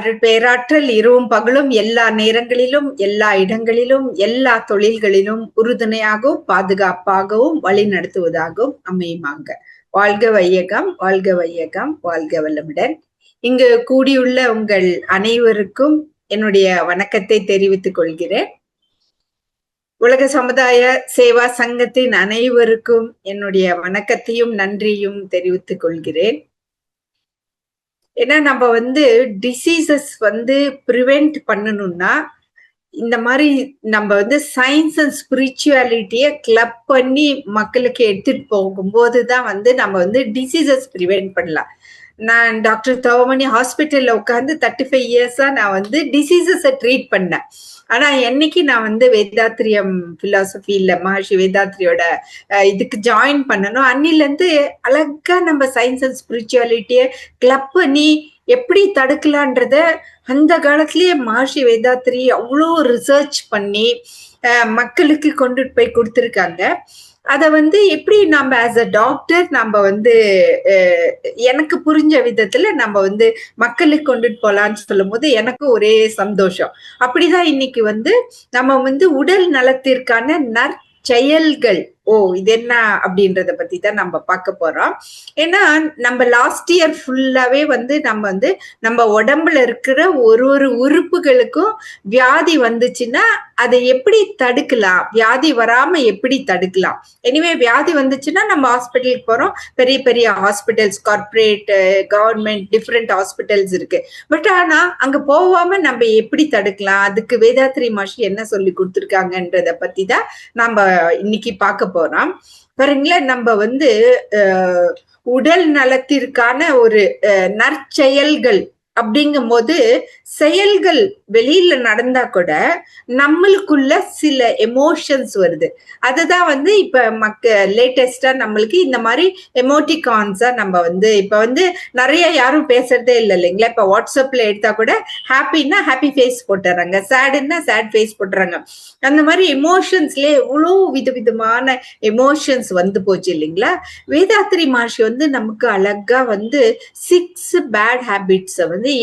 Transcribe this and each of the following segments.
அருட்பேராற்றல் இரவும் பகலும் எல்லா நேரங்களிலும் எல்லா இடங்களிலும் எல்லா தொழில்களிலும் உறுதுணையாகவும் பாதுகாப்பாகவும் வழி நடத்துவதாகவும் அமையுமாங்க. வாழ்க வையகம், வாழ்க வையகம், வாழ்க வளமுடன். இங்கு கூடியுள்ள உங்கள் அனைவருக்கும் என்னுடைய வணக்கத்தை தெரிவித்துக் கொள்கிறேன். உலக சமுதாய சேவா சங்கத்தின் அனைவருக்கும் என்னுடைய வணக்கத்தையும் நன்றியும் தெரிவித்துக் கொள்கிறேன். ஏன்னா நம்ம டிசீசஸ் ப்ரிவென்ட் பண்ணணும்னா இந்த மாதிரி நம்ம சயின்ஸ் அண்ட் ஸ்பிரிச்சுவாலிட்டிய கிளப் பண்ணி மக்களுக்கு எடுத்துட்டு போகும்போதுதான் நம்ம டிசீசஸ் ப்ரிவென்ட் பண்ணலாம். நான் டாக்டர் தவமணி ஹாஸ்பிட்டல்ல உட்காந்து 35 இயர்ஸா நான் டிசீசஸை ட்ரீட் பண்ணேன். ஆனா என்னைக்கு நான் வேதாத்ரியம் பிலாசபில மகர்ஷி வேதாத்ரியோட இதுக்கு ஜாயின் பண்ணணும், அன்னில இருந்து அழகா நம்ம சயின்ஸ் அண்ட் ஸ்பிரிச்சுவாலிட்டிய கிளப் பண்ணி எப்படி தடுக்கலான்றத அந்த காலத்திலேயே மகர்ஷி வேதாத்ரி அவ்வளோ ரிசர்ச் பண்ணி மக்களுக்கு கொண்டுட்டு போய் கொடுத்துருக்காங்க. அத எப்படி நம்ம ஆஸ் அ டாக்டர் நம்ம எனக்கு புரிஞ்ச விதத்துல நம்ம மக்களுக்கு கொண்டுட்டு போலான்னு சொல்லும் போது எனக்கு ஒரே சந்தோஷம். அப்படிதான் இன்னைக்கு நம்ம உடல் நலத்திற்கான நற்செயல்கள் இது என்ன அப்படின்றத பத்தி தான் நம்ம பார்க்க போறோம். ஏன்னா நம்ம லாஸ்ட் இயர் ஃபுல்லாவே நம்ம உடம்புல இருக்கிற ஒரு உறுப்புகளுக்கும் வியாதி வந்துச்சுன்னா அதை எப்படி தடுக்கலாம், வியாதி வராம எப்படி தடுக்கலாம். எனிவே வியாதி வந்துச்சுன்னா நம்ம ஹாஸ்பிட்டலுக்கு போறோம், பெரிய பெரிய hospitals, corporate, government, different hospitals இருக்கு. பட் ஆனா அங்க போகாம நம்ம எப்படி தடுக்கலாம், அதுக்கு வேதாத்ரி மகர்ஷி என்ன சொல்லி கொடுத்துருக்காங்கன்றத பத்தி தான் நம்ம இன்னைக்கு பார்க்க போறோம். பாருங்களேன், நம்ம உடல் நலத்திற்கான ஒரு நற்செயல்கள் அப்படிங்கும் போது செயல்கள் வெளியில நடந்தா கூட நம்மளுக்குள்ள சில எமோஷன்ஸ் வருது. அதுதான் இப்ப லேட்டஸ்டா நம்மளுக்கு இந்த மாதிரி எமோட்டிகான்ஸா நம்ம இப்ப நிறைய யாரும் பேசுறதே இல்லை இல்லைங்களா. இப்ப வாட்ஸ்அப்ல எடுத்தா கூட ஹாப்பின்னா ஹாப்பி ஃபேஸ் போட்டுறாங்க, சேடுன்னா சேட் ஃபேஸ் போட்டுறாங்க. அந்த மாதிரி எமோஷன்ஸ்லயே எவ்வளோ விதவிதமான எமோஷன்ஸ் போச்சு இல்லைங்களா. வேதாத்ரி மகர்ஷி நமக்கு அழகா 6 பேட் ஹேபிட்ஸ்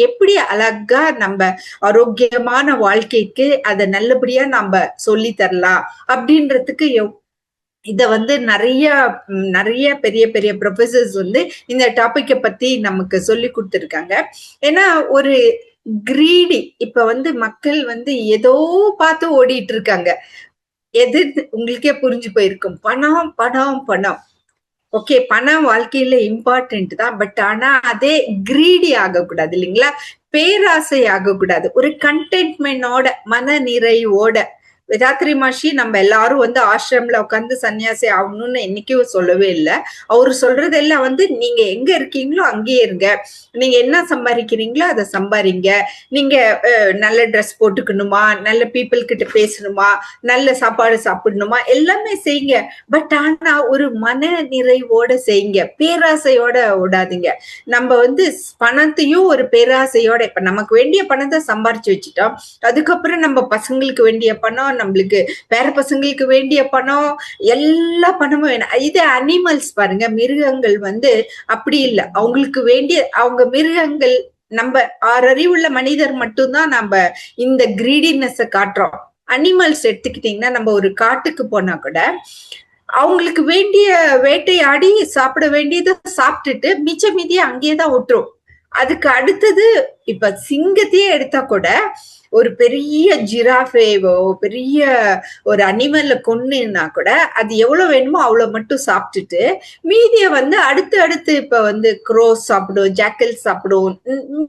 எப்படி அழகா நம்ம ஆரோக்கியமான வாழ்க்கைக்கு அதை நல்லபடியா நம்ம சொல்லி தரலாம் அப்படின்றதுக்கு இத நிறைய பெரிய பெரிய ப்ரொஃபசர்ஸ் இந்த டாபிக்கை பத்தி நமக்கு சொல்லி கொடுத்துருக்காங்க. ஏன்னா ஒரு கிரீடி இப்ப மக்கள் ஏதோ பார்த்து ஓடிட்டு இருக்காங்க. எது உங்களுக்கே புரிஞ்சு போயிருக்கும், பணம் பணம் பணம். ஓகே, பணம் வாழ்க்கையில இம்பார்ட்டன்ட் தான். பட் ஆனா அதே கிரீடி ஆகக்கூடாது இல்லைங்களா, பேராசை ஆகக்கூடாது. ஒரு கண்டென்ட்மெண்டோட, மன நிறைவோட. வேதாத்ரி மகர்ஷி நம்ம எல்லாரும் ஆசிரம்ல உட்காந்து சன்னியாசி ஆகணும்னு என்னைக்கும் சொல்லவே இல்லை. அவரு சொல்றதெல்லாம் நீங்க எங்க இருக்கீங்களோ அங்கேயே இருங்க, நீங்க என்ன சம்பாதிக்கிறீங்களோ அதை சம்பாதிங்க, நீங்க நல்ல ட்ரெஸ் போட்டுக்கணுமா, நல்ல பீப்புள் கிட்ட பேசணுமா, நல்ல சாப்பாடு சாப்பிடணுமா, எல்லாமே செய்யுங்க. பட் ஆனா ஒரு மன நிறைவோட செய்யுங்க, பேராசையோட ஓடாதீங்க. நம்ம பணத்தையும் ஒரு பேராசையோட, இப்ப நமக்கு வேண்டிய பணத்தை சம்பாரிச்சு வச்சுட்டோம், அதுக்கப்புறம் நம்ம பசங்களுக்கு வேண்டிய பணம், நம்மளுக்கு வேற பசங்களுக்கு வேண்டிய பணம், எல்லா பணமும் வேணும். இது அனிமல்ஸ் பாருங்க, மிருகங்கள் அப்படி இல்லை. அவங்களுக்கு வேண்டிய மிருகங்கள், நம்ம ஆறறிவுள்ள மனிதர் மட்டும்தான் நம்ம இந்த கிரீடினஸை காட்டுறோம். அனிமல்ஸ் எடுத்துக்கிட்டீங்கன்னா நம்ம ஒரு காட்டுக்கு போனா கூட அவங்களுக்கு வேண்டிய வேட்டையாடி சாப்பிட வேண்டியதை சாப்பிட்டுட்டு மிச்ச மீதியை அங்கேயேதான் விட்டுரும். அதுக்கு அடுத்தது இப்ப சிங்கத்தையே எடுத்தா கூட ஒரு பெரிய ஜிராஃபேவோ பெரிய ஒரு அனிமல்ல கொன்னுன்னா கூட அது எவ்வளவு வேணுமோ அவ்வளவு மட்டும் சாப்பிட்டுட்டு மீதிய அடுத்து இப்ப க்ரோஸ் சாப்பிடும், ஜாக்கல் சாப்பிடும்,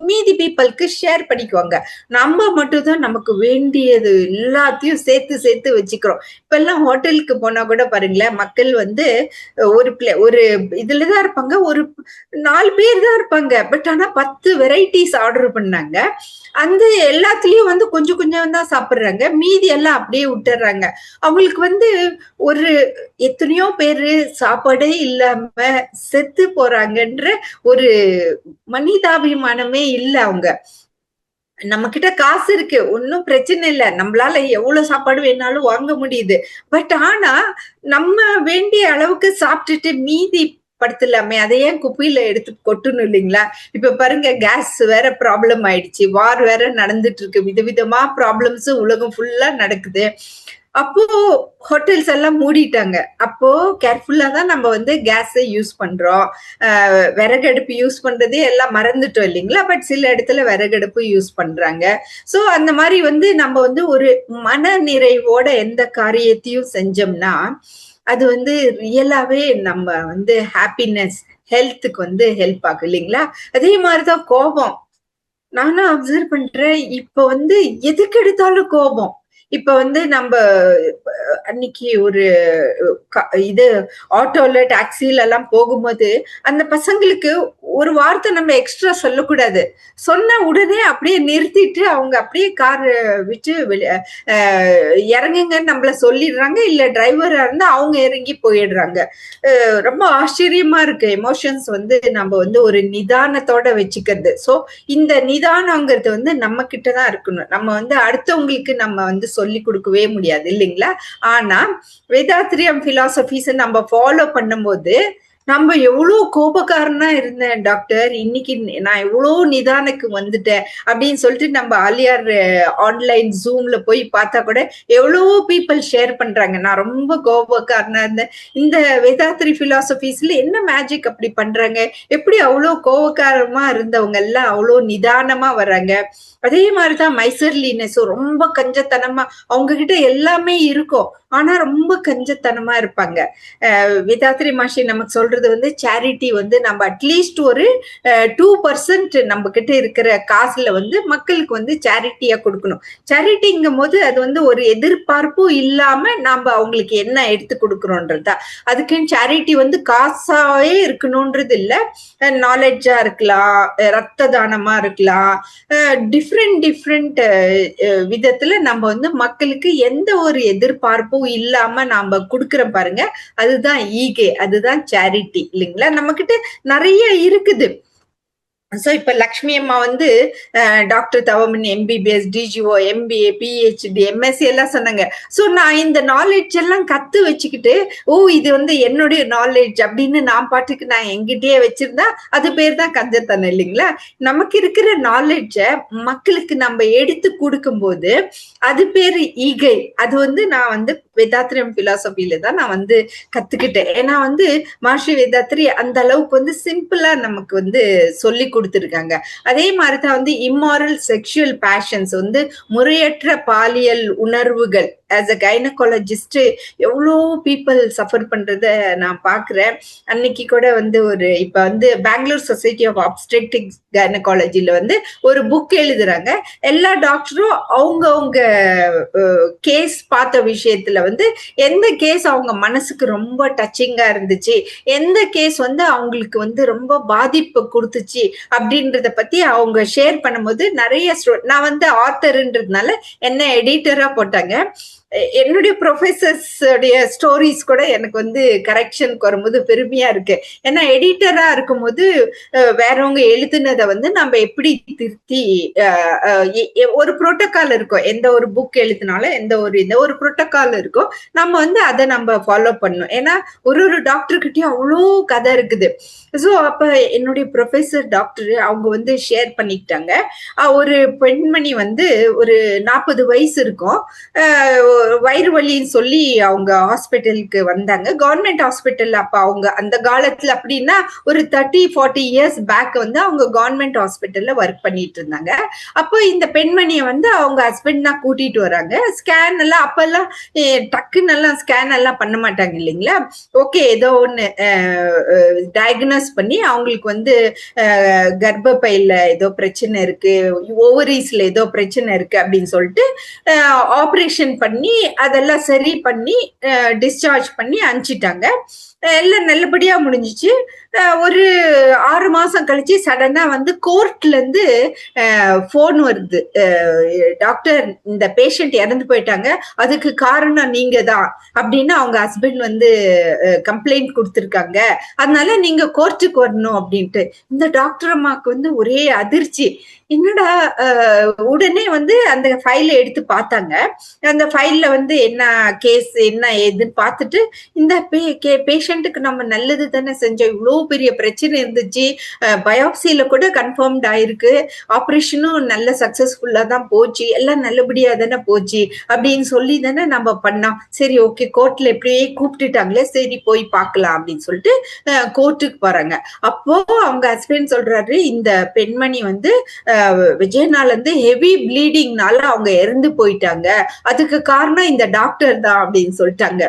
மீதி பீப்புளுக்கு ஷேர் பண்ணிக்குவாங்க. நம்ம மட்டும் தான் நமக்கு வேண்டியது எல்லாத்தையும் சேர்த்து சேர்த்து வச்சுக்கிறோம். இப்ப எல்லாம் ஹோட்டலுக்கு போனா கூட பாருங்களேன், மக்கள் ஒரு இதுலதான் இருப்பாங்க, ஒரு 4 பேர் தான் இருப்பாங்க. பட் ஆனா 10 வெரைட்டிஸ் ஆர்டர் பண்ணாங்க. அந்த எல்லாத்துலயும் கொஞ்சம் கொஞ்சம் தான் சாப்பிடுறாங்க, மீதி எல்லாம் அப்படியே விட்டுறாங்க. அவங்களுக்கு ஒரு எத்தனையோ பேரு சாப்பாடே இல்லாம செத்து போறாங்கன்ற ஒரு மனிதாபிமானமே இல்லை. அவங்க நம்ம கிட்ட காசு இருக்கு, ஒன்னும் பிரச்சனை இல்லை, நம்மளால எவ்வளவு சாப்பாடு வேணாலும் வாங்க முடியுது. பட் ஆனா நம்ம வேண்டிய அளவுக்கு சாப்பிட்டுட்டு மீதி படுத்தலாமே, அதை ஏன் குப்பையில எடுத்து கொட்டணும் இல்லைங்களா? இப்ப பாருங்க, கேஸ் வேற ப்ராப்ளம் ஆயிடுச்சு, வார் வேற நடந்துட்டு இருக்கு, விதவிதமா ப்ராப்ளம்ஸ் உலகம் ஃபுல்லா நடக்குது. அப்போ ஹோட்டல்ஸ் எல்லாம் மூடிட்டாங்க. அப்போ கேர்ஃபுல்லா தான் நம்ம வந்து கேஸை யூஸ் பண்றோம். விறகடுப்பு யூஸ் பண்றதே எல்லாம் மறந்துட்டோம் இல்லைங்களா? பட் சில இடத்துல விறகடுப்பு யூஸ் பண்றாங்க. ஸோ அந்த மாதிரி வந்து நம்ம வந்து ஒரு மன நிறைவோட எந்த காரியத்தையும் செஞ்சோம்னா அது வந்து ரியலாவே நம்ம வந்து ஹாப்பினஸ், ஹெல்த்துக்கு வந்து ஹெல்ப் ஆகும் இல்லைங்களா? அதே மாதிரிதான் கோபம். நானும் அப்சர்வ் பண்றேன். இப்ப வந்து எதுக்கு எடுத்தாலும் கோபம். இப்ப வந்து நம்ம அன்னைக்கு ஒரு இது ஆட்டோல டாக்ஸில எல்லாம் போகும்போது அந்த பசங்களுக்கு ஒரு வார்த்தை நம்ம எக்ஸ்ட்ரா சொல்லக்கூடாது. சொன்ன உடனே அப்படியே நிறுத்திட்டு அவங்க அப்படியே கார் விட்டு இறங்குங்கன்னு நம்மள சொல்லிடுறாங்க. இல்ல டிரைவரா இருந்தா அவங்க இறங்கி போயிடுறாங்க. ரொம்ப ஆச்சரியமா இருக்கு. எமோஷன்ஸ் வந்து நம்ம வந்து ஒரு நிதானத்தோட வச்சுக்கிறது. சோ இந்த நிதானங்கிறது வந்து நம்ம கிட்டதான் இருக்கணும். நம்ம வந்து அடுத்தவங்களுக்கு நம்ம வந்து சொல்லி கொடுக்கவே முடியாது இல்லைங்களா? ஆனா வேதாத்ரியம் பிலாசபிஸ் நம்ம ஃபாலோ பண்ணும்போது நம்ம எவ்வளவு கோபக்காரனா இருந்தேன் டாக்டர், இன்னைக்கு நான் எவ்வளவு நிதானுக்கு வந்துட்டேன் அப்படின்னு சொல்லிட்டு நம்ம ஆலியார் ஆன்லைன் ஜூம்ல போய் பார்த்தா கூட எவ்வளவோ பீப்புள் ஷேர் பண்றாங்க. நான் ரொம்ப கோபக்காரனா இருந்தேன், இந்த வேதாத்ரி பிலாசபிஸ்ல என்ன மேஜிக் அப்படி பண்றாங்க, எப்படி அவ்வளவு கோபக்காரமா இருந்தவங்க எல்லாம் அவ்வளவு நிதானமா வர்றாங்க. அதே மாதிரிதான் மைசர்லினஸ், ரொம்ப கஞ்சத்தனமா அவங்க கிட்ட எல்லாமே இருக்கும், ஆனா ரொம்ப கஞ்சத்தனமா இருப்பாங்க. வேதாத்ரி மாஷி நமக்கு சொல்றது வந்து சேரிட்டி வந்து நம்ம அட்லீஸ்ட் ஒரு 2% நம்ம கிட்ட இருக்கிற காசுல வந்து மக்களுக்கு வந்து சேரிட்டியா கொடுக்கணும். சேரிட்டிங்கும் போது அது வந்து ஒரு எதிர்பார்ப்பும் இல்லாம நாம அவங்களுக்கு என்ன எடுத்து கொடுக்கறோம்ன்றதா. அதுக்குன்னு சேரிட்டி வந்து காசாவே இருக்கணும்ன்றது இல்ல, நாலேஜா இருக்கலாம், ரத்த தானமா இருக்கலாம், டிஃப்ரெண்ட் விதத்துல நம்ம வந்து மக்களுக்கு எந்த ஒரு எதிர்பார்ப்பும் இல்லாம நாம குடுக்கறோம் பாருங்க, அதுதான் ஈகே, அதுதான் சேரிட்டி இல்லைங்களா? நம்ம கிட்ட நிறைய இருக்குது. சோ இப்ப லக்ஷ்மி அம்மா வந்து doctor Thavamani MBBS, DGO, MBA, PhD, MSc எல்லாம் சொன்னாங்க. சோ நான் இந்த நாலேஜ் எல்லாம் கத்து வச்சுக்கிட்டு, ஓ இது வந்து என்னுடைய நாலேஜ் அப்படின்னு நான் பாட்டுக்கு நான் எங்கிட்டயே வச்சிருந்தா அது பேர் தான் கஞ்சத்தனம் இல்லைங்களா? நமக்கு இருக்கிற நாலேஜ மக்களுக்கு நம்ம எடுத்து கொடுக்கும் போது அது பேரு ஈகை. அது வந்து நான் வந்து வேதாத்ரியம் பிலாசபில தான் நான் வந்து கத்துக்கிட்டேன். ஏன்னா வந்து மகர்ஷி வேதாத்ரி அந்த அளவுக்கு வந்து சிம்பிளா நமக்கு வந்து சொல்லி கொடுத்திருக்காங்க. அதே மாதிரிதான் வந்து இம்மாரல் செக்ஷுவல் பேஷன்ஸ் வந்து முறையற்ற பாலியல் உணர்வுகள் ஆஸ் அ கைனகாலஜிஸ்ட் எவ்வளோ பீப்புள் சஃபர் பண்றத நான் பாக்குறேன். அன்னைக்கு கூட வந்து ஒரு இப்ப வந்து பெங்களூர் சொசைட்டி ஆஃப் ஆப்ஸ்டெட்டிக்ஸ் கைனகாலஜில வந்து ஒரு புக் எழுதுறாங்க. எல்லா டாக்டரும் அவங்க கேஸ் பார்த்த விஷயத்துல வந்து எந்த கேஸ் அவங்க மனசுக்கு ரொம்ப டச்சிங்கா இருந்துச்சு, எந்த கேஸ் வந்து அவங்களுக்கு வந்து ரொம்ப பாதிப்பு கொடுத்துச்சு அப்படின்றத பத்தி அவங்க ஷேர் பண்ணும்போது நிறைய நான் வந்து ஆத்தர்ன்றதுனால என்ன எடிட்டரா போட்டாங்க. என்னுடைய ப்ரொஃபசர்ஸ் உடைய ஸ்டோரிஸ் கூட எனக்கு வந்து கரெக்ஷனுக்கு வரும்போது பெருமையா இருக்கு. ஏன்னா எடிட்டரா இருக்கும்போது வேறவங்க எழுதுனதை வந்து நம்ம எப்படி திருத்தி ஒரு புரோட்டோகால் இருக்கும். எந்த ஒரு புக் எழுதினாலும் இந்த ஒரு புரோட்டோகால் இருக்கும். நம்ம வந்து அதை நம்ம ஃபாலோ பண்ணணும். ஏன்னா ஒரு டாக்டர்கிட்டயும் அவ்வளோ கதை இருக்குது. ஸோ அப்ப என்னுடைய ப்ரொஃபசர் டாக்டர் அவங்க வந்து ஷேர் பண்ணிக்கிட்டாங்க. ஒரு பெண்மணி வந்து ஒரு 40 வயசு இருக்கும், வயிறு வலின்னு சொல்லி அவங்க ஹாஸ்பிட்டலுக்கு வந்தாங்க. Government hospital. அப்ப அவங்க அந்த காலத்துல அப்படின்னா ஒரு 30-40 இயர்ஸ் பேக் வந்து அவங்க கவர்மெண்ட் ஹாஸ்பிட்டல்ல ஒர்க் பண்ணிட்டு இருந்தாங்க. அப்போ இந்த பெண்மணியை வந்து அவங்க ஹஸ்பண்ட் தான் கூட்டிட்டு வராங்க. ஸ்கேன் எல்லாம் அப்பெல்லாம் டக்குன்னு எல்லாம் ஸ்கேன் எல்லாம் பண்ண மாட்டாங்க இல்லைங்களா? ஓகே, ஏதோ ஒண்ணு டயக்னோஸ் பண்ணி அவங்களுக்கு வந்து கர்ப்பப்பையில ஏதோ பிரச்சனை இருக்கு, ஓவரீஸ்ல ஏதோ பிரச்சனை இருக்கு அப்படின்னு சொல்லிட்டு ஆபரேஷன் பண்ணி அதெல்லாம் சரி பண்ணி டிஸ்சார்ஜ் பண்ணி அனுப்பிச்சிட்டாங்க. எல்லாம் நல்லபடியா முடிஞ்சிச்சு. ஒரு 6 மாசம் கழிச்சு சடனா வந்து கோர்ட்ல இருந்து போன் வருது, டாக்டர் இந்த பேஷண்ட் இறந்து போயிட்டாங்க, அதுக்கு காரணம் நீங்க தான் அப்படின்னு அவங்க ஹஸ்பண்ட் வந்து கம்ப்ளைண்ட் கொடுத்திருக்காங்க, அதனால நீங்க கோர்ட்டுக்கு வரணும் அப்படின்ட்டு. இந்த டாக்டர் அம்மாவுக்கு வந்து ஒரே அதிர்ச்சி. என்னடா, உடனே வந்து அந்த ஃபைலை எடுத்து பார்த்தாங்க. அந்த ஃபைல்ல முதல்ல வந்து என்ன கேஸ் என்ன ஏதுன்னு பார்த்துட்டு இந்த பேஷண்ட்டுக்கு நம்ம நல்லது தானே செஞ்சோம், இவ்வளோ பெரிய பிரச்சனை இருந்துச்சு, பயாப்சியில கூட கன்ஃபார்ம்ட் ஆயிருக்கு, ஆப்ரேஷனும் நல்ல சக்சஸ்ஃபுல்லா தான் போச்சு, எல்லாம் நல்லபடியா தானே போச்சு அப்படின்னு சொல்லி தானே நம்ம பண்ணோம். சரி ஓகே, கோர்ட்ல எப்படியே கூப்பிட்டுட்டாங்களே, சரி போய் பார்க்கலாம் அப்படின்னு சொல்லிட்டு கோர்ட்டுக்கு போறாங்க. அப்போ அவங்க ஹஸ்பண்ட் சொல்றாரு, இந்த பெண்மணி வந்து விஜயனால இருந்து ஹெவி ப்ளீடிங்னால அவங்க இறந்து போயிட்டாங்க, அதுக்கு காரணம் இந்த டாக்டர் தான் அப்படின்னு சொல்லிட்டாங்க.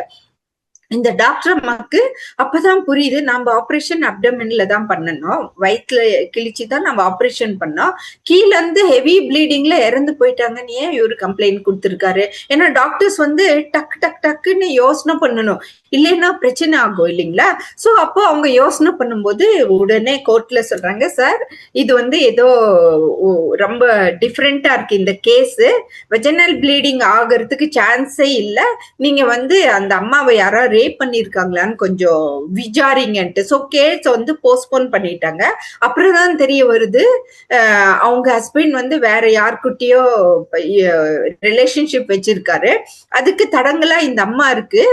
இந்த டாக்டர் அம்மாக்கு அப்பதான் புரியுது, நம்ம ஆப்ரேஷன் அப்டமென்ல தான் பண்ணணும், வயிற்றுல கிழிச்சு தான் நம்ம ஆப்ரேஷன் பண்ணோம், கீழே இருந்து ஹெவி ப்ளீடிங்ல இறந்து போயிட்டாங்கன்னு ஏன் இவரு கம்ப்ளைண்ட் கொடுத்திருக்காரு. ஏன்னா டாக்டர்ஸ் வந்து டக்கு டக்கு டக்குன்னு யோசனை பண்ணணும், இல்லைன்னா பிரச்சனை ஆகும் இல்லைங்களா. சோ அப்போ அவங்க யோசனை பண்ணும்போது உடனே கோர்ட்ல சொல்றாங்க, சார் இது வந்து ஏதோ ரொம்ப டிஃப்ரெண்டா இருக்கு இந்த கேஸ், வெஜினல் ப்ளீடிங் ஆகிறதுக்கு சான்ஸே இல்லை, நீங்க வந்து அந்த அம்மாவை யாரோ ரேப் பண்ணிருக்காங்களான்னு கொஞ்சம் விசாரிங்கன்ட்டு. ஸோ கேஸ் வந்து போஸ்ட்போன் பண்ணிட்டாங்க. அப்புறம் தான் தெரிய வருது, அவங்க ஹஸ்பண்ட் வந்து வேற யாருக்கிட்டயோ ரிலேஷன்ஷிப் வச்சிருக்காரு, அதுக்கு தடங்களா இந்த அம்மா இருக்கு,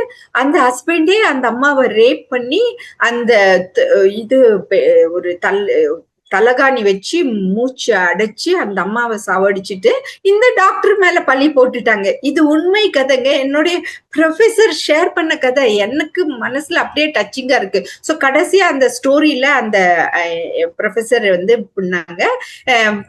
அந்த ஹஸ்பண்டே அந்த அம்மாவை ரேப் பண்ணி அந்த இது ஒரு தலகாணி வச்சு மூச்சு அடைச்சு அந்த அம்மாவை சாவடிச்சுட்டு இந்த டாக்டர் மேல பழி போட்டுட்டாங்க. இது உண்மை கதைங்க, என்னுடைய ப்ரொஃபசர் ஷேர் பண்ண கதை, எனக்கு மனசுல அப்படியே டச்சிங்கா இருக்கு. ஸோ கடைசியா அந்த ஸ்டோரியில அந்த ப்ரொஃபசர் வந்து பண்ணாங்க,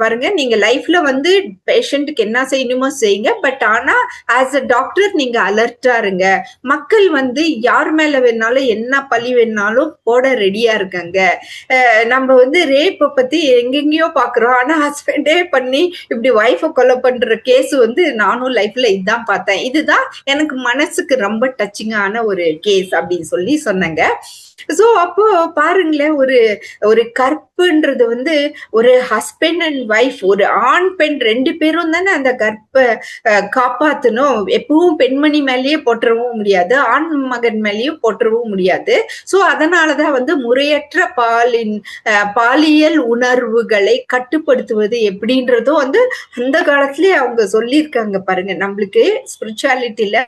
பாருங்க நீங்க லைஃப்ல வந்து பேஷண்ட்டுக்கு என்ன செய்யணுமோ செய்யுங்க, பட் ஆனா ஆஸ் அ டாக்டர் நீங்க அலர்ட்டா இருங்க, மக்கள் வந்து யார் மேல வேணாலும் என்ன பழி வேணாலும் போட ரெடியா இருக்காங்க. நம்ம வந்து ரேப் பத்தி எங்கெங்கயோ பாக்குறோம், ஆனா ஹஸ்பண்டே பண்ணி இப்படி ஒய்ஃபை கொலை பண்ற கேஸ் வந்து நானும் லைஃப்ல இதுதான் பார்த்தேன், இதுதான் எனக்கு மனசுக்கு ரொம்ப டச்சிங்கான ஒரு கேஸ் அப்படின்னு சொல்லி சொன்னாங்க. சோ அப்போ பாருங்களேன், ஒரு கற்புன்றது வந்து ஒரு ஹஸ்பண்ட் அண்ட் ஒய்ஃப், ஒரு ஆண் பெண் ரெண்டு பேரும் தானே அந்த கற்பை காப்பாத்தணும். எப்பவும் பெண்மணி மேலேயே போட்டுறவும் முடியாது, ஆண் மகன் மேலேயும் போட்டுறவும் முடியாது. சோ அதனாலதான் வந்து முறையற்ற பாலியல் உணர்வுகளை கட்டுப்படுத்துவது எப்படின்றதும் வந்து அந்த காலத்திலேயே அவங்க சொல்லியிருக்காங்க. பாருங்க, நம்மளுக்கு ஸ்பிரிச்சுவாலிட்டியில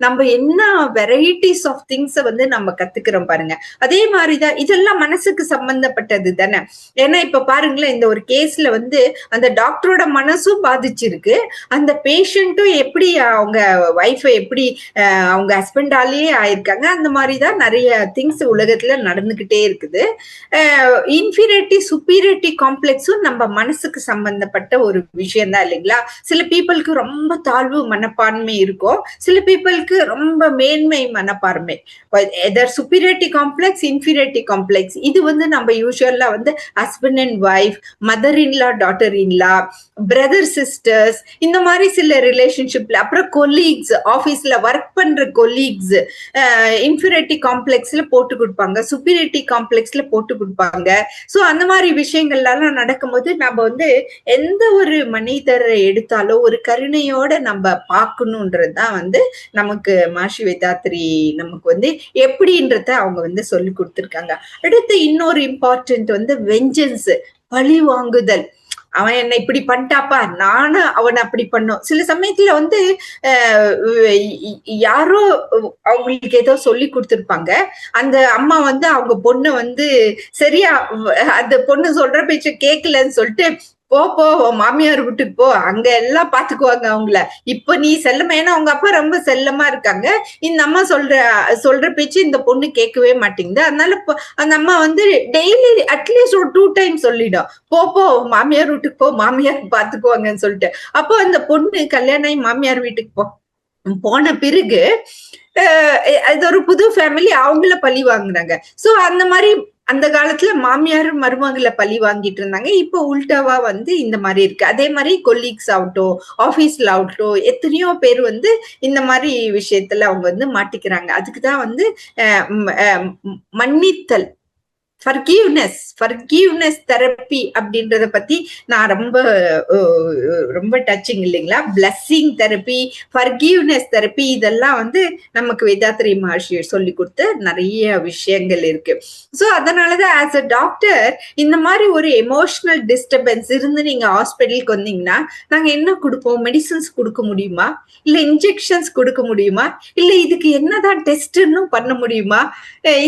நம்ம என்ன வெரைட்டிஸ் ஆஃப் திங்ஸ் வந்து நம்ம கத்துக்கிறோம் பாருங்க. அதே மாதிரிதான் இதெல்லாம் மனசுக்கு சம்பந்தப்பட்டது தானே. ஏன்னா இப்ப பாருங்களேன், இந்த ஒரு கேஸ்ல வந்து அந்த டாக்டரோட மனசும் பாதிச்சிருக்கு, அந்த பேஷண்ட்டும் எப்படி அவங்க ஒய்ஃபை எப்படி அவங்க ஹஸ்பண்டாலேயே ஆயிருக்காங்க, அந்த மாதிரிதான் நிறைய திங்ஸ் உலகத்துல நடந்துகிட்டே இருக்குது. இன்ஃபீரியாரிட்டி சுப்பீரியாரிட்டி காம்ப்ளெக்ஸும் நம்ம மனசுக்கு சம்பந்தப்பட்ட ஒரு விஷயம் தான் இல்லைங்களா. சில பீப்புளுக்கு ரொம்ப தாழ்வு மனப்பான்மை இருக்கும், சில பீப்புளுக்கு ரொம்ப மேன்மை மனப்பான்மை, எதர் சுப்பீரியாரிட்டி காம்ப்ளெக்ஸ் இன்ஃபீரியாரிட்டி காம்ப்ளெக்ஸ். இது வந்து நம்ம யூசுவலா வந்து husband and wife, mother in law daughter in-law, brother sisters, இந்த மாதிரி சில ரிலேஷன்ஷிப்ல, அப்புறம் கொலீக்ஸ், ஆபீஸ்ல ஒர்க் பண்ற கொலீக்ஸ் இன்ஃபீரியாரிட்டி காம்ப்ளெக்ஸ்ல போட்டு கொடுப்பாங்க, சுப்பீரியாரிட்டி காம்ப்ளெக்ஸ்ல போட்டு கொடுப்பாங்க. சோ அந்த மாதிரி விஷயங்கள்லாம் நடக்கும்போது நம்ம வந்து எந்த ஒரு மனிதரை எடுத்தாலும் ஒரு கருணையோட நம்ம பார்க்கணுன்றதுதான் வந்து நமக்கு மாஷி வேதாத்ரி நமக்கு வந்து எப்படின்றத அவங்க வந்து சொல்லி கொடுத்திருக்காங்க. அடுத்து இன்னொரு இம்பார்ட்டன்ட் வந்து வெஞ்சன்ஸ், பழி வாங்குதல். அவன் என்ன இப்படி பண்ணிட்டாப்பா, நானும் அவனை அப்படி பண்ணும். சில சமயத்துல வந்து யாரோ அவங்களுக்கு ஏதோ சொல்லி கொடுத்திருப்பாங்க, அந்த அம்மா வந்து அவங்க பொண்ணு வந்து சரியா அந்த பொண்ணு சொல்ற பேச்ச கேட்கலன்னு சொல்லிட்டு, போ மாமியார் வீட்டுக்கு போ, அங்க எல்லாம் பாத்துக்குவாங்க அவங்கள, இப்ப நீ செல்லமா, ஏன்னா அவங்க அப்பா ரொம்ப செல்லமா இருக்காங்க, இந்த அம்மா சொல்ற பேச்சு இந்த பொண்ணு கேட்கவே மாட்டேங்குது, அதனால அந்த அம்மா வந்து டெய்லி அட்லீஸ்ட் ஒரு 2 டைம் சொல்லிடும், போ மாமியார் வீட்டுக்கு போ, மாமியார் பாத்துக்குவாங்கன்னு சொல்லிட்டு. அப்போ அந்த பொண்ணு கல்யாணம் ஆகி மாமியார் வீட்டுக்கு போன பிறகு அது ஒரு புது ஃபேமிலி, அவங்கள பழி வாங்குறாங்க. சோ அந்த மாதிரி அந்த காலத்துல மாமியார் மருமகளை பழி வாங்கிட்டு இருந்தாங்க, இப்போ உல்டாவா வந்து இந்த மாதிரி இருக்கு. அதே மாதிரி கொலீக்ஸ் ஆகட்டும், ஆபீஸ்ல ஆகட்டும், எத்தனையோ பேர் வந்து இந்த மாதிரி விஷயத்துல அவங்க வந்து மாட்டிக்கிறாங்க. அதுக்குதான் வந்து மன்னித்தல், ஃபர்கிவ்னஸ் தெரப்பி அப்படின்றத பத்தி நான் ரொம்ப டச்சிங் இல்லைங்களா. பிளஸ்ஸிங் தெரப்பி, ஃபர்கிவ்னஸ் தெரப்பி, இதெல்லாம் வந்து நமக்கு வேதாத்ரி மகர்ஷி சொல்லி கொடுத்த நிறைய விஷயங்கள் இருக்கு. ஸோ அதனாலதான் ஆஸ் அ டாக்டர் இந்த மாதிரி ஒரு எமோஷனல் டிஸ்டர்பன்ஸ் இருந்து நீங்க ஹாஸ்பிட்டலுக்கு வந்தீங்கன்னா நாங்க என்ன கொடுப்போம்? மெடிசன்ஸ் கொடுக்க முடியுமா, இல்ல இன்ஜெக்ஷன்ஸ் கொடுக்க முடியுமா, இல்ல இதுக்கு என்னதான் டெஸ்ட்ன்னு பண்ண முடியுமா,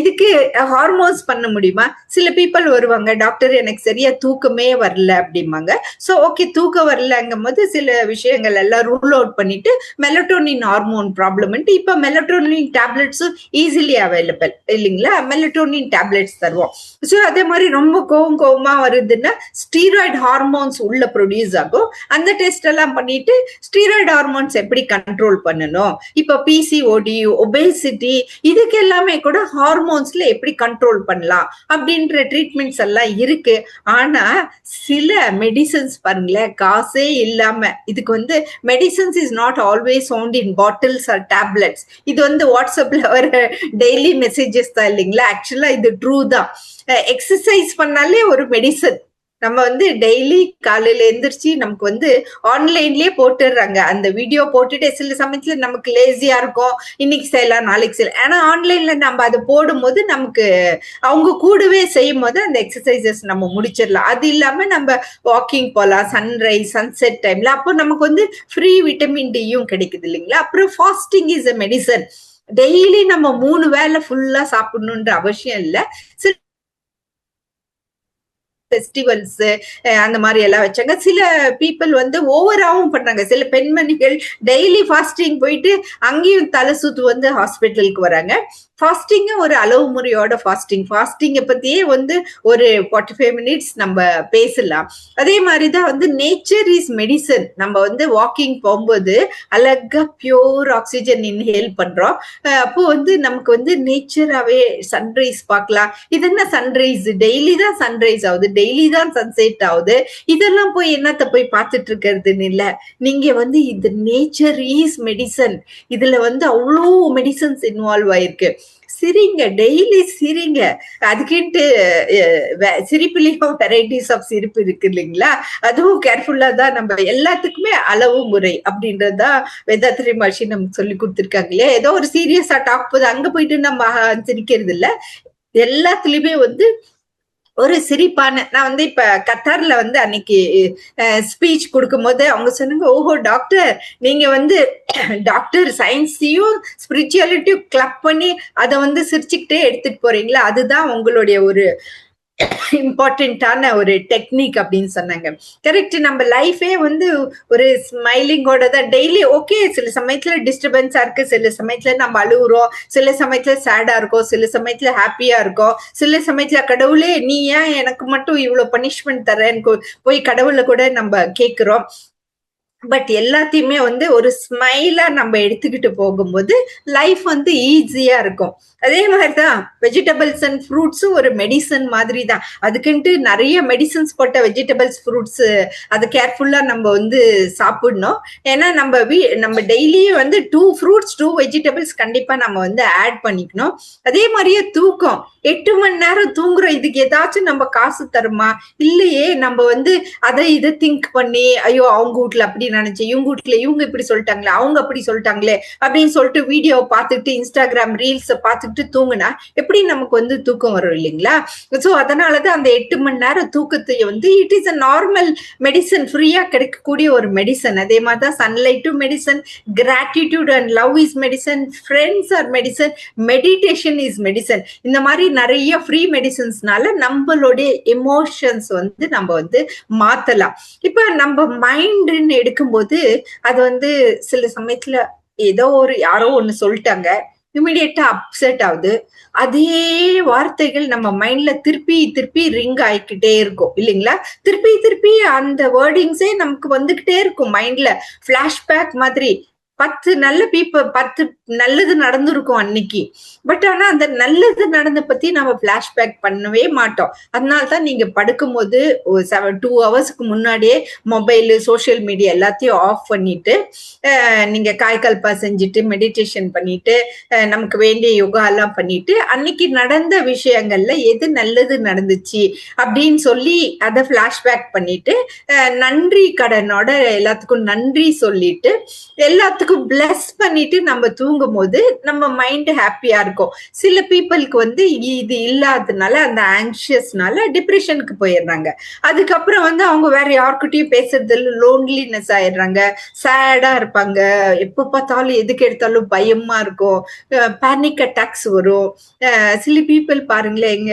இதுக்கு ஹார்மோன்ஸ் பண்ண முடியுமா? சில பீப்புள் வருவாங்க, டாக்டர் எனக்கு சரியா தூக்கமே வரல அப்படிம்பாங்க. சோ ஓகே, தூக்கம் வரலங்கும் போது சில விஷயங்கள் எல்லாம் ரூல் அவுட் பண்ணிட்டு மெலட்டோனின் ஹார்மோன் ப்ராப்ளம், இப்ப மெலட்டோனின் டேப்லெட்ஸும் ஈஸிலி அவைலபிள் இல்லைங்களா. மெலட்டோனின் டேப்லெட்ஸ் தருவோம். ஸோ அதே மாதிரி ரொம்ப கோவமா வருதுன்னா ஸ்டீராய்டு ஹார்மோன்ஸ் உள்ள ப்ரொடியூஸ் ஆகும். அந்த டெஸ்ட் எல்லாம் பண்ணிட்டு ஸ்டீராய்டு ஹார்மோன்ஸ் எப்படி கண்ட்ரோல் பண்ணணும், இப்ப பிசிஓடி, ஒபேசிட்டி, இதுக்கு எல்லாமே கூட ஹார்மோன்ஸ்ல எப்படி கண்ட்ரோல் பண்ணலாம் அப்படின்ற ட்ரீட்மெண்ட்ஸ் எல்லாம் இருக்கு. ஆனா சில மெடிசன்ஸ் பாருங்களேன், காசே இல்லாம இதுக்கு வந்து medicines is not always found in bottles or tablets. இது வந்து வாட்ஸ்அப்ல வர டெய்லி மெசேஜஸ் தான் இல்லைங்களா. ஆக்சுவலா இது ட்ரூ தான். எக்ஸசைஸ் பண்ணாலே ஒரு மெடிசன். நம்ம வந்து டெய்லி காலையில எந்திரிச்சு நமக்கு வந்து ஆன்லைன்லயே போட்டுடுறாங்க. அந்த வீடியோ போட்டுட்டு சில சமயத்துல நமக்கு லேசியா இருக்கும், இன்னைக்கு செய்யலாம் நாளைக்கு செய்யலாம். ஆனா ஆன்லைன்ல நம்ம அதை போடும்போது நமக்கு அவங்க கூடவே செய்யும் போது அந்த எக்ஸசைசஸ் நம்ம முடிச்சிடலாம். அது இல்லாம நம்ம வாக்கிங் போகலாம் சன்ரைஸ் சன்செட் டைம்ல. அப்போ நமக்கு வந்து ஃப்ரீ விட்டமின் டியும் கிடைக்குது இல்லைங்களா. அப்புறம் fasting is a medicine. Daily நம்ம 3 வேளை ஃபுல்லா சாப்பிடணுன்ற அவசியம் இல்லை. ஃபெஸ்டிவல்ஸ் அந்த மாதிரி எல்லாம் வச்சாங்க. சில பீப்புள் வந்து ஓவராவும் பண்ணாங்க. சில பெண்மணிகள் டெய்லி ஃபாஸ்டிங் போயிட்டு அங்கேயும் தலை சுத்து வந்து ஹாஸ்பிட்டலுக்கு வராங்க. ஃபாஸ்டிங் ஒரு அளவு முறையோட ஃபாஸ்டிங்கை பத்தியே வந்து ஒரு 45 மினிட்ஸ் நம்ம பேசலாம். அதே மாதிரிதான் வந்து நேச்சர் இஸ் மெடிசன். நம்ம வந்து வாக்கிங் போகும்போது அழகா பியூர் ஆக்சிஜன் இன்ஹேல் பண்றோம். அப்போ வந்து நமக்கு வந்து நேச்சராவே சன்ரைஸ் பார்க்கலாம். இது என்ன சன்ரைஸ், டெய்லி தான் சன்ரைஸ் ஆகுது, டெய்லி தான் சன்செட் ஆகுது. இதெல்லாம் போய் என்னத்த போய் பார்த்துட்டு இருக்கிறதுன்னு இல்ல. நீங்க வந்து இது நேச்சர் இஸ் மெடிசன். இதுல வந்து அவ்வளோ மெடிசன்ஸ் இன்வால்வ் ஆயிருக்கு. சிரிங்க, டெய்லி சிரிங்க. அதுக்கிட்டு சிரிப்புலயும் வெரைட்டிஸ் ஆஃப் சிரிப்பு இருக்கு இல்லைங்களா. அதுவும் கேர்ஃபுல்லா தான். நம்ம எல்லாத்துக்குமே அளவு முறை அப்படின்றதுதான் வேதாத்ரி மகர்ஷி நமக்கு சொல்லி கொடுத்துருக்காங்க இல்லையா. ஏதோ ஒரு சீரியஸா டாக் போது அங்க போயிட்டு நம்ம சிரிக்கிறது இல்ல. எல்லாத்துலயுமே வந்து ஒரு சிரிப்பான. நான் வந்து இப்ப கத்தார்ல வந்து அன்னைக்கு ஸ்பீச் கொடுக்கும் போது அவங்க சொன்னாங்க, ஓஹோ டாக்டர், நீங்க வந்து டாக்டர் சயின்ஸையும் ஸ்பிரிச்சுவாலிட்டியும் கிளப் பண்ணி அதை வந்து சிரிச்சுக்கிட்டே எடுத்துட்டு போறீங்களா, அதுதான் உங்களுடைய ஒரு இம்பார்ட்டன்டான ஒரு டெக்னிக் அப்படின்னு சொன்னாங்க. கரெக்ட். நம்ம லைஃபே வந்து ஒரு ஸ்மைலிங்கோட தான் டெய்லி. ஓகே, சில சமயத்துல டிஸ்டர்பன்ஸா இருக்கு, சில சமயத்துல நம்ம அழுகுறோம், சில சமயத்துல சேடா இருக்கும், சில சமயத்துல ஹாப்பியா இருக்கும், சில சமயத்துல கடவுளே நீ ஏன் எனக்கு மட்டும் இவ்வளவு பனிஷ்மெண்ட் தரேன்னு போய் கடவுளை கூட நம்ம கேட்கிறோம். பட் எல்லாத்தையுமே வந்து ஒரு ஸ்மைலா நம்ம எடுத்துக்கிட்டு போகும்போது லைஃப் வந்து ஈஸியா இருக்கும். அதே மாதிரிதான் வெஜிடபிள்ஸ் அண்ட் ஃப்ரூட்ஸும் ஒரு மெடிசன் மாதிரி தான். அதுக்குன்ட்டு நிறைய மெடிசன்ஸ் போட்ட வெஜிடபிள்ஸ் ஃப்ரூட்ஸ் அதை கேர்ஃபுல்லா நம்ம வந்து சாப்பிடணும். ஏன்னா நம்ம டெய்லியும் வந்து 2 ஃப்ரூட்ஸ் 2 வெஜிடபிள்ஸ் கண்டிப்பா நம்ம வந்து ஆட் பண்ணிக்கணும். அதே மாதிரியே தூக்கம், 8 மணி நேரம் தூங்குறோம். இதுக்கு ஏதாச்சும் நம்ம காசு தருமா? இல்லையே. நம்ம வந்து அதை இதை திங்க் பண்ணி, ஐயோ அவங்க வீட்டுல அப்படி நினைச்சேன், இவங்க வீட்டுல இவங்க இப்படி சொல்லிட்டாங்களே, அவங்க அப்படி சொல்லிட்டாங்களே அப்படின்னு சொல்லிட்டு வீடியோ பார்த்துட்டு இன்ஸ்டாகிராம் ரீல்ஸ் பார்த்துட்டு தூங்குனா எப்படி நமக்கு வந்து தூக்கம் வரும் இல்லைங்களா. சோ அதனாலதான் அந்த 8 மணி நேரம் தூக்கத்தை வந்து it is a normal medicine, ஃப்ரீயா கிடைக்கக்கூடிய ஒரு மெடிசன். அதே மாதிரிதான் சன்லைட்டும் medicine, gratitude and love is medicine, friends are medicine, meditation is medicine. இந்த மாதிரி நிறைய ஃப்ரீ மெடிசன்ஸ்னால நம்மளுடைய எமோஷன்ஸ் வந்து நம்ம வந்து மாத்தலாம். இப்ப நம்ம மைண்ட்ன்னு எடுக்கும்போது அது வந்து சில சமயத்துல ஏதோ ஒரு யாரோ ஒண்ணு சொல்லிட்டாங்க, இமிடியேட்டா அப்செட் ஆகுது. அதே வார்த்தைகள் நம்ம மைண்ட்ல திருப்பி திருப்பி ரிங் ஆயிக்கிட்டே இருக்கும் இல்லைங்களா. திருப்பி திருப்பி அந்த வேர்டிங்ஸே நமக்கு வந்துகிட்டே இருக்கும் மைண்ட்ல, பிளாஷ்பேக் மாதிரி. 10 நல்ல 10 நல்லது நடந்திருக்கும் அன்னைக்கு. பட் ஆனா அந்த நல்லது நடந்த பத்தி நம்ம பிளாஷ்பேக் பண்ணவே மாட்டோம். அதனால தான் நீங்க படுக்கும்போது ஒரு 2 ஹவர்ஸ்க்கு முன்னாடியே மொபைல், சோசியல் மீடியா எல்லாத்தையும் ஆஃப் பண்ணிட்டு, நீங்க காய்கல்பா செஞ்சுட்டு, மெடிடேஷன் பண்ணிட்டு, நமக்கு வேண்டிய யோகா எல்லாம் பண்ணிட்டு, அன்னைக்கு நடந்த விஷயங்கள்ல எது நல்லது நடந்துச்சு அப்படின்னு சொல்லி அதை பிளாஷ்பேக் பண்ணிட்டு, நன்றி கடனோட எல்லாத்துக்கும் நன்றி சொல்லிட்டு, எல்லாத்துக்கும் பிளஸ் பண்ணிட்டு நம்ம தூங்கும் போது நம்ம மைண்ட் ஹாப்பியா இருக்கும். சில பீப்புளுக்கு வந்து இது இல்லாததுனால அந்த ஆங்ஷியஸ்னால டிப்ரெஷனுக்கு போயிடுறாங்க. அதுக்கப்புறம் வந்து அவங்க வேற யார்கிட்டயும் பேசுறது இல்லை, லோன்லினஸ் ஆயிடுறாங்க, சேடா இருப்பாங்க, எப்ப பார்த்தாலும் எதுக்கு எடுத்தாலும் பயமா இருக்கும், பேனிக் அட்டாக்ஸ் வரும். சில பீப்புள் பாருங்களேன், எங்க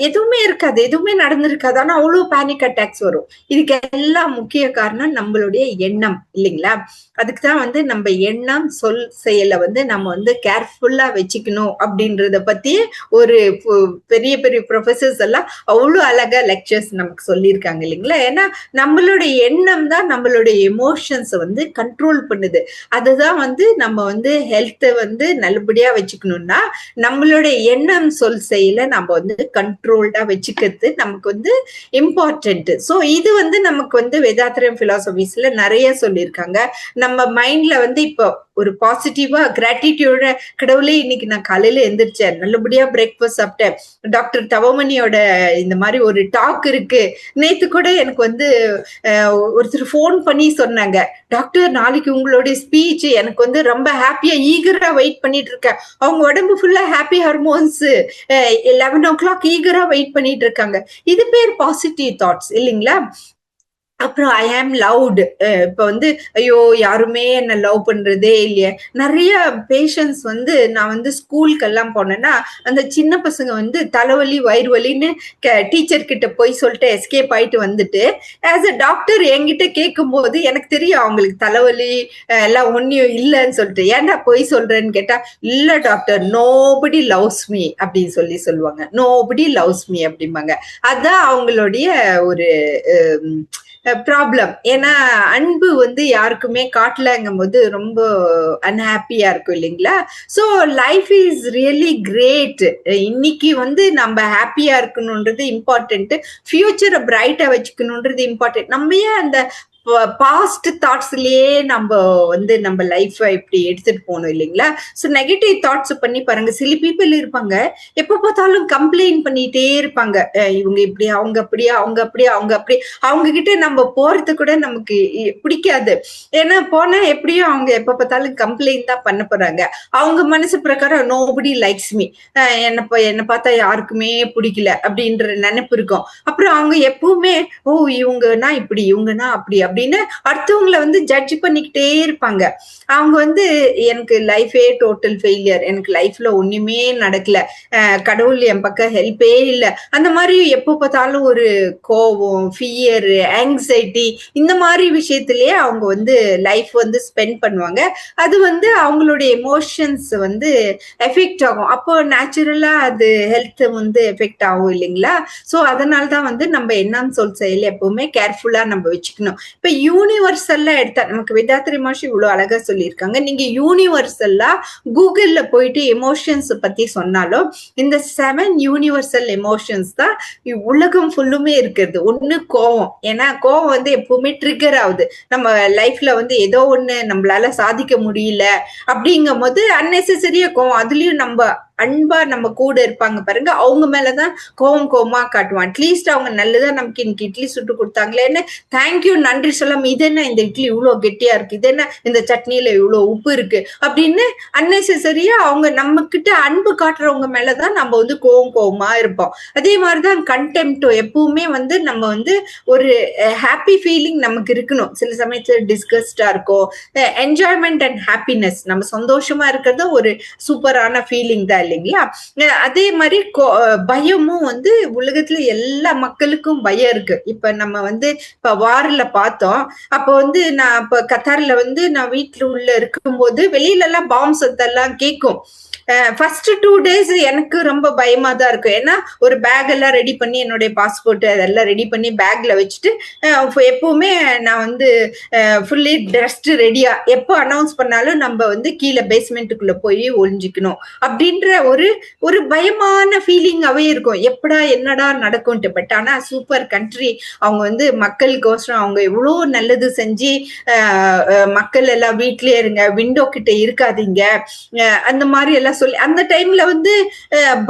எதுவுமே இருக்காது, எதுவுமே நடந்திருக்காது, ஆனா அவ்வளவு பேனிக் அட்டாக்ஸ் வரும். இதுக்கு எல்லாம் முக்கிய காரணம் நம்மளுடைய எண்ணம் இல்லைங்களா? அதுக்கு தான் வந்து நம்ம எண்ணம், சொல், செயலை வந்து நம்ம வந்து கேர்ஃபுல்லா வச்சுக்கணும் அப்படின்றத பத்தி ஒரு பெரிய பெரிய ப்ரொஃபசர்ஸ் எல்லாம் அவ்வளவு அழகா லெக்சர்ஸ் நமக்கு சொல்லியிருக்காங்க இல்லைங்களா? ஏன்னா நம்மளுடைய எண்ணம் தான் நம்மளுடைய எமோஷன்ஸ் வந்து கண்ட்ரோல் பண்ணுது. அதுதான் வந்து நம்ம வந்து ஹெல்த்தை வந்து நல்லபடியா வச்சுக்கணும்னா நம்மளுடைய எண்ணம், சொல், செயலை நம்ம வந்து கண்ட்ரோல்டா வச்சுக்கிறது நமக்கு வந்து இம்பார்ட்டன்ட். ஸோ இது வந்து நமக்கு வந்து வேதாத்திரியம் பிலாசபிஸ்ல நிறைய சொல்லியிருக்காங்க. நம்ம மைண்ட்ல வந்து இப்போ ஒரு பாசிட்டிவா கிராட்டிடியூட, கடவுளே இன்னைக்கு நான் காலையில எந்திரிச்சேன், நல்லபடியா பிரேக்ஃபாஸ்ட் சாப்பிட்டேன், டாக்டர் தவமணியோட இந்த மாதிரி ஒரு டாக் இருக்கு. நேத்து கூட எனக்கு வந்து ஒருத்தர் போன் பண்ணி சொன்னாங்க, டாக்டர் நாளைக்கு உங்களுடைய ஸ்பீச் எனக்கு வந்து ரொம்ப ஹாப்பியா ஈகரா வெயிட் பண்ணிட்டு இருக்கேன். அவங்க உடம்பு ஃபுல்லா ஹாப்பி ஹார்மோன்ஸ், 11 o'clock ஈகரா வெயிட் பண்ணிட்டு இருக்காங்க. இது பேர் பாசிட்டிவ் தாட்ஸ் இல்லைங்களா? அப்புறம் ஐ ஆம் லவ்டு. இப்ப வந்து ஐயோ யாருமே என்ன லவ் பண்றதே இல்லையே. நிறைய பேஷன்ஸ் வந்து நான் வந்து ஸ்கூலுக்கெல்லாம் போனேன்னா அந்த சின்ன பசங்க வந்து தலைவலி வயிறு வலின்னு டீச்சர் கிட்ட போய் சொல்லிட்டு எஸ்கேப் ஆயிட்டு வந்துட்டு ஆஸ் அ டாக்டர் என்கிட்ட கேட்கும் போது எனக்கு தெரியும் அவங்களுக்கு தலைவலி எல்லாம் ஒன்னும் இல்லைன்னு சொல்லிட்டு, ஏன்டா போய் சொல்றேன்னு கேட்டா, இல்ல டாக்டர் நோபடி லவ்ஸ் மீ அப்படின்னு சொல்லுவாங்க. நோபடி லவ்ஸ் மீ அப்படிம்பாங்க. அதான் அவங்களுடைய ஒரு ப்ராப்ளம். ஏன்னா அன்பு வந்து யாருக்குமே காட்டலங்கும் போது ரொம்ப அன்ஹாப்பியா இருக்கும் இல்லைங்களா? So life is really great. இன்னைக்கு வந்து நம்ம ஹாப்பியா இருக்கணும்ன்றது இம்பார்ட்டன்ட், ஃபியூச்சரை பிரைட்டா வச்சுக்கணும்ன்றது இம்பார்ட்டன்ட். நம்ம ஏன் அந்த பாஸ்ட் தாட்ஸ்லயே நம்ம வந்து நம்ம லைஃப் இப்படி எடுத்துட்டு போகணும் இல்லைங்களா? ஸோ நெகட்டிவ் தாட்ஸ் பண்ணி பாருங்க. சில பீப்புள் இருப்பாங்க, எப்ப பார்த்தாலும் கம்ப்ளைண்ட் பண்ணிட்டே இருப்பாங்க, இவங்க இப்படி, அவங்க அப்படியா, அவங்க அப்படியா, அவங்க அப்படி. அவங்க கிட்ட நம்ம போறது கூட நமக்கு பிடிக்காது. ஏன்னா போனா எப்படியும் அவங்க எப்ப பார்த்தாலும் கம்ப்ளைண்ட் தான் பண்ண போறாங்க. அவங்க மனசு பிரகாரம் நோபடி லைக்ஸ் மீ, என்ன பார்த்தா யாருக்குமே பிடிக்கல அப்படின்ற நினைப்பு இருக்கும். அப்புறம் அவங்க எப்பவுமே ஓ இவங்கன்னா இப்படி, இவங்கன்னா அப்படி அப்படின்னு அடுத்தவங்களை வந்து ஜட்ஜ் பண்ணிக்கிட்டே இருப்பாங்க. அவங்க வந்து எனக்கு லைஃபே டோட்டல் ஃபெயிலியர், எனக்கு லைஃப்ல ஒண்ணுமே நடக்கல, கடவுள் என் பக்கம் ஹெல்ப்பே இல்லை, அந்த மாதிரி எப்போ பார்த்தாலும் ஒரு கோபம், ஃபியர், ஆங்ஸைட்டி இந்த மாதிரி விஷயத்திலேயே அவங்க வந்து லைஃப் வந்து ஸ்பெண்ட் பண்ணுவாங்க. அது வந்து அவங்களுடைய எமோஷன்ஸ் வந்து எஃபெக்ட் ஆகும். அப்போ நேச்சுரலா அது ஹெல்த் வந்து எஃபெக்ட் ஆகும் இல்லைங்களா? ஸோ அதனால்தான் வந்து நம்ம எண்ணம், சொல், செயல் எப்பவுமே கேர்ஃபுல்லா நம்ம வச்சுக்கணும். இப்ப யூனிவர்சல்லா எடுத்தா நமக்கு வேதாத்திரி மகர்ஷி இவ்வளவு அழகா சொல்லியிருக்காங்க. நீங்க யூனிவர்சல்லா கூகுள்ல போயிட்டு எமோஷன்ஸ் பத்தி சொன்னாலும் இந்த 7 யூனிவர்சல் எமோஷன்ஸ் தான் உலகம் ஃபுல்லுமே இருக்கிறது. ஒண்ணு கோவம். ஏன்னா கோவம் வந்து எப்பவுமே ட்ரிகர் ஆகுது. நம்ம லைஃப்ல வந்து ஏதோ ஒண்ணு நம்மளால சாதிக்க முடியல அப்படிங்கும் போது அன்னெசரியா கோவம். அதுலயும் நம்ம அன்பா நம்ம கூட இருப்பாங்க பாருங்க, அவங்க மேலதான் கோவமா காட்டுவோம். அட்லீஸ்ட் அவங்க நல்லதா நமக்கு இன்னைக்கு இட்லி சுட்டு கொடுத்தாங்களேன்னு தேங்க்யூ நன்றி சொல்லாம, இது என்ன இந்த இட்லி இவ்வளவு கெட்டியா இருக்கு, இது என்ன இந்த சட்னியில இவ்வளவு உப்பு இருக்கு அப்படின்னு அன்னெசரியா அவங்க நம்ம கிட்ட அன்பு காட்டுறவங்க மேலதான் நம்ம வந்து கோவமா இருப்போம். அதே மாதிரிதான் கண்டெம்ட். எப்பவுமே வந்து நம்ம வந்து ஒரு ஹாப்பி ஃபீலிங் நமக்கு இருக்கணும். சில சமயத்துல டிஸ்கஸ்டா இருக்கும். என்ஜாய்மெண்ட் அண்ட் ஹாப்பினஸ், நம்ம சந்தோஷமா இருக்கிறது ஒரு சூப்பரான ஃபீலிங் தான் இல்லைங்களா? அதே மாதிரி பயமும் வந்து உலகத்துல எல்லா மக்களுக்கும் பயம் இருக்கு. இப்ப நம்ம வந்து இப்ப வார்ல பார்த்தோம். அப்ப வந்து நான் இப்ப கத்தார்ல வந்து நான் வீட்டுல உள்ள இருக்கும்போது வெளியில எல்லாம் பாம்பு சத்தெல்லாம் கேட்கும். ஃபர்ஸ்ட் 2 days எனக்கு ரொம்ப பயமா தான் இருக்கும். ஏன்னா ஒரு பேக் எல்லாம் ரெடி பண்ணி என்னுடைய பாஸ்போர்ட் அதெல்லாம் ரெடி பண்ணி பேக்ல வச்சுட்டு எப்பவுமே நான் வந்து ஃபுல்லி ட்ரெஸ்ட் ரெடியா எப்போ அனௌன்ஸ் பண்ணாலும் நம்ம வந்து கீழே பேஸ்மெண்ட்டுக்குள்ள போய் ஒளிஞ்சிக்கணும் அப்படின்ற ஒரு ஒரு பயமான ஃபீலிங்காவே இருக்கும். எப்படா என்னடா நடக்கும்ட்டு. பட் ஆனா சூப்பர் கண்ட்ரி. அவங்க வந்து மக்களுக்கோசரம் அவங்க எவ்வளோ நல்லது செஞ்சு மக்கள் எல்லாம் வீட்லயே இருங்க, விண்டோ கிட்ட இருக்காதீங்க, அந்த மாதிரி எல்லாம் சொல்லி அந்த டைம்ல வந்து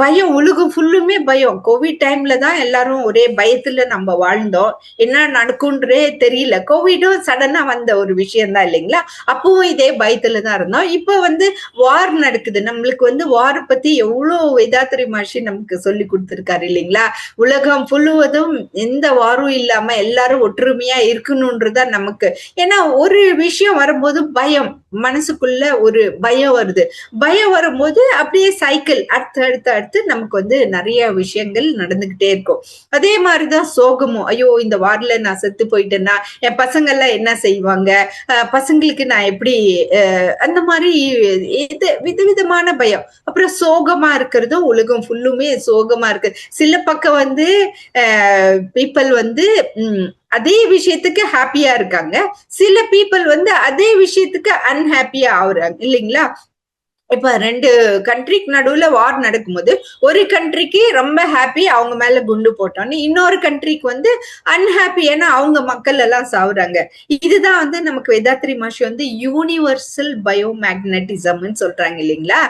பயம் உலகம் ஃபுல்லுமே பயம். கோவிட் டைம்ல தான் எல்லாரும் ஒரே பயத்துல நம்ம வாழ்ந்தோம். என்ன நடக்கும்ன்றே தெரியல. கோவிடும் சடனா வந்த ஒரு விஷயம் தான் இல்லைங்களா? அப்பவும் இதே பயத்துல தான் இருந்தோம். இப்ப வந்து வார் நடக்குது. நம்மளுக்கு வந்து வார் பத்தி எவ்வளவு வேதாத்ரி மகர்ஷி நமக்கு சொல்லி கொடுத்திருக்காரு இல்லைங்களா? உலகம் முழுவதும் எந்த வாரும் இல்லாம எல்லாரும் ஒற்றுமையா இருக்கணும்ன்றதான் நமக்கு. ஏன்னா ஒரு விஷயம் வரும்போது பயம் மனசுக்குள்ள ஒரு பயம் வருது. பயம் வரும்போது அப்படியே சைக்கிள் அடுத்து நமக்கு வந்து நிறைய விஷயங்கள் நடந்துகிட்டே இருக்கும். அதே மாதிரிதான் சோகமும். ஐயோ இந்த வார்ல நான் செத்து போயிட்டேன்னா என் பசங்க எல்லாம் என்ன செய்வாங்க, பசங்களுக்கு நான் எப்படி, அந்த மாதிரி விதவிதமான பயம். அப்புறம் சோகமா இருக்கிறதும் உலகம் ஃபுல்லுமே சோகமா இருக்கு. சில பக்கம் வந்து பீப்புள் வந்து அதே விஷயத்துக்கு ஹாப்பியா இருக்காங்க. சில பீப்புள் வந்து அதே விஷயத்துக்கு அன்ஹாப்பியா ஆகுறாங்க இல்லைங்களா? இப்ப 2 கண்ட்ரிக்கு நடுவுல வார் நடக்கும்போது ஒரு கண்ட்ரிக்கு ரொம்ப ஹாப்பி அவங்க மேல குண்டு போட்டோன்னு, இன்னொரு கண்ட்ரிக்கு வந்து அன்ஹாப்பி. ஏன்னா அவங்க மக்கள் எல்லாம் சாவுறாங்க. இதுதான் வந்து நமக்கு வேதாத்ரி மகர்ஷி வந்து யூனிவர்சல் பயோமேக்னட்டிசம்னு சொல்றாங்க இல்லைங்களா?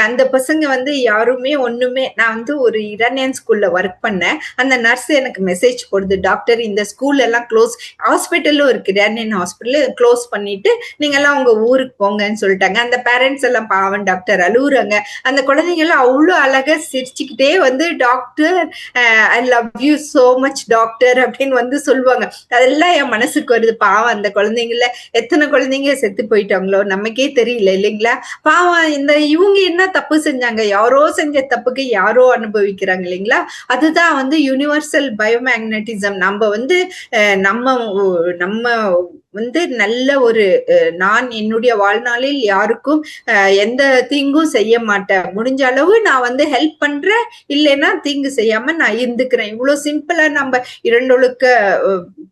அந்த பசங்க வந்து யாருமே ஒண்ணுமே. நான் வந்து ஒரு இரானியன் ஸ்கூல்ல ஒர்க் பண்ணேன். அந்த நர்ஸ் எனக்கு மெசேஜ் போடுது, டாக்டர் இந்த ஸ்கூல் எல்லாம் க்ளோஸ், ஹாஸ்பிட்டலும் இருக்கு, இரானியன் ஹாஸ்பிட்டல் க்ளோஸ் பண்ணிட்டு நீங்க எல்லாம் உங்க ஊருக்கு போங்கன்னு சொல்லிட்டாங்க. அந்த பேரண்ட்ஸ் எல்லாம் பாவம் டாக்டர் அழுகுறாங்க. அந்த குழந்தைங்க எல்லாம் அவ்வளவு அழகா சிரிச்சுக்கிட்டே வந்து doctor I love you so much doctor அப்படின்னு வந்து சொல்லுவாங்க. அதெல்லாம் என் மனசுக்கு வருது. பாவம் அந்த குழந்தைங்கள எத்தனை குழந்தைங்க செத்து போயிட்டாங்களோ நமக்கே தெரியல இல்லைங்களா? பாவம் இந்த இவங்க என்ன தப்பு செஞ்சாங்க? யாரோ செஞ்ச தப்புக்கு யாரோ அனுபவிக்கிறாங்க இல்லைங்களா? அதுதான் வந்து யூனிவர்சல் பயோமேக்னட்டிசம். நம்ம வந்து நம்ம நம்ம வந்து நல்ல ஒரு நான் என்னுடைய வாழ்நாளில் யாருக்கும் எந்த தீங்கும் செய்ய மாட்டேன், முடிஞ்ச அளவு நான் வந்து ஹெல்ப் பண்றேன், இல்லைன்னா தீங்கு செய்யாம நான் இருந்துக்கிறேன். இவ்வளவு சிம்பிளா நம்ம இரண்டொழுக்க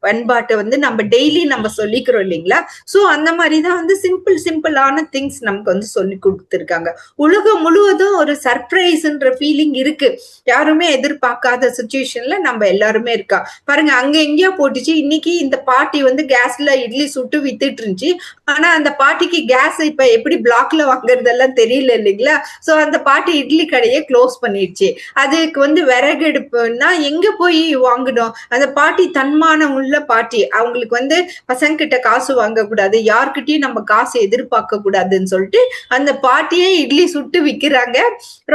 பண்பாட்டை வந்து நம்ம டெய்லி நம்ம சொல்லிக்கிறோம் இல்லைங்களா? சோ அந்த மாதிரிதான் வந்து சிம்பிளான திங்ஸ் நமக்கு வந்து சொல்லி கொடுத்துருக்காங்க. உலகம் முழுவதும் ஒரு சர்ப்ரைஸ்ன்ற ஃபீலிங் இருக்கு. யாருமே எதிர்பார்க்காத சுச்சுவேஷன்ல நம்ம எல்லாருமே இருக்கா பாருங்க. அங்க எங்கேயோ போட்டுச்சு, இன்னைக்கு இந்த பார்ட்டி வந்து கேஸ்ல இட்லி சுட்டு வித்துட்டு இருந்துச்சு. ஆனா அந்த பார்ட்டிக்கு கேஸ் இப்ப எப்படி பிளாக்ல வாங்குறதெல்லாம் தெரியல இல்லைங்களா? சோ அந்த பார்ட்டி இட்லி கடையை க்ளோஸ் பண்ணிடுச்சு. அதுக்கு வந்து விறகு எடுப்புன்னா எங்க போய் வாங்கணும்? அந்த பார்ட்டி தன்மானம் உள்ள பார்ட்டி. அவங்களுக்கு வந்து பசங்க கிட்ட காசு வாங்க கூடாது, யார்கிட்டயும் நம்ம காசு எதிர்பார்க்க கூடாதுன்னு சொல்லிட்டு அந்த பார்ட்டியே இட்லி சுட்டு விக்கிறாங்க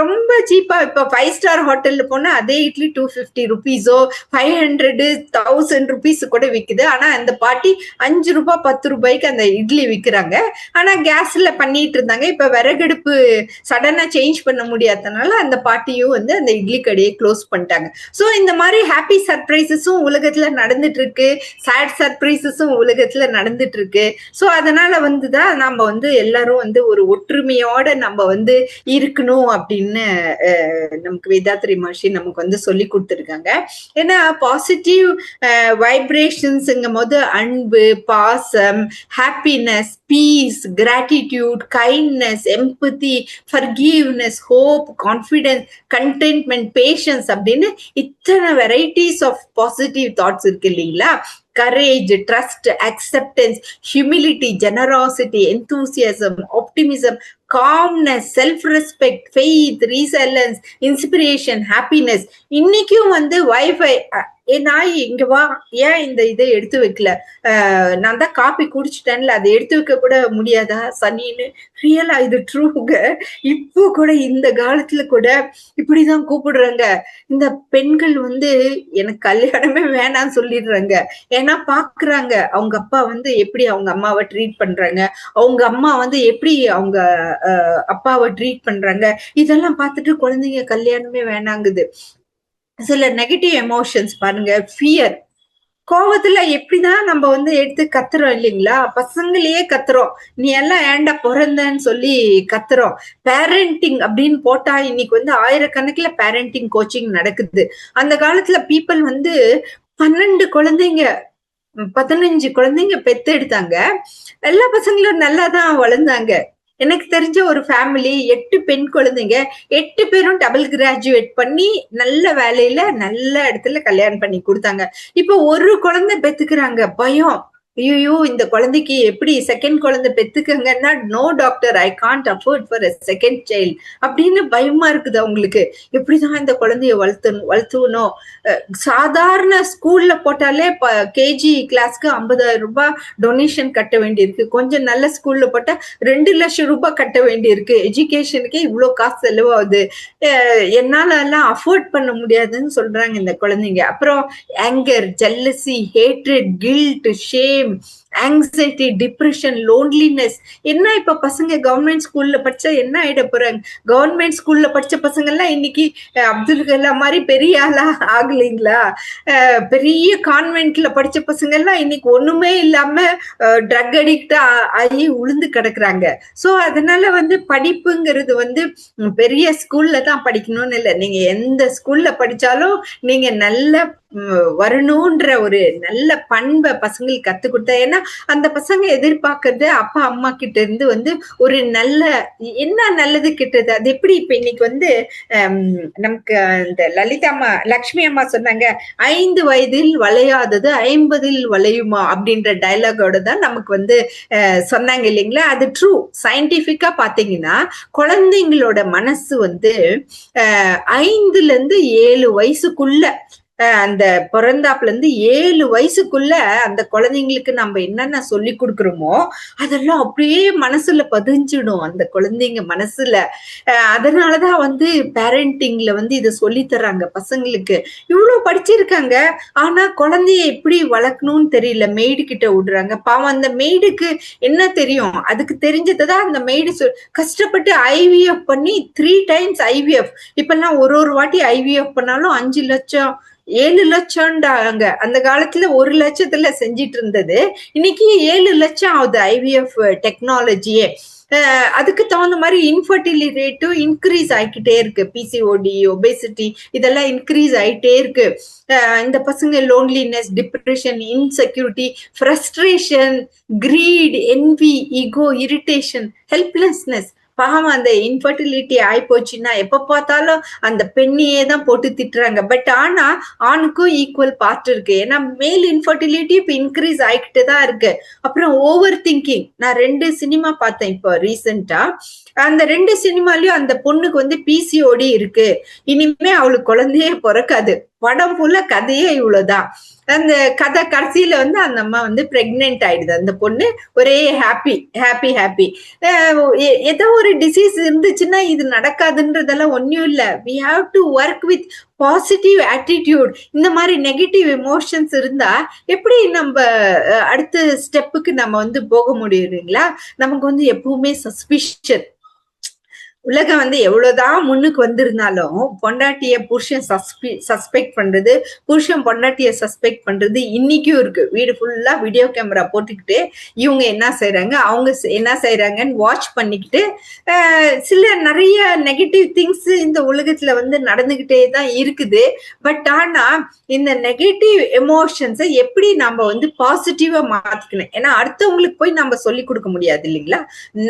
ரொம்ப சீப்பா. இப்ப 5 ஸ்டார் ஹோட்டல்ல போனா அதே இட்லி 250 rupees-ஓ 500 1000 rupees கூட விக்குது. ஆனா அந்த பார்ட்டி 5 ரூபாய் 10 ரூபாய்க்கு அந்த இட்லி விக்கிறாங்க. ஆனா கேஸ்ல பண்ணிட்டு இருந்தாங்க. இப்ப விறகடுப்பு சடனா சேஞ்ச் பண்ண முடியாதனால அந்த பார்ட்டியும் வந்து அந்த இட்லி கடையை க்ளோஸ் பண்ணிட்டாங்க. சோ இந்த மாதிரி ஹாப்பி சர்ப்ரைசஸும் உலகத்துல நடந்துட்டு இருக்கு, சேட் சர்ப்ரைசஸும் உலகத்துல நடந்துட்டு இருக்கு. சோ அதனால வந்துதான் நம்ம வந்து எல்லாரும் வந்து ஒரு ஒற்றுமையோட நம்ம வந்து இருக்கணும் அப்படின்னு நமக்கு வேதாத்ரி மகர்ஷி நமக்கு வந்து சொல்லி கொடுத்துருக்காங்க. ஏன்னா பாசிட்டிவ் வைப்ரேஷன்ஸ்ங்கும் போது அன்பு, பாசம், happiness, peace, gratitude, kindness, empathy, forgiveness, hope, confidence, contentment, patience அப்படின்னு இத்தனை வெரைட்டிஸ் ஆஃப் பாசிட்டிவ் தாட்ஸ் இருக்கு இல்லைங்களா? courage, trust, acceptance, humility, generosity, enthusiasm, optimism, calmness, self-respect, faith, resilience, inspiration, happiness. இன்னைக்கும் வந்து வைஃபை ஏ நாய் இங்க வா, ஏன் இந்த இதை எடுத்து வைக்கல, நான் தான் காப்பி குடிச்சிட்டேன்ல, அதை எடுத்து வைக்க கூட முடியாதா சனின்னு. ரியலா இது ட்ரூங்க. இப்போ கூட இந்த காலத்துல கூட இப்படிதான் கூப்பிடுறாங்க. இந்த பெண்கள் வந்து எனக்கு கல்யாணமே வேணாம்னு சொல்லிடுறாங்க. ஏன்னா பாக்குறாங்க அவங்க அப்பா வந்து எப்படி அவங்க அம்மாவை ட்ரீட் பண்றாங்க, அவங்க அம்மா வந்து எப்படி அவங்க அப்பாவை ட்ரீட் பண்றாங்க. இதெல்லாம் பார்த்துட்டு குழந்தைங்க கல்யாணமே வேணாங்குது. சில நெகட்டிவ் எமோஷன்ஸ் பாருங்க, ஃபியர். கோவத்துல எப்படிதான் நம்ம வந்து எடுத்து கத்துறோம் இல்லைங்களா, பசங்களையே கத்துறோம். நீ எல்லாம் ஏன்டா பிறந்தன்னு சொல்லி கத்துறோம். பேரண்டிங் அப்படின்னு போட்டா இன்னைக்கு வந்து ஆயிரக்கணக்கில் பேரண்டிங் கோச்சிங் நடக்குது. அந்த காலத்துல பீப்புள் வந்து 12 குழந்தைங்க 15 குழந்தைங்க பெத்து எடுத்தாங்க. எல்லா பசங்களும் நல்லா தான் வளர்ந்தாங்க. எனக்கு தெரிஞ்ச ஒரு ஃபேமிலி 8 பெண் குழந்தைங்க, 8 பேரும் டபுள் கிராஜுவேட் பண்ணி நல்ல வேலையில நல்ல இடத்துல கல்யாணம் பண்ணி கொடுத்தாங்க. இப்போ ஒரு குழந்தை பெத்துக்கிறாங்க, பயம். ஐயோ இந்த குழந்தைக்கு எப்படி செகண்ட் குழந்தை பெத்துக்கங்கன்னா, no doctor, I can't afford for second child அப்படின்னு பயமா இருக்குது அவங்களுக்கு. எப்படிதான் இந்த குழந்தைய வளர்த்துவணும். சாதாரண ஸ்கூல்ல போட்டாலே கேஜி கிளாஸ்க்கு 50,000 ரூபாய் டொனேஷன் கட்ட வேண்டியிருக்கு. கொஞ்சம் நல்ல ஸ்கூல்ல போட்டா 2 லட்சம் ரூபாய் கட்ட வேண்டியிருக்கு. எஜுகேஷனுக்கே இவ்வளவு காசு செலவாகுது, என்னால எல்லாம் அஃபோர்ட் பண்ண முடியாதுன்னு சொல்றாங்க இந்த குழந்தைங்க. அப்புறம் anger, jealousy, hatred, guilt, shame, anxiety, depression, loneliness. என்ன இப்ப பசங்க கவர்மெண்ட் ஸ்கூல்ல படிச்சா என்ன ஆயிட போறாங்க? கவர்மெண்ட் ஸ்கூல்ல படிச்ச பசங்க எல்லாம் இன்னைக்கு அப்துல் கலாம் மாதிரி பெரிய ஆளா ஆகலைங்களா? பெரிய கான்வென்ட்ல படிச்ச பசங்க எல்லாம் இன்னைக்கு ஒண்ணுமே இல்லாம ட்ரக் அடிக்டா ஆகி உளுந்து கிடக்குறாங்க. சோ அதனால வந்து படிப்புங்கிறது வந்து பெரிய ஸ்கூல்ல தான் படிக்கணும்னு இல்லை. நீங்க எந்த ஸ்கூல்ல படிச்சாலும் நீங்க நல்ல வரணும்ன்ற ஒரு நல்ல பண்பை பசங்களுக்கு கத்து கொடுத்தா, ஏன்னா அந்த பசங்க எதிர்பார்க்கறது அப்பா அம்மா கிட்ட இருந்து வந்து ஒரு நல்ல என்ன நல்லது கிட்டது. அது எப்படி இப்ப இன்னைக்கு வந்து நமக்கு இந்த லலிதா அம்மா, லக்ஷ்மி அம்மா சொன்னாங்க, 5 வயதில் வளையாதது 50 வளையுமா அப்படின்ற டைலாகோட தான் நமக்கு வந்து சொன்னாங்க இல்லைங்களா. அது ட்ரூ. சயின்டிபிக்கா பாத்தீங்கன்னா குழந்தைங்களோட மனசு வந்து 5 to 7 வயசுக்குள்ள, அந்த பிறந்தாப்புல இருந்து 7 வயசுக்குள்ள அந்த குழந்தைங்களுக்கு நம்ம என்னென்ன சொல்லி கொடுக்குறோமோ அதெல்லாம் அப்படியே மனசுல பதிஞ்சிடும் அந்த குழந்தைங்க மனசுல. அதனாலதான் வந்து பேரண்டிங்ல வந்து இதை சொல்லி தர்றாங்க பசங்களுக்கு. இவ்வளவு படிச்சிருக்காங்க, ஆனா குழந்தைய எப்படி வளர்க்கணும்னு தெரியல, மெய்டு கிட்ட விடுறாங்க. பாவம் அந்த மெய்டுக்கு என்ன தெரியும்? அதுக்கு தெரிஞ்சதுதான் அந்த மெய்டு கஷ்டப்பட்டு IVF பண்ணி 3 times IVF. இப்பெல்லாம் ஒரு வாட்டி IVF பண்ணாலும் 5 லட்சம் 7 லட்சம்டாங்க. அந்த காலத்துல 1 லட்சத்துல செஞ்சிட்டு இருந்தது, இன்னைக்கு 7 லட்சம் ஆகுது IVF டெக்னாலஜியே. அதுக்கு தகுந்த மாதிரி இன்ஃபர்டிலிட்டி ரேட்டும் இன்க்ரீஸ் ஆகிக்கிட்டே இருக்கு. PCOD, ஒபேசிட்டி இதெல்லாம் இன்க்ரீஸ் ஆகிட்டே இருக்கு. இந்த பசங்க loneliness, depression, insecurity, frustration, greed, envy, ego, irritation, helplessness. பாவம் அந்த இன்ஃபர்டிலிட்டி ஆயிப்போச்சுன்னா எப்ப பார்த்தாலும் அந்த பெண்ணையே தான் போட்டு திட்டுறாங்க. பட் ஆனா ஆணுக்கும் ஈக்குவல் பார்ட் இருக்கு. ஏன்னா மேல் இன்ஃபர்டிலிட்டி இப்ப இன்க்ரீஸ் ஆகிக்கிட்டு தான் இருக்கு. அப்புறம் ஓவர் திங்கிங். நான் 2 சினிமா பார்த்தேன் இப்போ ரீசெண்டா. அந்த 2 சினிமாலயும் அந்த பொண்ணுக்கு வந்து PCOD இருக்கு, இனிமே அவளுக்கு குழந்தையே பிறக்காது. படம் ஃபுல்லா கதையே இவ்வளவுதான். அந்த கதை கடைசியில வந்து அந்த அம்மா வந்து பிரெக்னென்ட் ஆயிடுது. அந்த பொண்ணு ஒரே ஹாப்பி ஹாப்பி ஹாப்பி. ஏதோ ஒரு டிசீஸ் இருந்துச்சுன்னா இது நடக்காதுன்றதெல்லாம் ஒன்னும் இல்லை. We have to work with positive attitude. இந்த மாதிரி நெகட்டிவ் எமோஷன்ஸ் இருந்தா எப்படி நம்ம அடுத்த ஸ்டெப்புக்கு நம்ம வந்து போக முடியுங்களா? நமக்கு வந்து எப்பவுமே சஸ்பிஷன். உலகம் வந்து எவ்வளவுதான் முன்னுக்கு வந்திருந்தாலும் பொண்டாட்டிய புருஷன் சஸ்பெக்ட் பண்றது, புருஷன் பொண்டாட்டிய சஸ்பெக்ட் பண்றது இன்னைக்கும் இருக்கு. வீடு ஃபுல்லா வீடியோ கேமரா போட்டுக்கிட்டு இவங்க என்ன செய்யறாங்க, அவங்க என்ன செய்யறாங்கன்னு வாட்ச் பண்ணிக்கிட்டு சில நிறைய நெகட்டிவ் திங்ஸ் இந்த உலகத்துல வந்து நடந்துகிட்டே தான் இருக்குது. பட் ஆனா இந்த நெகட்டிவ் எமோஷன்ஸை எப்படி நம்ம வந்து பாசிட்டிவா மாத்திக்கணும்? ஏன்னா அடுத்தவங்களுக்கு போய் நம்ம சொல்லி கொடுக்க முடியாது இல்லைங்களா.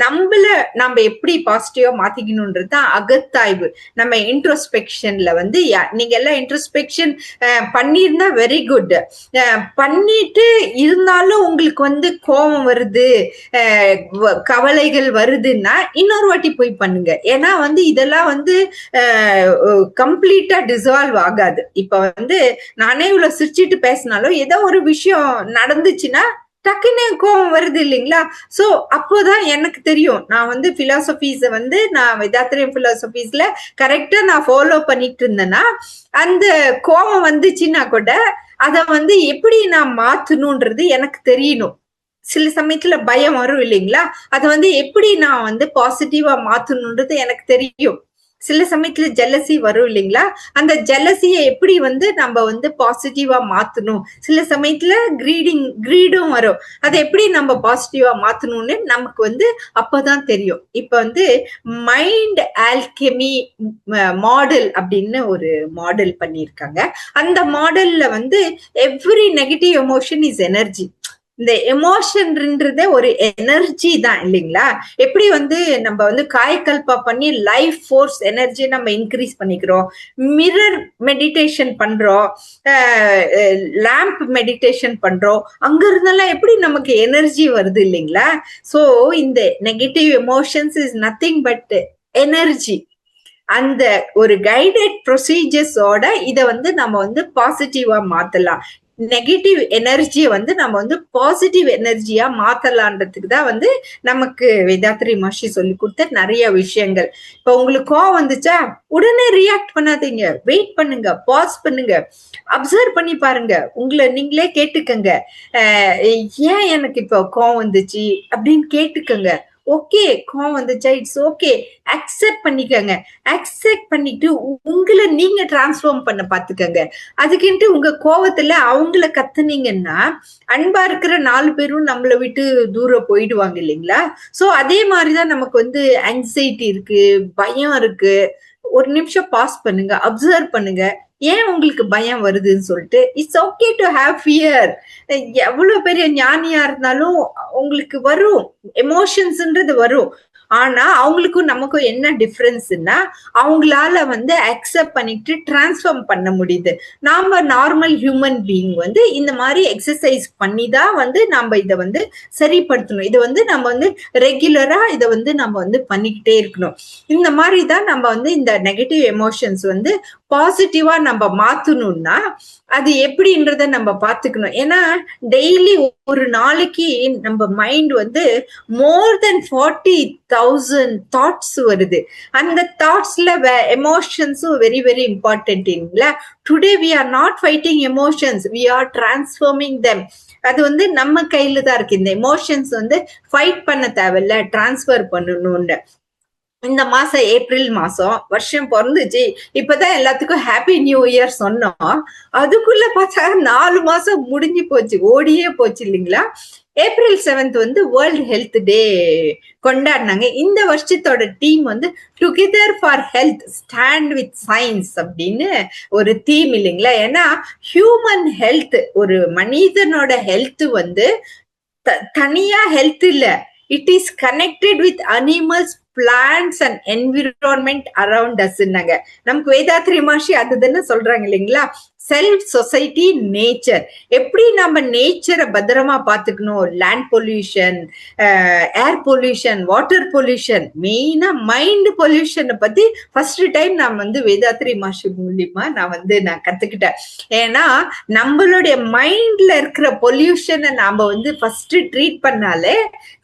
நம்மள நம்ம எப்படி பாசிட்டிவா மாத்தி பண்ணிக்கணும்ன்றது தான் அகத்தாய்வு. நம்ம இன்ட்ரோஸ்பெக்ஷன்ல வந்து நீங்க எல்லாம் இன்ட்ரோஸ்பெக்ஷன் பண்ணியிருந்தா வெரி குட். பண்ணிட்டு இருந்தாலும் உங்களுக்கு வந்து கோபம் வருது, கவலைகள் வருதுன்னா இன்னொரு வாட்டி போய் பண்ணுங்க. ஏன்னா வந்து இதெல்லாம் வந்து கம்ப்ளீட்டா டிசால்வ் ஆகாது. இப்ப வந்து நானே இவ்வளவு சிரிச்சிட்டு பேசினாலும் ஏதோ ஒரு விஷயம் நடந்துச்சுன்னா டக்குன்னு கோவம் வருது இல்லைங்களா? சோ அப்போதான் எனக்கு தெரியும், நான் வந்து பிலாசபிஸ வந்து நான் வேதாத்திரியம் பிலாசபிஸ்ல கரெக்டா நான் ஃபாலோ பண்ணிட்டு இருந்தேன்னா, அந்த கோவம் வந்துச்சுன்னா கூட அத வந்து எப்படி நான் மாத்தணும்ன்றது எனக்கு தெரியணும். சில சமயத்துல பயம் வரும் இல்லைங்களா? அத வந்து எப்படி நான் வந்து பாசிட்டிவா மாத்தணும்ன்றது எனக்கு தெரியும். சில சமயத்துல ஜெலசி வரும் இல்லைங்களா? அந்த ஜெலசியை எப்படி வந்து நம்ம வந்து பாசிட்டிவா மாத்தணும். சில சமயத்துல கிரீடும் வரும். அதை எப்படி நம்ம பாசிட்டிவா மாத்தணும்னு நமக்கு வந்து அப்பதான் தெரியும். இப்ப வந்து மைண்ட் ஆல்கெமி மாடல் அப்படின்னு ஒரு மாடல் பண்ணியிருக்காங்க. அந்த மாடல்ல வந்து every negative emotion is energy. இந்த எமோஷன்ன்றதே ஒரு எனர்ஜி தான் இல்லைங்களா? எப்படி வந்து நம்ம வந்து காயக்கல்பா பண்ணி லைஃப் ஃபோர்ஸ் எனர்ஜி நம்ம இன்க்ரீஸ் பண்ணிக்கிறோம், மிரர் மெடிடேஷன் பண்றோம், லேம்ப் மெடிடேஷன் பண்றோம், அங்க இருந்தெல்லாம் எப்படி நமக்கு எனர்ஜி வருது இல்லைங்களா? சோ இந்த negative emotions is nothing but energy. அந்த ஒரு கைடட் ப்ரொசீஜர்ஸோட இத வந்து நம்ம வந்து பாசிட்டிவா மாத்தலாம். நெகட்டிவ் எனர்ஜியை வந்து நம்ம வந்து பாசிட்டிவ் எனர்ஜியா மாத்தலான்றதுக்கு தான் வந்து நமக்கு வேதாத்ரி மஹர்ஷி சொல்லி கொடுத்த நிறைய விஷயங்கள். இப்ப உங்களுக்கு கோவம் வந்துச்சா உடனே ரியாக்ட் பண்ணாதீங்க, வெயிட் பண்ணுங்க, பாஸ் பண்ணுங்க, அப்சர்வ் பண்ணி பாருங்க, உங்களை நீங்களே கேட்டுக்கங்க. ஏன் எனக்கு இப்ப கோவம் வந்துச்சு அப்படின்னு கேட்டுக்கங்க. ஓகே, கோவம் வந்துச்சா, இட்ஸ் ஓகே, அக்செப்ட் பண்ணிக்கங்க. அக்செப்ட் பண்ணிட்டு உங்களை நீங்க டிரான்ஸ்ஃபார்ம் பண்ண பாத்துக்கங்க. அதுக்குன்ட்டு உங்க கோவத்துல அவங்கள கத்துனீங்கன்னா அன்பா இருக்கிற 4 பேரும் நம்மளை விட்டு தூரம் போயிடுவாங்க இல்லைங்களா? சோ அதே மாதிரிதான் நமக்கு வந்து ஆங்ஸைட்டி இருக்கு, பயம் இருக்கு. ஒரு நிமிஷம் பாஸ் பண்ணுங்க, அப்சர்வ் பண்ணுங்க, ஏன் உங்களுக்கு பயம் வருதுன்னு சொல்லிட்டு. It's okay to have fear. எவ்வளவு பெரிய ஞானியா இருந்தாலும் உங்களுக்கு வரும், எமோஷன்ஸ்ன்றது வரும். ஆனா அவங்களுக்கும் நமக்கும் என்ன டிஃபரன்ஸ்னா, அவங்களால வந்து அக்செப்ட் பண்ணிட்டு டிரான்ஸ்ஃபார்ம் பண்ண முடியுது. நாம நார்மல் ஹியூமன் பீயிங் வந்து இந்த மாதிரி எக்ஸசைஸ் பண்ணி தான் வந்து நம்ம இதை வந்து சரிப்படுத்தணும். இதை வந்து நம்ம வந்து ரெகுலரா இதை வந்து நம்ம வந்து பண்ணிக்கிட்டே இருக்கணும். இந்த மாதிரி தான் நம்ம வந்து இந்த நெகட்டிவ் எமோஷன்ஸ் வந்து பாசிட்டிவா நம்ம மாத்தணும்னா அது எப்படின்றத நம்ம பாத்துக்கணும். ஏன்னா டெய்லி ஒரு நாளைக்கு நம்ம மைண்ட் வந்து மோர் தென் 40,000 தாட்ஸ் வருது. அந்த தாட்ஸ்ல எமோஷன்ஸும் வெரி வெரி இம்பார்ட்டன்ட் இல்லைங்களா? Today we are not fighting emotions, we are transforming them. அது வந்து நம்ம கையில தான் இருக்கு. இந்த எமோஷன்ஸ் வந்து ஃபைட் பண்ண தேவையில்ல, டிரான்ஸ்ஃபர் பண்ணணும்னு. இந்த மாசம் ஏப்ரல் மாசம் வருஷம் பிறந்துச்சு, இப்பதான் எல்லாத்துக்கும் ஹாப்பி நியூ இயர் சொன்னோம். அதுக்குள்ள பார்த்தா 4 மாசம் முடிஞ்சு போச்சு, ஓடியே போச்சு இல்லைங்களா? ஏப்ரல் 7th வந்து வேர்ல்ட் ஹெல்த் டே கொண்டாடினாங்க. இந்த வருஷத்தோட டீம் வந்து together for health stand with science அப்படின்னு ஒரு தீம் இல்லைங்களா? ஏன்னா ஹியூமன் ஹெல்த், ஒரு மனிதனோட ஹெல்த் வந்து தனியா ஹெல்த் இல்ல, it is connected with animals, plants and environment around us. நமக்கு வேதாத்ரி மஹர்ஷி அதுதானே சொல்றாங்க இல்லைங்களா? Self, society, nature. எப்படி நம்ம நேச்சரை பத்திரமா பாத்துக்கணும், land pollution, air pollution, water pollution, மெயினா மைண்ட் பொல்யூஷனை பத்தி ஃபர்ஸ்ட் டைம் நான் வந்து வேதாத்ரி மஹர்ஷி மூலியமா நான் கத்துக்கிட்டேன். ஏன்னா நம்மளுடைய மைண்ட்ல இருக்கிற பொல்யூஷனை நாம வந்து ஃபர்ஸ்ட் ட்ரீட் பண்ணாலே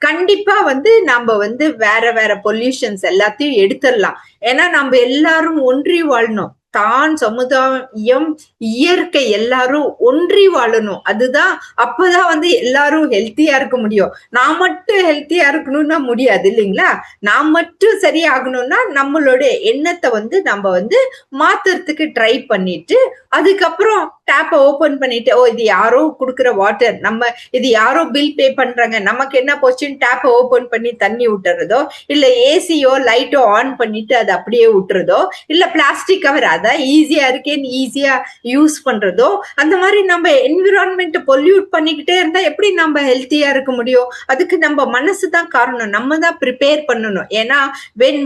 கண்டிப்பா வந்து நம்ம வந்து வேற வேற பொல்யூஷன்ஸ் எல்லாத்தையும் எடுத்துடலாம். ஏன்னா நம்ம எல்லாரும் ஒன்றி வாழணும். தான், சமுதாயம், இயற்கை எல்லாரும் ஒன்றி வாழணும். அதுதான், அப்பதான் வந்து எல்லாரும் ஹெல்த்தியா இருக்க முடியும். நான் மட்டும் ஹெல்த்தியா இருக்கணும்னா முடியாது இல்லைங்களா? நான் மட்டும் சரியாகணும்னா நம்மளுடைய எண்ணத்தை வந்து நம்ம வந்து மாத்துறதுக்கு ட்ரை பண்ணிட்டு, அதுக்கப்புறம் டேப்பை ஓபன் பண்ணிட்டு, ஓ இது யாரோ குடுக்குற வாட்டர், நம்ம இது யாரோ பில் பே பண்றாங்க, நமக்கு என்ன போச்சுன்னு டேப்பை ஓபன் பண்ணி தண்ணி விட்டுறதோ, இல்ல ஏசியோ லைட்டோ ஆன் பண்ணிட்டு அதை அப்படியே விட்டுறதோ, இல்ல பிளாஸ்டிக் கவர் அதான் ஈஸியா இருக்கேன்னு ஈஸியா யூஸ் பண்றதோ, அந்த மாதிரி நம்ம என்விரான்மெண்ட் பொல்யூட் பண்ணிக்கிட்டே இருந்தா எப்படி நம்ம ஹெல்த்தியா இருக்க முடியும்? அதுக்கு நம்ம மனசு தான் காரணம். நம்ம தான் ப்ரிப்பேர் பண்ணணும். ஏன்னா when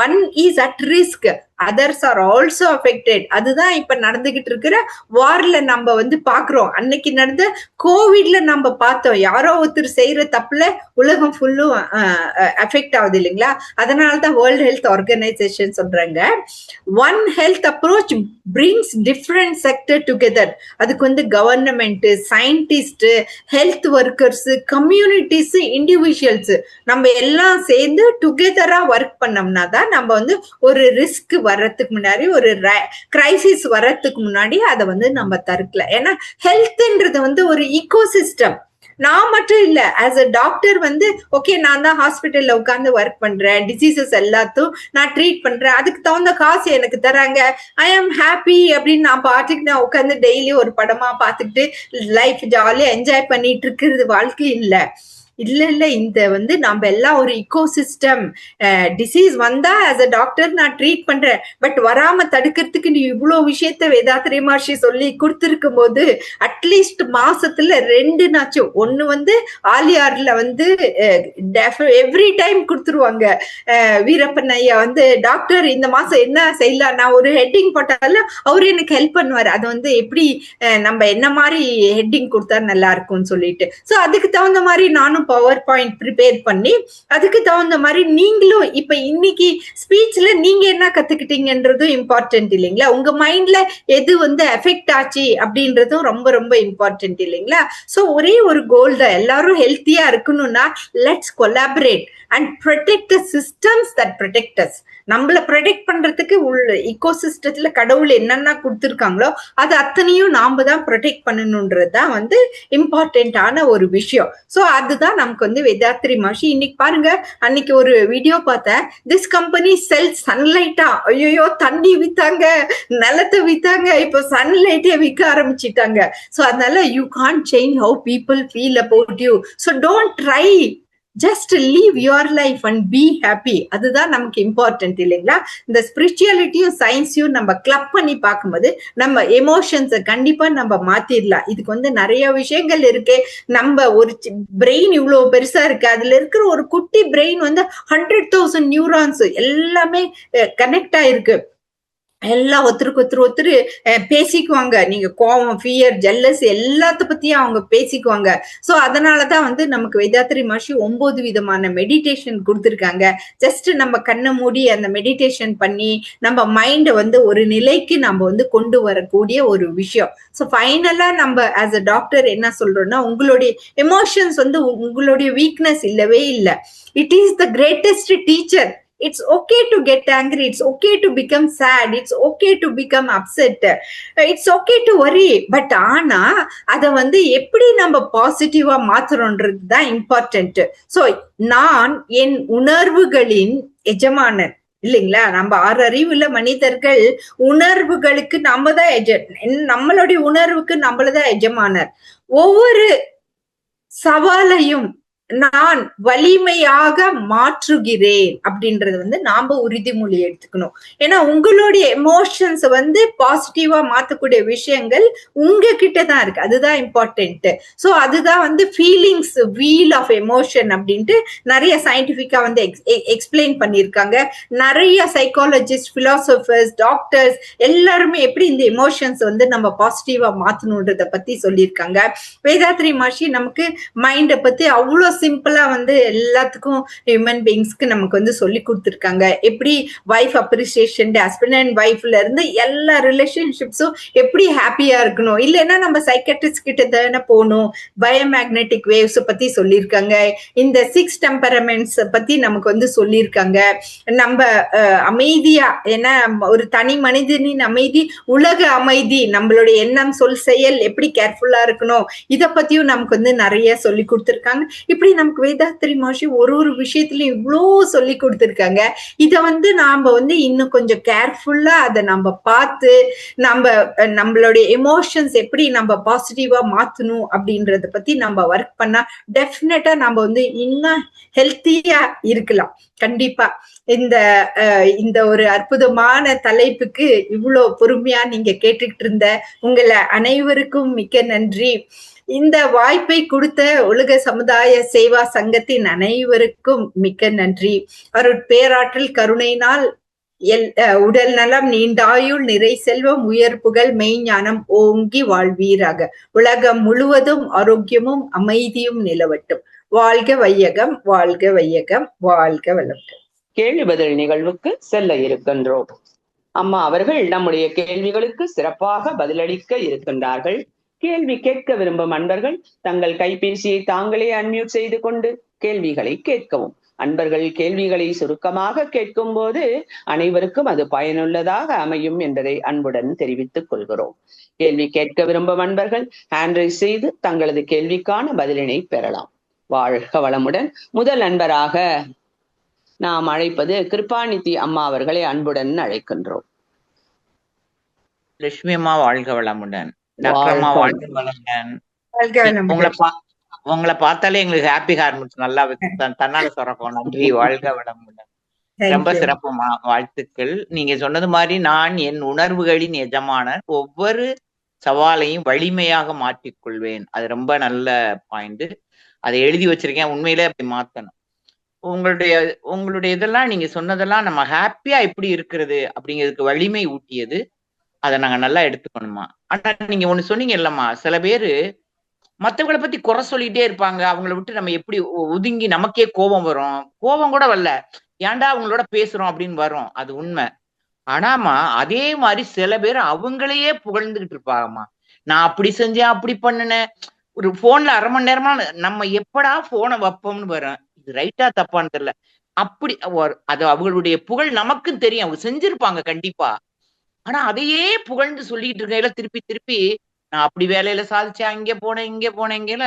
one is at risk, others are also affected. அதுதான் இப்ப நடந்துகிட்டு இருக்கிற வார்ல நம்ம வந்து பாக்குறோம். அன்னைக்கு நடந்த கோவிட்ல நம்ம பார்த்தோம், யாரோ ஒருத்தர் செய்யற தப்புல உலகம் ஃபுல்லும் அஃபெக்ட் ஆகுது இல்லைங்களா? அதனாலதான் வேர்ல்ட் ஹெல்த் ஆர்கனைசேஷன் சொல்றாங்க, one health approach brings different sector together. அதுக்கு வந்து government, scientist, health workers, communities, individuals நம்ம எல்லாம் சேர்ந்து டுகெதரா ஒர்க் பண்ணோம்னா தான் நம்ம வந்து ஒரு ரிஸ்க் வர்றதுக்கு முன்னாடி, ஒரு கிரைசிஸ் வர்றதுக்கு முன்னாடி அதை வந்து நம்ம தடுக்கலாம். ஏன்னா ஹெல்த்ன்றது வந்து ஒரு ஈகோசிஸ்டம். நான் மட்டும் இல்ல, ஆஸ் அ டாக்டர் வந்து ஓகே நான் தான் ஹாஸ்பிட்டல்ல உட்கார்ந்து ஒர்க் பண்றேன், டிசீசஸ் எல்லாத்தையும் நான் ட்ரீட் பண்றேன், அதுக்கு தகுந்த காசு எனக்கு தராங்க, ஐ ஆம் ஹாப்பி அப்படின்னு நான் பாட்டுக்கு நான் உட்காந்து டெய்லி ஒரு படமா பார்த்துக்கிட்டு லைஃப் ஜாலியா என்ஜாய் பண்ணிட்டு இருக்கிறது வாழ்க்கை இல்ல. இந்த வந்து நம்ம எல்லாம் ஒரு இக்கோசிஸ்டம். டிசீஸ் வந்தா ஆஸ் அ டாக்டர் நான் ட்ரீட் பண்றேன், பட் வராம தடுக்கிறதுக்கு நீ இவ்வளவு விஷயத்த வேதாத்ரி மகர்ஷி சொல்லி கொடுத்திருக்கும் போது அட்லீஸ்ட் மாசத்துல 2 நாச்சும், ஒண்ணு வந்து ஆலியார்ல வந்து எவ்ரி டைம் கொடுத்துருவாங்க. வீரப்பன் ஐயா வந்து டாக்டர் இந்த மாசம் என்ன செய்யலாம், நான் ஒரு ஹெட்டிங் போட்டாலும் அவரு எனக்கு ஹெல்ப் பண்ணுவாரு. அது வந்து எப்படி நம்ம என்ன மாதிரி ஹெட்டிங் கொடுத்தா நல்லா இருக்கும்னு சொல்லிட்டு, சோ அதுக்கு தகுந்த மாதிரி நானும் பவர் பாயிண்ட் ப்ரிப்பேர் பண்ணி அதுக்கு தகுந்த மாதிரி நீங்களும் இப்ப இன்னைக்கு ஸ்பீச்ல நீங்க என்ன கத்துக்கிட்டீங்கன்றதும் இம்பார்ட்டன்ட் இல்லைங்களா? உங்க மைண்ட்ல எது வந்து எஃபெக்ட் ஆச்சு அப்படின்றதும் ரொம்ப ரொம்ப இம்பார்ட்டன்ட் இல்லைங்களா? சோ ஒரே ஒரு கோல் தான், எல்லாரும் ஹெல்த்தியா இருக்கணும்னா let's collaborate and protect the systems that protect as. நம்மள ப்ரொடெக்ட் பண்றதுக்கு உள்ள இக்கோசிஸ்டத்துல கடவுள் என்னென்ன கொடுத்துருக்காங்களோ அது அத்தனையும் நாம தான் ப்ரொடெக்ட் பண்ணணும்ன்றதுதான் வந்து இம்பார்ட்டன்டான ஒரு விஷயம். சோ அதுதான் நமக்கு வந்து வேதாத்ரி மகர்ஷி இன்னைக்கு பாருங்க, அன்னைக்கு ஒரு வீடியோ பார்த்தேன், திஸ் கம்பெனி செல் சன்லைட்டா, ஐயோ தண்ணி வித்தாங்க, நிலத்தை வித்தாங்க, இப்போ சன்லைட்டே விற்க ஆரம்பிச்சிட்டாங்க. சோ அதனால you can't change how people feel about you. So don't try, just leave your life and be happy. அதுதான் நமக்கு இம்பார்ட்டன்ட் இல்லைங்களா? இந்த ஸ்பிரிச்சுவாலிட்டியும் சயின்ஸையும் நம்ம கிளப் பண்ணி பார்க்கும்போது நம்ம எமோஷன்ஸை கண்டிப்பா நம்ம மாத்திடலாம். இதுக்கு வந்து நிறைய விஷயங்கள் இருக்கு. நம்ம ஒரு பிரெயின் இவ்வளவு பெருசா இருக்கு, அதுல இருக்கிற ஒரு குட்டி பிரெயின் வந்து 100,000 நியூரான்ஸ் எல்லாமே கனெக்ட் ஆயிருக்கு. எல்லாம் ஒருத்தரு பேசிக்குவாங்க. நீங்க கோவம், ஃபியர், ஜெல்லஸ் எல்லாத்த பத்தியும் அவங்க பேசிக்குவாங்க. சோ அதனாலதான் வந்து நமக்கு வேதாத்ரி மகர்ஷி 9 விதமான மெடிடேஷன் கொடுத்திருக்காங்க. ஜஸ்ட் நம்ம கண்ணை மூடி அந்த மெடிடேஷன் பண்ணி நம்ம மைண்ட வந்து ஒரு நிலைக்கு நம்ம வந்து கொண்டு வரக்கூடிய ஒரு விஷயம். சோ ஃபைனலா நம்ம ஆஸ் அ டாக்டர் என்ன சொல்றோம்னா, உங்களுடைய எமோஷன்ஸ் வந்து உங்களுடைய வீக்னஸ் இல்லவே இல்லை. It is the greatest teacher. It's okay to get angry, it's okay to become sad, it's okay to become upset, it's okay to worry. But ஆனா அத வந்து எப்படி நம்ம பாசிட்டிவா மாத்துறோம்ன்றது தான் இம்பார்ட்டன்ட். சோ நான் என் உணர்வுகளின் எஜமானன் இல்லைங்களா? நம்ம 6 அறிவுள்ள மனிதர்கள் உணர்வுகளுக்கு நம்ம தான் நம்மளுடைய உணர்வுக்கு நம்மளதான் எஜமானர். ஒவ்வொரு சவாலையும் நான் வலிமையாக மாற்றுகிறேன் அப்படின்றது வந்து நாம உறுதிமொழி எடுத்துக்கணும். ஏன்னா உங்களுடைய எமோஷன்ஸ் வந்து பாசிட்டிவா மாத்தக்கூடிய விஷயங்கள் உங்ககிட்ட தான் இருக்கு. அதுதான் இம்பார்ட்டன்ட். சோ அதுதான் வந்து ஃபீலிங்ஸ் வீல் ஆஃப் எமோஷன் அப்படின்ட்டு நிறைய சயின்டிபிக்கா வந்து எக்ஸ்பிளைன் பண்ணியிருக்காங்க. நிறைய சைக்காலஜிஸ்ட், பிலாசபர்ஸ், டாக்டர்ஸ் எல்லாருமே எப்படி இந்த எமோஷன்ஸ் வந்து நம்ம பாசிட்டிவா மாத்தணும்ன்றத பத்தி சொல்லியிருக்காங்க. வேதாத்ரி மகர்ஷி நமக்கு மைண்டை பத்தி அவ்வளவு சிம்பிளா வந்து எல்லாத்துக்கும் ஹியூமன் பீயிங்ஸ்க்கு நமக்கு வந்து சொல்லி கொடுத்துருக்காங்க. எப்படி வைஃப் அப்ரிசியேஷன், ஹஸ்பண்ட் அண்ட் வைஃப்ல இருந்து எல்லா ரிலேஷன்ஷிப்ஸும் எப்படி ஹாப்பியா இருக்கணும். இல்லைன்னா நம்ம சைக்காட்ரிஸ்ட் கிட்ட தானே போகணும். பயோமேக்னெட்டிக் வேவ்ஸ் பத்தி சொல்லியிருக்காங்க. இந்த 6 டெம்பரமெண்ட்ஸ் பத்தி நமக்கு வந்து சொல்லியிருக்காங்க. நம்ம அமைதியா, ஏன்னா ஒரு தனி மனிதனின் அமைதி உலக அமைதி, நம்மளுடைய எண்ணம், சொல், செயல் எப்படி கேர்ஃபுல்லா இருக்கணும், இத பத்தியும் நமக்கு வந்து நிறைய சொல்லி கொடுத்துருக்காங்க. இப்படி நமக்கு வேதாத்ரி மகர்ஷி ஒரு விஷயத்துலயும் இவ்வளோ சொல்லி கொடுத்துருக்காங்க. இத வந்து நாம வந்து இன்னும் கொஞ்சம் கேர்ஃபுல்லா அதை நம்ம பார்த்து நம்மளுடைய எமோஷன்ஸ் எப்படி நம்ம பாசிட்டிவா மாத்தணும் அப்படின்றத பத்தி நம்ம ஒர்க் பண்ணா டெஃபினட்டா நம்ம வந்து இன்னும் ஹெல்த்தியா இருக்கலாம். கண்டிப்பா இந்த இந்த ஒரு அற்புதமான தலைப்புக்கு இவ்வளோ பொறுமையா நீங்க கேட்டுக்கிட்டு இருந்த உங்களை அனைவருக்கும் மிக்க நன்றி. இந்த வாய்ப்பை கொடுத்த உலக சமுதாய சேவா சங்கத்தின் அனைவருக்கும் மிக்க நன்றி. பேராற்றல் கருணையினால் உடல் நலம், நீண்டாயுள், நிறை செல்வம், உயர் புகழ், மெய்ஞானம் ஓங்கி வாழ்வீராக. உலகம் முழுவதும் ஆரோக்கியமும் அமைதியும் நிலவட்டும். வாழ்க வையகம், வாழ்க வையகம், வாழ்க வளமுடன். கேள்வி பதில் நிகழ்வுக்கு செல்ல இருக்கின்றோம். அம்மா அவர்கள் நம்முடைய கேள்விகளுக்கு சிறப்பாக பதிலளிக்க இருக்கின்றார்கள். கேள்வி கேட்க விரும்பும் அன்பர்கள் தங்கள் கைபேசியை தாங்களே அன்மியூட் செய்து கொண்டு கேள்விகளை கேட்கவும். அன்பர்கள் கேள்விகளை சுருக்கமாக கேட்கும் போது அனைவருக்கும் அது பயனுள்ளதாக அமையும் என்பதை அன்புடன் தெரிவித்துக் கொள்கிறோம். கேள்வி கேட்க விரும்பும் அன்பர்கள் ஹேண்ட் ரைஸ் செய்து தங்களது கேள்விக்கான பதிலினை பெறலாம். வாழ்க வளமுடன். முதல் அன்பராக நாம் அழைப்பது கிருபாநிதி அம்மா அவர்களை அன்புடன் அழைக்கின்றோம். லட்சுமி அம்மா வாழ்க வளமுடன். டாக்டர் அம்மா வாழ்க வளமுடன். உங்களை பார்த்தாலே எங்களுக்கு ஹாப்பி ஹார்மோன்ஸ் நல்லா தன்னால சுரக்கும். நன்றி, வாழ்க வளமுடன். ரொம்ப சிறப்புமா, வாழ்த்துக்கள். நீங்க சொன்னது மாதிரி நான் என் உணர்வுகளின் எஜமானர், ஒவ்வொரு சவாலையும் வலிமையாக மாற்றிக்கொள்வேன். அது ரொம்ப நல்ல பாயிண்ட். அதை எழுதி வச்சிருக்கேன். உண்மையிலே அப்படி மாத்தணும். உங்களுடைய இதெல்லாம் நீங்க சொன்னதெல்லாம் நம்ம ஹாப்பியா எப்படி இருக்கிறது அப்படிங்கிறதுக்கு வலிமை ஊட்டியது. அதை நாங்க நல்லா எடுத்துக்கணுமா. ஆனா நீங்க ஒண்ணு சொன்னீங்க இல்லம்மா, சில பேரு மத்தவங்களை பத்தி குறை சொல்லிட்டே இருப்பாங்க. அவங்கள விட்டு நம்ம எப்படி ஒதுங்கி நமக்கே கோபம் வரும். கோபம் கூட வரல, ஏன்டா அவங்களோட பேசுறோம் அப்படின்னு வரும். அது உண்மை. ஆனாமா அதே மாதிரி சில பேர் அவங்களையே புகழ்ந்துகிட்டு இருப்பாங்கம்மா. நான் அப்படி செஞ்சேன், அப்படி பண்ணினேன். ஒரு போன்ல அரை மணி நேரமா நம்ம எப்படா போனை வைப்போம்னு வரும். இது ரைட்டா தப்பான்னு தெரியல. அப்படி அது அவங்களுடைய புகழ் நமக்கும் தெரியும், அவங்க செஞ்சிருப்பாங்க கண்டிப்பா. ஆனா அதையே புகழ்ந்து சொல்லிட்டு இருக்கையில திருப்பி திருப்பி நான் அப்படி வேலையில சாதிச்சேன், இங்க போனேன் இங்க போனேங்கல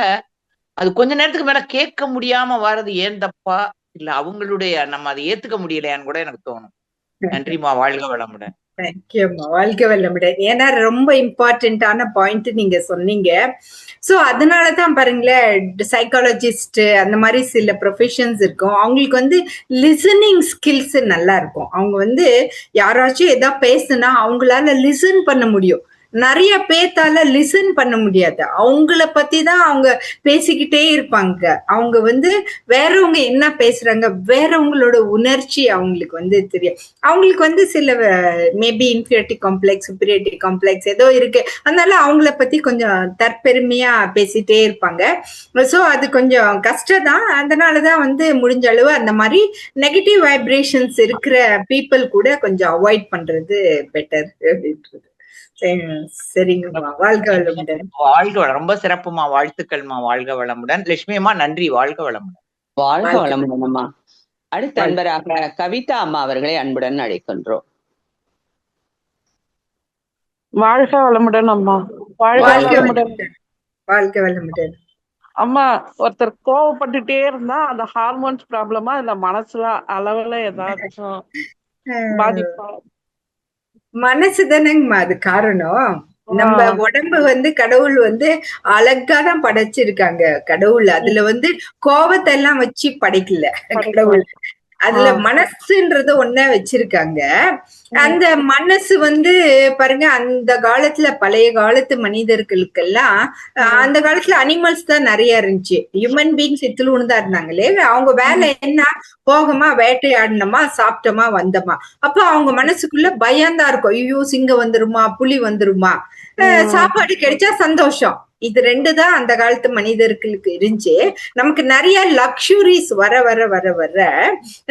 அது கொஞ்ச நேரத்துக்கு மேல கேட்க முடியாம வர்றது ஏன் தப்பா இல்ல அவங்களுடைய நம்ம அதை ஏத்துக்க முடியலையான்னு கூட எனக்கு தோணும். நன்றிமா, வாழ்க வளமுடன். தேங்க்யூம்மா, வாழ்க வளமுடன். ஏன்னா ரொம்ப இம்பார்ட்டன்டான பாயிண்ட் நீங்க சொன்னீங்க. சோ அதனாலதான் பாருங்களேன், சைக்காலஜிஸ்ட் அந்த மாதிரி சில ப்ரொஃபஷன்ஸ் இருக்கும். அவங்களுக்கு வந்து லிசனிங் ஸ்கில்ஸ் நல்லா இருக்கும். அவங்க வந்து யாராச்சும் ஏதாவது பேசுனா அவங்களால லிசன் பண்ண முடியும். நிறைய பேத்தால லிசன் பண்ண முடியாது. அவங்கள பத்தி தான் அவங்க பேசிக்கிட்டே இருப்பாங்க. அவங்க வந்து வேறவங்க என்ன பேசுறாங்க, வேறவங்களோட உணர்ச்சி அவங்களுக்கு வந்து தெரியும். அவங்களுக்கு வந்து சில maybe inferiority complex, superiority complex ஏதோ இருக்கு. அதனால அவங்கள பத்தி கொஞ்சம் தற்பெருமையா பேசிட்டே இருப்பாங்க. ஸோ அது கொஞ்சம் கஷ்டம் தான். அதனாலதான் வந்து முடிஞ்ச அளவு அந்த மாதிரி நெகட்டிவ் வைப்ரேஷன்ஸ் இருக்கிற பீப்புள் கூட கொஞ்சம் அவாய்ட் பண்றது பெட்டர் அப்படின்றது. சரிங்கம்மா, வாழ்க வளமுடன். வாழ்க ரொம்ப சிறப்புமா, வாழ்த்துக்கள்மா, வாழ்க வளமுடன். லட்சுமி அம்மா நன்றி, வாழ்க வளமுடன். வாழ்க வளமுடன் அம்மா. அடுத்த அன்பராக கவிதா அம்மா அவர்களை அன்புடன் அழைக்கின்றோம். வாழ்க வளமுடன் அம்மா. வாழ்க வளமுடன். வாழ்க வளமுடன் அம்மா. ஒருத்தர் கோவப்பட்டுட்டே இருந்தா அந்த ஹார்மோன்ஸ் ப்ராப்ளமா இல்ல மனசுல அளவுல ஏதாச்சும் பாதிப்பா? மனசுதானங்கம்மா அது காரணம். நம்ம உடம்பு வந்து கடவுள் வந்து அழகாதான் படைச்சிருக்காங்க. கடவுள் அதுல வந்து கோபத்தை எல்லாம் வச்சு படைக்கல கடவுள். அதுல மனசுன்றது ஒன்ன வச்சிருக்காங்க. அந்த மனசு வந்து பாருங்க, அந்த காலத்துல பழைய காலத்து மனிதர்களுக்கெல்லாம் அந்த காலத்துல அனிமல்ஸ் தான் நிறைய இருந்துச்சு. ஹியூமன் பீங்ஸ் இத்திலூன்னு தான் இருந்தாங்களே. அவங்க வேலை என்ன, போகமா வேட்டையாடினமா, சாப்பிட்டோமா, வந்தோமா. அப்ப அவங்க மனசுக்குள்ள பயம்தான் இருக்கும். ஐயோ சிங்கம் வந்துருமா, புலி வந்துருமா. சாப்பாடு கிடைச்சா சந்தோஷம். இது ரெண்டு தான் அந்த காலத்து மனிதர்களுக்கு இருந்துச்சு. நமக்கு நிறைய லக்ஸுரிஸ் வர வர வர வர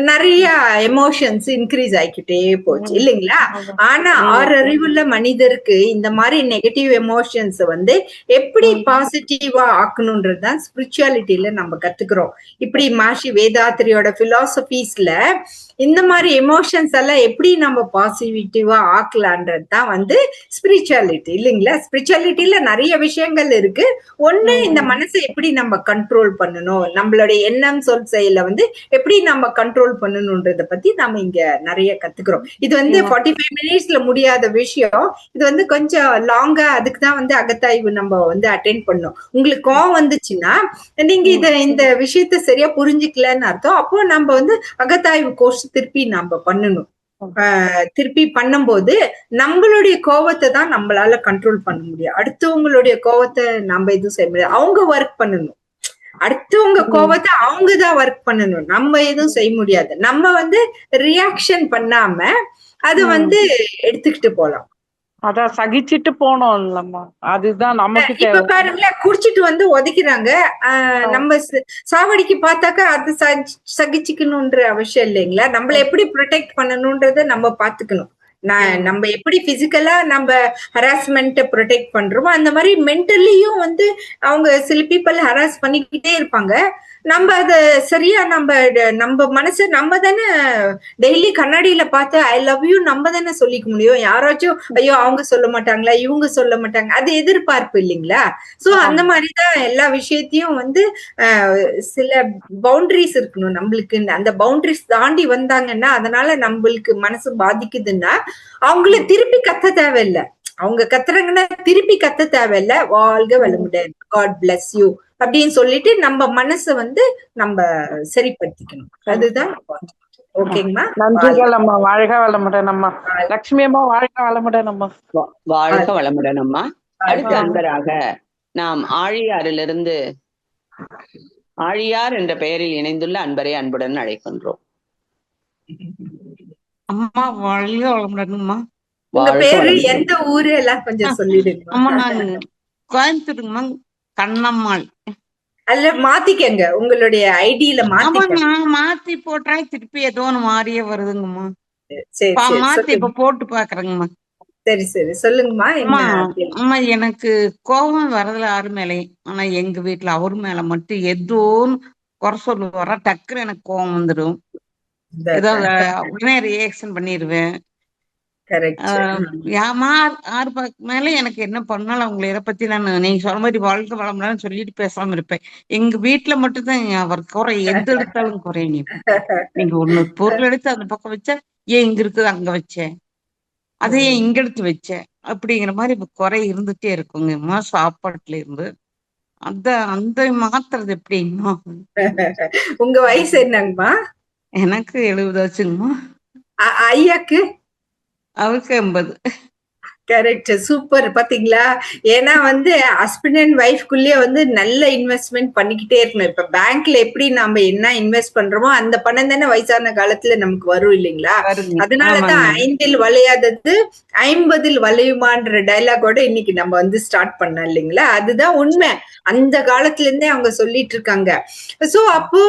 நிறைய எமோஷன்ஸ் இன்க்ரீஸ் ஆகிக்கிட்டே போச்சு இல்லைங்களா? ஆனா ஆறறிவுள்ள மனிதருக்கு இந்த மாதிரி நெகட்டிவ் எமோஷன்ஸ் வந்து எப்படி பாசிட்டிவா ஆக்கணும்ன்றதுதான் ஸ்பிரிச்சுவாலிட்டியில நம்ம கத்துக்கிறோம். இப்படி மஹர்ஷி வேதாத்ரியோட பிலாசபிஸ்ல இந்த மாதிரி எமோஷன்ஸ் எல்லாம் எப்படி நம்ம பாசிட்டிவா ஆக்கலான்றது தான் வந்து ஸ்பிரிச்சுவாலிட்டி இல்லைங்களா? ஸ்பிரிச்சுவாலிட்டியில நிறைய விஷயங்கள் இருக்கு. ஒண்ணு, இந்த மனசை எப்படி நம்ம கண்ட்ரோல் பண்ணணும், நம்மளுடைய எண்ணம் சொல் செயல வந்து எப்படி நம்ம கண்ட்ரோல் பண்ணணும்ன்றத பத்தி நாம இங்க நிறைய கத்துக்கிறோம். இது வந்து 45 மினிட்ஸ்ல முடியாத விஷயம். இது வந்து கொஞ்சம் லாங்கா, அதுக்குதான் வந்து அகத்தாய்வு நம்ம வந்து அட்டென்ட் பண்ணோம். உங்களுக்கு கோவம் வந்துச்சுன்னா நீங்க இந்த விஷயத்த சரியா புரிஞ்சுக்கலன்னு அர்த்தம். அப்போ நம்ம வந்து அகத்தாய்வு கோர்ஸ் திருப்பி நம்ம பண்ணணும். திருப்பி பண்ணும்போது நம்மளுடைய கோவத்தை தான் நம்மளால கண்ட்ரோல் பண்ண முடியும். அடுத்தவங்களுடைய கோவத்தை நம்ம எதுவும் செய்ய முடியாது. அவங்க ஒர்க் பண்ணணும். அடுத்தவங்க கோவத்தை அவங்கதான் ஒர்க் பண்ணணும். நம்ம எதுவும் செய்ய முடியாது. நம்ம வந்து ரியாக்ஷன் பண்ணாம அத வந்து எடுத்துக்கிட்டு போலாம். அதான் சகிச்சிட்டு போனோம் இல்லம்மா, அதுதான் நமக்கு இப்ப தேவை. பாருங்களேன், குடிச்சிட்டு வந்து உதைக்கிறாங்க. நம்ம சாவடிக்கு பார்த்தாக்கா அது சகிச்சுக்கணும்ன்ற அவசியம் இல்லைங்களா? நம்மள எப்படி ப்ரொடெக்ட் பண்ணணும்ன்றத நம்ம பாத்துக்கணும். நம்ம எப்படி பிசிக்கலா நம்ம ஹராஸ்மெண்ட் ப்ரொடெக்ட் பண்றோமோ அந்த மாதிரி மென்டலியும் வந்து அவங்க சில பீப்புள் ஹராஸ் பண்ணிக்கிட்டே இருப்பாங்க. நம்ம அத சரியா நம்ம மனசு நம்ம தானே டெய்லி கண்ணாடியில பார்த்து ஐ லவ் யூ நம்ம தானே சொல்லிக்க முடியும். யாராச்சும் ஐயோ அவங்க சொல்ல மாட்டாங்களா, இவங்க சொல்ல மாட்டாங்க, அது எதிர்பார்ப்பு இல்லைங்களா? சோ அந்த மாதிரிதான் எல்லா விஷயத்தையும் வந்து சில பவுண்டரிஸ் இருக்கணும் நம்மளுக்கு. அந்த பவுண்டரிஸ் தாண்டி வந்தாங்கன்னா அதனால நம்மளுக்கு மனசு பாதிக்குதுன்னா அவங்கள திருப்பி கத்த தேவையில்லை. அவங்க கத்துறாங்கன்னா திருப்பி கத்த தேவையில்லை. வாழ்க வளமுடன், காட் பிளஸ் யூ அப்படின்னு சொல்லிட்டு நம்ம மனசை வந்து நம்ம சரிப்படுத்திக்கணும். அதுதான் ஓகேங்கம்மா. நன்றிகள் அம்மா. வாழ்க வளமுடன் அம்மா. லட்சுமி அம்மா வாழ்க வளமுடன் அம்மா. வாழ்க வளமுடன் அம்மா. அடுத்த அன்பராக நாம் ஆழியாறிலிருந்து ஆழியார் என்ற பெயரில் இணைந்துள்ள அன்பரை அன்புடன் அழைக்கின்றோம். அம்மா வாழ்க வளமுடன்மா. உங்க பேரு எந்த ஊரு எல்லாம் கொஞ்சம் சொல்லிடுங்க. அம்மா நான் கோயம்புத்தூருங்கம்மா, கண்ணம்மாள். அல்ல மாத்திக்கங்க, உங்களுடைய ஐடியில நான் மாத்தி போட்டா திருப்பி ஏதோ ஒண்ணு மாறியே வருதுங்கம்மா. சரி மாத்தி இப்ப போட்டு பாக்குறேங்கம்மா. சரி சரி சொல்லுங்கம்மா. அம்மா எனக்கு கோபம் வரதுல யாரு மேலையும், ஆனா எங்க வீட்டுல அவர் மேல மட்டும் ஏதோன்னு குறை சொல்லுவாரா, டக்குன்னு எனக்கு கோபம் வந்துடும். ஏதோ உடனே ரியாக்ஷன் பண்ணிடுவேன். ஆறு மேல எனக்கு என்ன பண்ணாலும் அவங்களை இதை பத்தி நீங்க சொல்ற மாதிரி வாழ்க்கை வளம்லாம் சொல்லிட்டு பேசாம இருப்பேன். எங்க வீட்டுல மட்டும்தான் அவர் குறை எந்த எடுத்தாலும் குறை. நீங்க ஒண்ணு பொருள் எடுத்து அந்த பக்கம் வச்சா ஏன் இங்க இருக்குது அங்க வச்சேன், அதே ஏன் இங்க எடுத்து வச்சேன் அப்படிங்கிற மாதிரி குறை இருந்துட்டே இருக்குங்கம்மா. சாப்பாட்டுல இருந்து அந்த மாத்துறது எப்படின்னா. உங்க வயசு என்னங்கம்மா? எனக்கு 70 ஆச்சுங்கம்மா. ஐயாக்கு? அவருக்கு 80. Correct, super. பாத்தீங்களா? ஏன்னா வந்து ஹஸ்பண்ட் அண்ட் ஒய்ஃப்குள்ளேயே வந்து நல்ல இன்வெஸ்ட்மெண்ட் பண்ணிக்கிட்டே இருக்கணும். இப்ப பேங்க்ல எப்படி நாம என்ன இன்வெஸ்ட் பண்றோமோ அந்த பணம் தானே வயசான காலத்துல நமக்கு வரும் இல்லைங்களா? அதனாலதான் 5இல் வளையாதது 50இல் வளையுமான்ற டைலாகோட இன்னைக்கு நம்ம வந்து ஸ்டார்ட் பண்ணோம் இல்லைங்களா? அதுதான் உண்மை. அந்த காலத்துல இருந்தே அவங்க சொல்லிட்டு இருக்காங்க. சோ அப்போ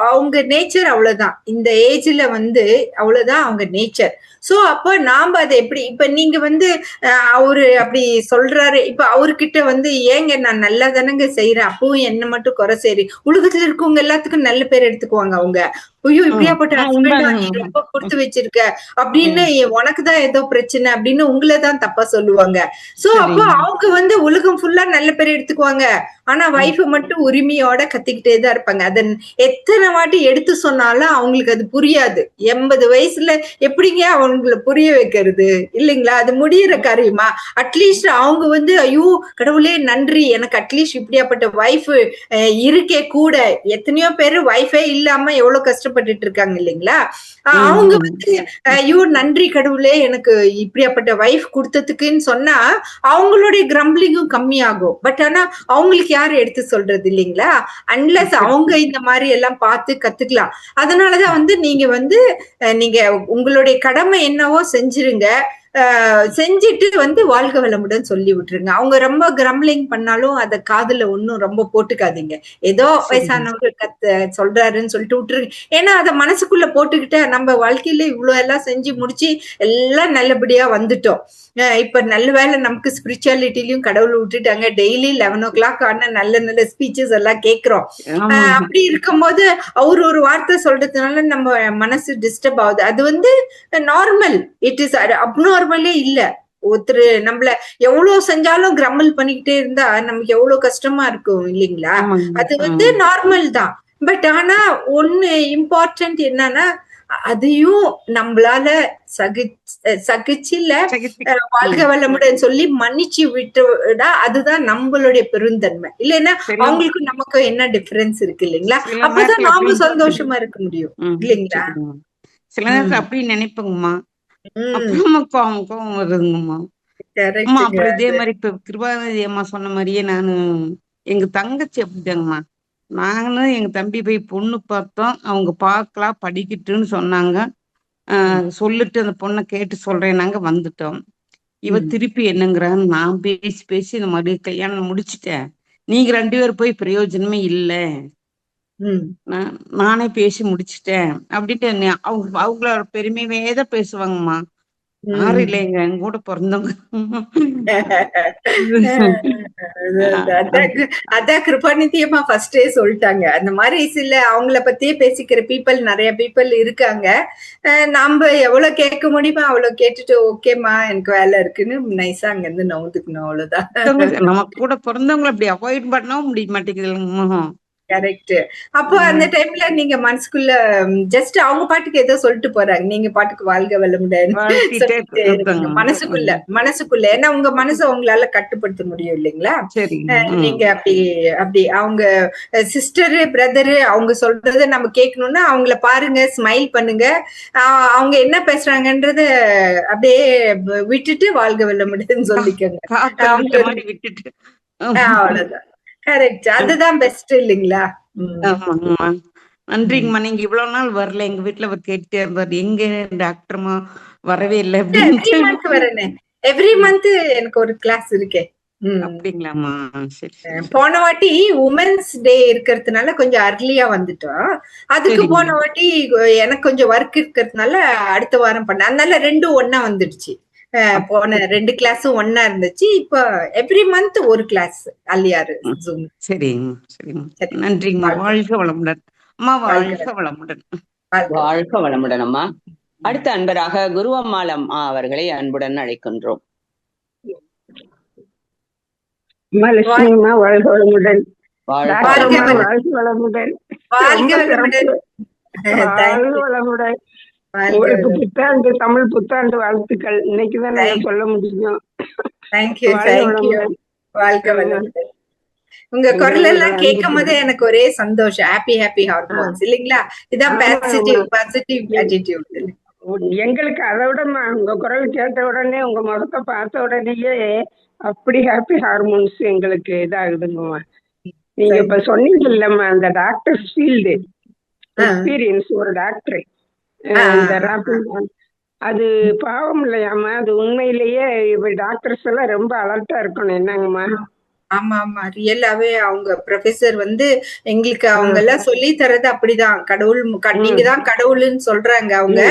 அவங்க நேச்சர் அவ்வளவுதான். இந்த ஏஜ்ல வந்து அவ்வளவுதான் அவங்க நேச்சர். சோ அப்ப நாம அதை எப்படி, இப்ப நீங்க வந்து அவரு அப்படி சொல்றாரு, இப்ப அவர்கிட்ட வந்து ஏங்க நான் நல்லா தானங்க செய்யறேன், அப்பவும் என்ன மட்டும் குறை செய்றீங்க. உலகத்துல இருக்கவங்க எல்லாத்துக்கும் நல்ல பேர் எடுத்துக்குவாங்க அவங்க. ஐயோ இப்படியாப்பட்ட ஹஸ்பண்டா நீ ரொம்ப கொடுத்து வச்சிருக்க அப்படின்னு, உனக்குதான் ஏதோ பிரச்சனை அப்படின்னு உங்களைதான் தப்பா சொல்லுவாங்க. சோ அப்போ அவங்க வந்து உலகம் ஃபுல்லா நல்ல பேர் எடுத்துக்குவாங்க. ஆனா வைஃப் மட்டும் உரிமையோட கத்திக்கிட்டே தான் இருப்பாங்க. அதன் எத்தனை வாட்டி எடுத்து சொன்னாலும் அவங்களுக்கு அது புரியாது. 80 வயசுல எப்படிங்க அவங்களை புரிய வைக்கிறது இல்லைங்களா? அது முடியிற காரியமா? அட்லீஸ்ட் அவங்க வந்து ஐயோ கடவுளே நன்றி, எனக்கு அட்லீஸ்ட் இப்படியாப்பட்ட வைஃப் இருக்கே கூட. எத்தனையோ பேரு வைஃபே இல்லாம எவ்வளவு கஷ்டப்பட்டுட்டு இருக்காங்க இல்லைங்களா? அவங்க வந்து ஐயோ நன்றி கடவுளே எனக்கு இப்படியாப்பட்ட வைஃப் கொடுத்ததுக்குன்னு சொன்னா அவங்களுடைய கிரம்பிளிங்கும் கம்மியாகும். பட் ஆனா அவங்களுக்கு யாரு எடுத்து சொல்றது இல்லைங்களா? அன்லஸ் அவங்க இந்த மாதிரி எல்லாம் பார்த்து கத்துக்கலாம். அதனாலதான் வந்து நீங்க உங்களுடைய கடமை என்னவோ செஞ்சிருங்க. செஞ்சுட்டு வந்து வாழ்க வளமுடன் சொல்லி விட்டுருங்க. அவங்க ரொம்ப கிரம்பிளிங் பண்ணாலும் அத காதுல ஒன்னும் ரொம்ப போட்டுக்காதீங்க. ஏதோ வயசானவங்க சொல்றாருன்னு சொல்லிட்டு விட்டுருங்க. ஏன்னா அத மனசுக்குள்ள போட்டுக்கிட்ட நம்ம வாழ்க்கையில இவ்வளவு எல்லாம் செஞ்சு முடிச்சு எல்லாம் நல்லபடியா வந்துட்டோம். இப்ப நல்ல வேலை நமக்கு ஸ்பிரிச்சுவாலிட்டிலயும் கடவுள் விட்டுட்டாங்க. டெய்லி 11 o'clock ஆன நல்ல நல்ல ஸ்பீச்சஸ் எல்லாம் கேட்கிறோம். அப்படி இருக்கும்போது அவர் ஒரு வார்த்தை சொல்றதுனால நம்ம மனசு டிஸ்டர்ப் ஆகுது. அது வந்து நார்மல். இட் இஸ் அப்நார்மலே இல்ல. ஒருத்தர் நம்மள எவ்வளவு செஞ்சாலும் கிரம்பிள் பண்ணிக்கிட்டே இருந்தா நமக்கு எவ்வளவு கஷ்டமா இருக்கும் இல்லைங்களா? அது வந்து நார்மல் தான். பட் ஆனா ஒண்ணு இம்பார்ட்டன்ட் என்னன்னா, அதையும் நம்மளால சகிச்சு இல்ல வாழ்க வளமுடன் சொல்லி மன்னிச்சு விட்டுடா, அதுதான் நம்மளுடைய பெருந்தன்மை. இல்லைன்னா அவங்களுக்கு நமக்கு என்ன டிஃபரன்ஸ் இருக்கு இல்லைங்களா? அப்பதான் நாம சந்தோஷமா இருக்க முடியும் இல்லைங்களா? சில நேரத்துல அப்படி நினைப்போங்கம்மா, அப்புறமா கோவம் வருதுங்கம்மா. அம்மா அப்புறம் இதே மாதிரி இப்ப கிருபாநிதி அம்மா சொன்ன மாதிரியே நானு எங்க தங்கச்சி அப்படிதாங்கம்மா. நாங்களும் எங்க தம்பி போய் பொண்ணு பார்த்தோம். அவங்க பார்க்கலாம் படிக்கட்டுன்னு சொன்னாங்க. சொல்லிட்டு அந்த பொண்ணை கேட்டு சொல்றேன் நாங்க வந்துட்டோம். இவ திருப்பி என்னங்கிறான்னு நான் பேசி இந்த மாதிரி கல்யாணம் முடிச்சுட்டேன். நீங்க 2 பேரும் போய் பிரயோஜனமே இல்லை, நானே பேசி முடிச்சுட்டேன் அப்படின்ட்டு அவங்களோட பெருமையே தான் பேசுவாங்கம்மா. யாரும் இல்லைங்க, எங்க கூட பிறந்தவங்க. அதான் கிருபாநிதியம்மா ஃபர்ஸ்டே சொல்லிட்டாங்க. அந்த மாதிரி சில அவங்கள பத்தியே பேசிக்கிற பீப்பிள் நிறைய பீப்பிள் இருக்காங்க. நாம எவ்வளவு கேட்க முடியுமோ அவ்வளவு கேட்டுட்டு ஓகேமா எனக்கு வேலை இருக்குன்னு நைஸா அங்க இருந்து நவுந்துக்கணும், அவ்வளவுதான். நமக்கு கூட பிறந்தவங்களை அப்படி அவாய்ட் பண்ணவும் முடிய மாட்டேங்குது. கரெக்ட். அப்போ அந்த டைம்ல நீங்க மனசுக்குள்ள ஜஸ்ட் அவங்க பாட்டுக்கு ஏதோ சொல்லிட்டு போறாங்க, நீங்க பாட்டுக்கு வாழ்க வளமுடன் மனசுக்குள்ள ஏன்னா உங்க மனசை உங்களால கட்டுப்படுத்த முடியும் இல்லைங்களா? நீங்க அப்படி அவங்க சிஸ்டரு பிரதரு அவங்க சொல்றத நம்ம கேட்கணும்னா அவங்கள பாருங்க, ஸ்மைல் பண்ணுங்க, அவங்க என்ன பேசுறாங்கன்றத அப்படியே விட்டுட்டு வாழ்க வளமுடன் சொல்லிக்கோங்க, அவ்வளவுதான். கரெக்ட், அதுதான் பெஸ்ட் இல்லைங்களா? நன்றிங்கம்மா. நீங்க இவ்வளவு நாள் வரல, எங்க வீட்டுல கேட்டே இருந்தாரு எங்க டாக்டர்மா வரவே இல்லை. எவ்ரி மந்த் எனக்கு ஒரு கிளாஸ் இருக்கே. அப்படிங்களாமா? சரி. போன வாட்டி உமன்ஸ் டே இருக்கிறதுனால கொஞ்சம் அர்லியா வந்துட்டோம். அதுக்கு போன வாட்டி எனக்கு கொஞ்சம் ஒர்க் இருக்கிறதுனால அடுத்த வாரம் பண்ணேன். அதனால 2 ஒன்னா வந்துடுச்சு. போன 2 கிளாஸும் ஒன்னா இருந்துச்சு. இப்ப எவ்ரி மந்த் ஒரு கிளாஸ் அல்லியாரு ஜூம். சரிங்க சரிங்க, நன்றிங்கம்மா. வாழ்க வளமுடன் அம்மா. வாழ்க வளமுடன். வாழ்க வளமுடன் அம்மா. அடுத்த அன்பராக குருவம்மாள் அவர்களை அன்புடன் அழைக்கின்றோம். லட்சுமிமா வாழ்க வளமுடன். வாழ்க வளமுடன். உங்களுக்கு புத்தாண்டு, தமிழ் புத்தாண்டு வாழ்த்துக்கள். இன்னைக்குதான் நான் சொல்ல முடியும். உங்க குரல் எல்லாம் கேட்கும் போதே எனக்கு ஒரே சந்தோஷம். ஹாப்பி ஹார்மோன்ஸ் இல்லைங்களா? இதான் பாசிட்டிவ் ஆட்டிடியூட். எங்களுக்கு அதை விடமா உங்க குரல் கேட்ட உடனே, உங்க முகத்தை பார்த்த உடனேயே அப்படி ஹாப்பி ஹார்மோன்ஸ் எங்களுக்கு இதாகுதுங்கம்மா. நீங்க இப்ப சொன்னீங்க இல்லம்மா, அந்த டாக்டர் ஃபீல்டு எக்ஸ்பீரியன்ஸ், ஒரு டாக்டர் அது பாவம் இல்லையாமா? அது உண்மையிலேயே இப்ப டாக்டர்ஸ் எல்லாம் ரொம்ப அலர்ட்டா இருக்கணும் என்னங்கம்மா? ஆமா ஆமா, ரியலாவே அவங்க ப்ரொஃபசர் எங்களுக்கு அவங்க எல்லாம் சொல்லி தரது அப்படிதான். கடவுள், நீங்கதான் கடவுள்னு சொல்றாங்க அவங்க.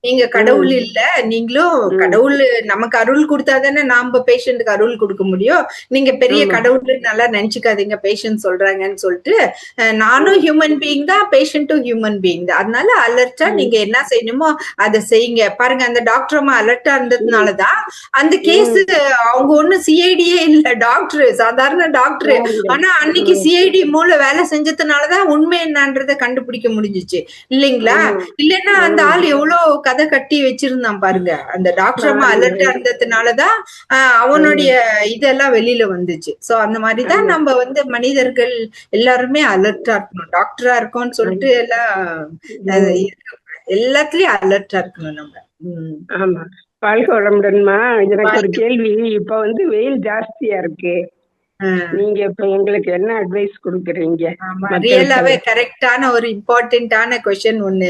நீங்க கடவுள் இல்ல, நீங்களும் கடவுள் நமக்கு அருள் கொடுத்தாதானே நாம பேஷண்ட்டுக்கு அருள் கொடுக்க முடியும். நீங்க பெரிய கடவுள் நல்லா நினைச்சுக்காதீங்க, பேஷண்ட் சொல்றாங்கன்னு சொல்லிட்டு. நானும் ஹியூமன் பீயிங் தான், பேஷண்ட்டும் ஹியூமன் பீயிங் தான். அதனால அலர்ட்டா நீங்க என்ன செய்யணுமோ அதை செய்யுங்க. பாருங்க, அந்த டாக்டர் அம்மா அலர்ட்டா இருந்ததுனாலதான் அந்த கேஸ், அவங்க ஒண்ணும் சிஐடியே இல்ல, டாக்டர், சாதாரண டாக்டர். ஆனா அன்னைக்கு சிஐடி மூல வேலை செஞ்சதுனாலதான் உண்மை என்னன்றத கண்டுபிடிக்க முடிஞ்சிச்சு இல்லைங்களா? இல்லைன்னா அந்த ஆள் எவ்வளவு கதை கட்டி வச்சிருந்தான் பாருங்க. அந்த டாக்டர் அம்மா அலர்ட்டா இருந்ததுனாலதான் அவனுடைய இதெல்லாம் வெளியில வந்துச்சு. சோ அந்த மாதிரிதான் நம்ம மனிதர்கள் எல்லாருமே அலர்ட்டா இருக்கணும். டாக்டரா இருக்கோம்னு சொல்லிட்டு எல்லாம் எல்லாத்துலயும் அலர்ட்டா இருக்கணும் நம்ம. ஆமா, வாழ்க்கை வளமுடன்மா. எனக்கு ஒரு கேள்வி. இப்ப வெயில் ஜாஸ்தியா இருக்கு, நீங்க இப்ப எங்களுக்கு என்ன அட்வைஸ் கொடுக்குறீங்க? ரியலாவே கரெக்டான ஒரு இம்பார்ட்டன்டான கொஸ்டின் ஒண்ணு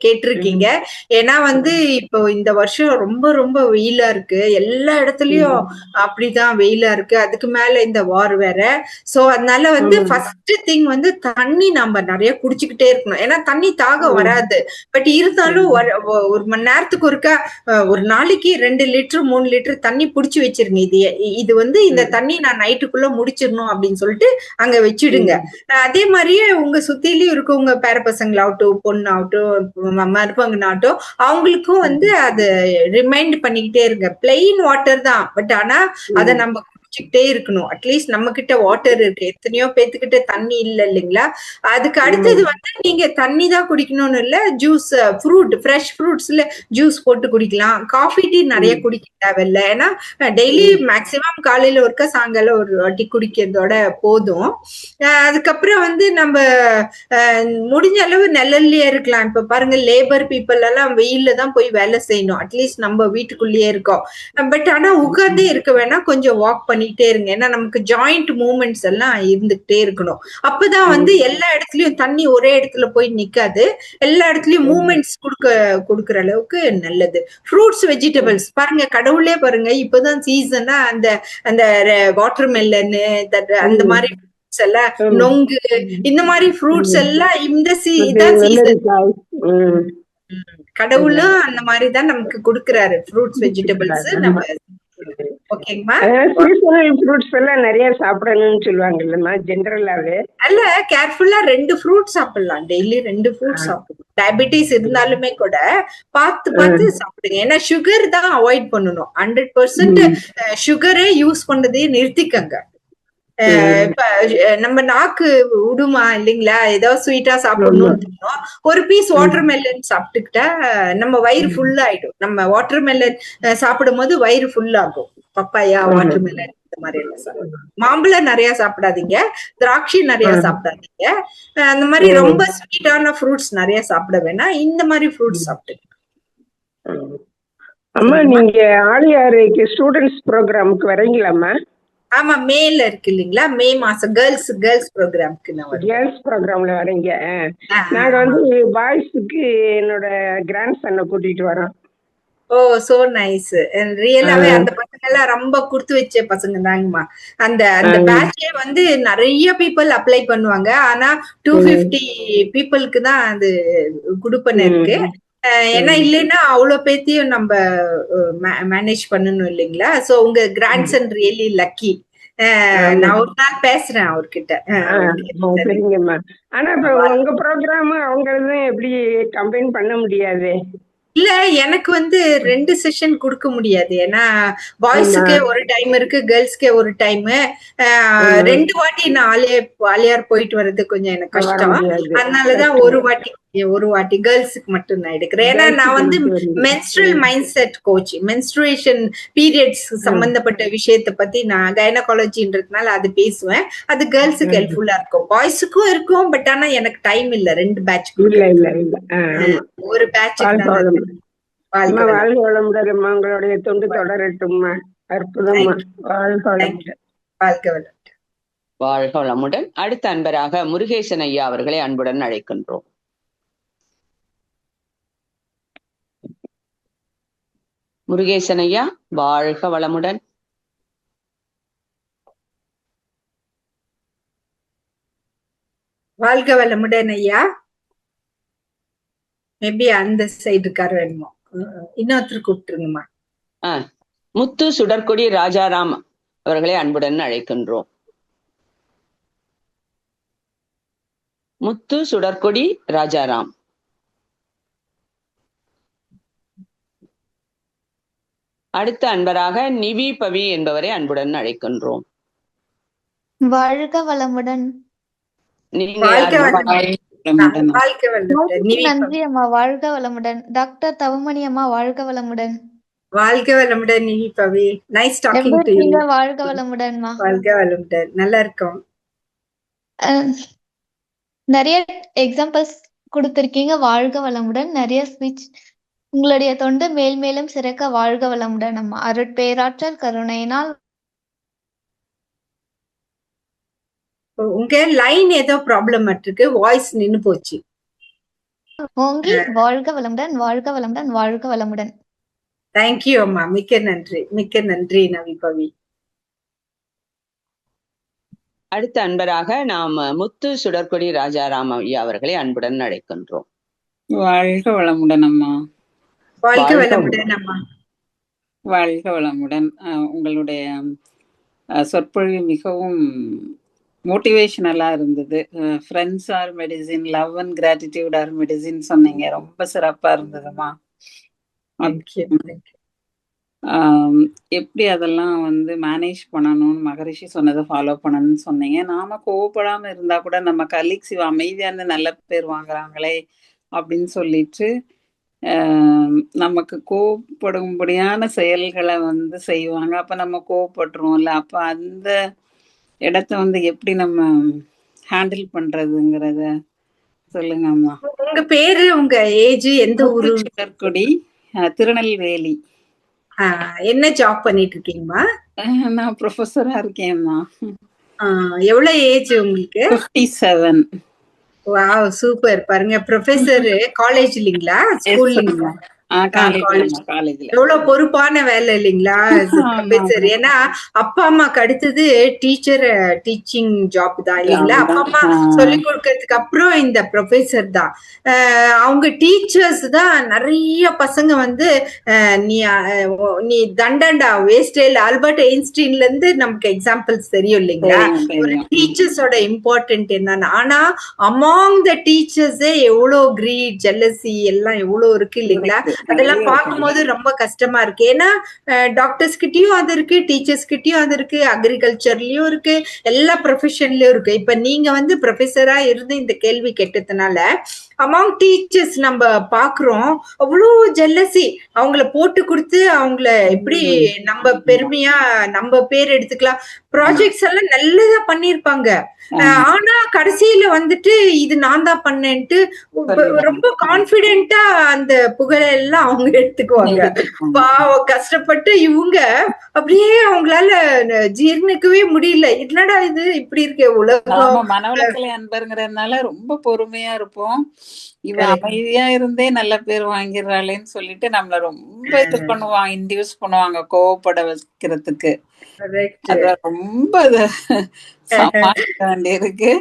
கேட்டிருக்கீங்க. ஏன்னா இப்போ இந்த வருஷம் ரொம்ப ரொம்ப வெயிலா இருக்கு, எல்லா இடத்துலயும் அப்படிதான் வெயிலா இருக்கு. அதுக்கு மேல இந்த வார் வேற. சோ அதனால ஃபர்ஸ்ட் திங் தண்ணி நம்ம நிறைய குடிச்சுக்கிட்டே இருக்கணும். ஏன்னா தண்ணி தாகம் வராது, பட் இருந்தாலும் 1 மணி நேரத்துக்கு ஒருக்கா, ஒரு நாளைக்கு 2 லிட்டர் 3 லிட்டர் தண்ணி புடிச்சு வச்சிருங்க. இது இந்த தண்ணி நான் நைட்டுக்குள்ள முடிச்சிடணும் அப்படின்னு சொல்லிட்டு அங்க வச்சிடுங்க. அதே மாதிரியே உங்க சுத்திலயும் இருக்கவங்க பேர பசங்களாகட்டும், பொண்ணாகட்டும், மருமகனாகட்டும், அவங்களுக்கும் அது ரிமைண்ட் பண்ணிக்கிட்டே இருங்க. பிளெயின் வாட்டர் தான், பட் ஆனா அதை நம்ம குடிச்சுக்கிட்டே இருக்கணும். அட்லீஸ்ட் நம்ம கிட்ட வாட்டர் இருக்கு, எத்தனையோ பேத்துக்கிட்ட தண்ணி இல்ல இல்லைங்களா? அதுக்கு அடுத்தது வந்து நீங்க தண்ணி தான் குடிக்கணும்னு இல்ல, ஜூஸ், ஃப்ரெஷ் ஃப்ரூட்ஸ்ல ஜூஸ் போட்டு குடிக்கலாம். காஃபி டீ நிறைய குடிக்க தேவையில்ல. ஏன்னா டெய்லி மேக்சிமம் காலையில ஒருக்கா சாயங்காலம் ஒரு வாட்டி குடிக்கிறதோட போதும். அதுக்கப்புறம் வந்து நம்ம முடிஞ்ச அளவு நிழல்லயே இருக்கலாம். இப்ப பாருங்க, லேபர் பீப்புள் எல்லாம் வெயில்ல தான் போய் வேலை செய்யணும். அட்லீஸ்ட் நம்ம வீட்டுக்குள்ளேயே இருக்கோம். பட் ஆனா உட்கார்ந்தே இருக்க வேணாம், கொஞ்சம் வாக் பண்ணிட்டே இருங்க. ஏன்னா நமக்கு ஜாயிண்ட் மூவ்மெண்ட்ஸ் எல்லாம் இருந்துகிட்டே இருக்கணும். அப்பதான் வந்து எல்லா இடத்துலயும் தண்ணி ஒரே இடத்துல போய் நிக்காது. எல்லா இடத்துலயும் மூவ்மெண்ட்ஸ் கொடுக்கற அளவுக்கு நல்லது. ஃப்ரூட்ஸ், வெஜிடபிள்ஸ் பாருங்க, கடவுளே பாருங்க, இப்பதான் சீசனா அந்த அந்த வாட்டர் மெலன், அந்த மாதிரி எல்லாம், நொங்கு, இந்த மாதிரி ஃப்ரூட்ஸ் எல்லாம் இதான் சீசன். கடவுளும் அந்த மாதிரிதான் நமக்கு கொடுக்கறாரு ஃப்ரூட்ஸ், வெஜிடபிள்ஸ். நம்ம ஓகேங்கம்மா. சீசனல் ஃப்ரூட்ஸ் எல்லாம் நிறைய சாப்பிடணும்னு சொல்லுவாங்க இல்லம்மா ஜெனரலாவே? அல்ல, கேர்ஃபுல்லா 2 ஃப்ரூட் சாப்பிடலாம். டெய்லி 2 ஃப்ரூட் சாப்பிடணும். டயபெட்டிஸ் இருந்தாலுமே கூட பார்த்து சாப்பிடுங்க. ஏன்னா சுகர் தான் அவாய்ட் பண்ணணும். 100% சுகரே யூஸ் பண்றதே நிறுத்திக்கங்க. இப்ப நம்ம நாக்கு விடுமா இல்லைங்களா? ஏதாவது ஸ்வீட்டா சாப்பிடணும்னு தோணும், ஒரு பீஸ் வாட்டர் மெலன் சாப்பிட்டுக்கிட்டா நம்ம வயிறு ஃபுல் ஆயிடும். நம்ம வாட்டர் மெலன் சாப்பிடும் போது வயிறு ஃபுல் ஆகும். பப்பாயா, வாட்டர் மெலன் இந்த மாதிரி எல்லாம் சாப்பிடணும். மாம்பழம் நிறைய சாப்பிடாதீங்க, திராட்சை நிறைய சாப்பிடாதீங்க. அந்த மாதிரி ரொம்ப ஸ்வீட்டான ஃப்ரூட்ஸ் நிறைய சாப்பிட வேணாம். இந்த மாதிரி ஃப்ரூட்ஸ் சாப்பிடுங்க. அம்மா, நீங்க ஆழியாறுக்கு ஸ்டூடெண்ட்ஸ் ப்ரோக்ராமுக்கு வரீங்களாம்மா? ஆமா, மேல இருக்கு இல்லீங்களா? மே மாசம் கேர்ள்ஸ் ப்ரோக்ராம்க்கு நான் வரேன். கேர்ள்ஸ் ப்ரோக்ராம்ல வரீங்க? நாங்க வந்து பாய்ஸுக்கு என்னோட கிராண்ட் சன்னை கூட்டிட்டு வரோம். ஓ, சோ நைஸ். ரியலாவே அந்த பசங்க எல்லாம் ரொம்ப குடுத்து வச்ச பசங்க தாங்கம்மா. அந்த அந்த பேட்சே வந்து நிறைய பீப்புள் அப்ளை பண்ணுவாங்க. ஆனா 250 பீப்புளுக்கு தான் அது குடுப்பன இருக்கு. ஏன்னா இல்லைன்னா அவ்வளவு பேத்தையும் நம்ம மேனேஜ் பண்ணணும் இல்லைங்களா? சோ உங்க கிராண்ட்சன் ரியலி லக்கி. நான் ஒரு நாள் பேசுறேன் அவர்கிட்ட. சரிங்கம்மா. ஆனா இப்ப உங்க ப்ரோக்ராம் அவங்களதும் எப்படி கம்பைன் பண்ண முடியாது இல்ல? எனக்கு வந்து 2 செஷன் கொடுக்க முடியாது. ஏன்னா பாய்ஸுக்கே ஒரு டைம் இருக்கு, கேர்ள்ஸ்க்கே ஒரு டைம். 2 வாட்டி நான் ஆலியார் போயிட்டு வர்றது கொஞ்சம் எனக்கு கஷ்டம். அதனாலதான் ஒரு வாட்டி கேர்ள்ஸுக்கு மட்டும் நான் எடுக்கிறேன். ஏன்னா நான் வந்து menstrual mind set coach. Menstruation periods சம்பந்தப்பட்ட விஷயத்தை பத்தி நான் கைனகாலஜின்றதுனால அது பேசுவேன். அது கேர்ள்ஸுக்கு ஹெல்ப்ஃபுல்லா இருக்கும், பாய்ஸுக்கும் இருக்கும். பட் ஆனா எனக்கு டைம் இல்ல 2 பேட்ச். ஒரு பேட்ச். வாழ்க வளமுடன். உங்களுடைய தொண்டு தொடரட்டும்மா. அற்புதமா. வாழ்க வளமுடன். வாழ்க வளமுடன். அடுத்த அன்பராக முருகேசன் ஐயா அவர்களை அன்புடன் அழைக்கின்றோம். முருகேசன் ஐயா, வாழ்க வளமுடன். வாழ்க வளமுடன் ஐயா. மேபி அந்த சைடு இருக்காரு வேணுமோ. இன்னொருத்தர் கூப்பிட்டுருங்கம்மா. முத்து சுடற்கொடி ராஜாராம் அவர்களை அன்புடன் அழைக்கின்றோம். முத்து சுடற்கொடி ராஜாராம். அடுத்த அன்பராக நிவி பவி என்பவரை அன்புடன் அழைக்கின்றோம். வாழ்க வளமுடன். நன்றி அம்மா. வாழ்க வளமுடன். டாக்டர் தவமணி அம்மா, வாழ்க வளமுடன். வாழ்க வளமுடன் Nivi Pavi. Nice talking to you. வாழ்க வளமுடன்மா. வாழ்க வளமுடன். நல்லா இருக்கும். நிறைய எக்ஸாம்பிள்ஸ் கொடுத்திருக்கீங்க. வாழ்க வளமுடன். நிறைய ஸ்பீச். உங்களுடைய தொண்டு மேல் மேலும் சிறக்க. வாழ்க வளமுடன் அம்மா. அருட்பேராற்றல் கருணையினால். உங்க லைன் ஏதோ ப்ராப்ளம் இருக்கு, வாய்ஸ் நின்னு போச்சு. ஓங்கி வாழ்க வளமுடன், வாழ்க வளமுடன், வாழ்க வளமுடன். தேங்க்யூ அம்மா. மிக்க நன்றி நவி பவி. அடுத்த அன்பராக நாம் முத்து சுடற்கொடி ராஜாராம் ஐயா அவர்களை அன்புடன் அழைக்கின்றோம். வாழ்க வளமுடன் அம்மா. வாழ்க வளமுடன் அம்மா. வாழ்க வளமுடன். உங்களுடைய சொற்பொழிவு மிகவும் மோட்டிவேஷனலா இருந்தது. Friends are medicine, love and gratitude are medicine சொன்னீங்க. ரொம்ப சிறப்பா இருந்ததுமா. எப்படி அதெல்லாம் வந்து மேனேஜ் பண்ணணும்னு மகரிஷி சொன்னதை ஃபாலோ பண்ணணும்னு சொன்னீங்க. நாம கோவப்படாம இருந்தா கூட நம்ம கலீக்ஸ் இவ அமைதியா இருந்து நல்ல பேர் வாங்குறாங்களே அப்படின்னு சொல்லிட்டு நமக்கு கோவப்படும்படியான செயல்களை வந்து செய்வாங்க. அப்ப நம்ம கோவப்படுறோம்ல, அப்ப அந்த இடத்த வந்து எப்படி நம்ம ஹேண்டில் பண்றதுங்கிறத சொல்லுங்க அம்மா. உங்க பேரு, உங்க ஏஜ், எந்த ஊரு? சுடர்குடி, திருநெல்வேலி. என்ன ஜாப் பண்ணிட்டு இருக்கீங்கம்மா? நான் ப்ரொஃபஸரா இருக்கேன்மா. எவ்வளவு ஏஜ் உங்களுக்கு? 57. Wow, super. பாருங்க, ப்ரொஃபசர் காலேஜ் இல்லீங்களா, ஸ்கூல் இல்லீங்களா? காலேஜ்ல எவ்வளவு பொறுப்பான வேலை இல்லைங்களா ப்ரொஃபசர்? ஏன்னா அப்பா அம்மாக்கு அடுத்தது டீச்சிங் ஜாப் தான் இல்லைங்களா? அப்பா அம்மா சொல்லிக் கொடுக்கறதுக்கு அப்புறம் இந்த ப்ரொஃபசர் தான். அவங்க டீச்சர்ஸ் தான் நிறைய பசங்க வந்து நீ தண்டண்டா வேஸ்டேல் ஆல்பர்ட் ஐன்ஸ்டீன்ல இருந்து நமக்கு எக்ஸாம்பிள்ஸ் தெரியும் இல்லைங்களா? ஒரு டீச்சர்ஸோட இம்பார்ட்டன்ட் என்னன்னு. ஆனா அமாங் த டீச்சர்ஸே எவ்வளவு கிரீட், ஜெலசி எல்லாம் எவ்வளவு இருக்கு இல்லைங்களா? அதெல்லாம் பார்க்கும்போது ரொம்ப கஷ்டமா இருக்கு. ஏன்னா டாக்டர்ஸ் கிட்டயும் அது இருக்கு, டீச்சர்ஸ் கிட்டயும் அது இருக்கு, அக்ரிகல்ச்சர்லயும் இருக்கு, எல்லா ப்ரொஃபஷன்லயும் இருக்கு. இப்ப நீங்க வந்து ப்ரொஃபஸரா இருந்து இந்த கேள்வி கேட்டதுனால அமாங் டீச்சர்ஸ் நம்ம பாக்குறோம் அவ்வளோ ஜெல்லசி. அவங்கள போட்டு கொடுத்து அவங்கள எப்படி நம்ம பெருமையா நம்ம பேர் எடுத்துக்கலாம். ப்ராஜெக்ட்ஸ் எல்லாம் நல்லதா பண்ணிருப்பாங்க. ஆனா கடைசியில வந்துட்டு இது நான் தான் பண்ணேன்ட்டு ரொம்ப கான்பிடென்ட்டா அந்த புகழெல்லாம் அவங்க எடுத்துக்குவாங்க. கஷ்டப்பட்டு இவங்க அப்படியே அவங்களால ஜீர்ணிக்கவே முடியல. என்னடா இது இப்படி இருக்கே உலகம். மனவளக்கலை அன்பருங்கிறதுனால ரொம்ப பொறுமையா இருப்போம். இவ அமைதியா இருந்தே நல்ல பேர் வாங்கிடுறாளேன்னு சொல்லிட்டு நம்மள ரொம்ப இது பண்ணுவாங்க, இன்டியூஸ் பண்ணுவாங்க கோவப்பட வைக்கிறதுக்கு. ரொம்ப சமாளிக்க வேண்டியிருக்கு.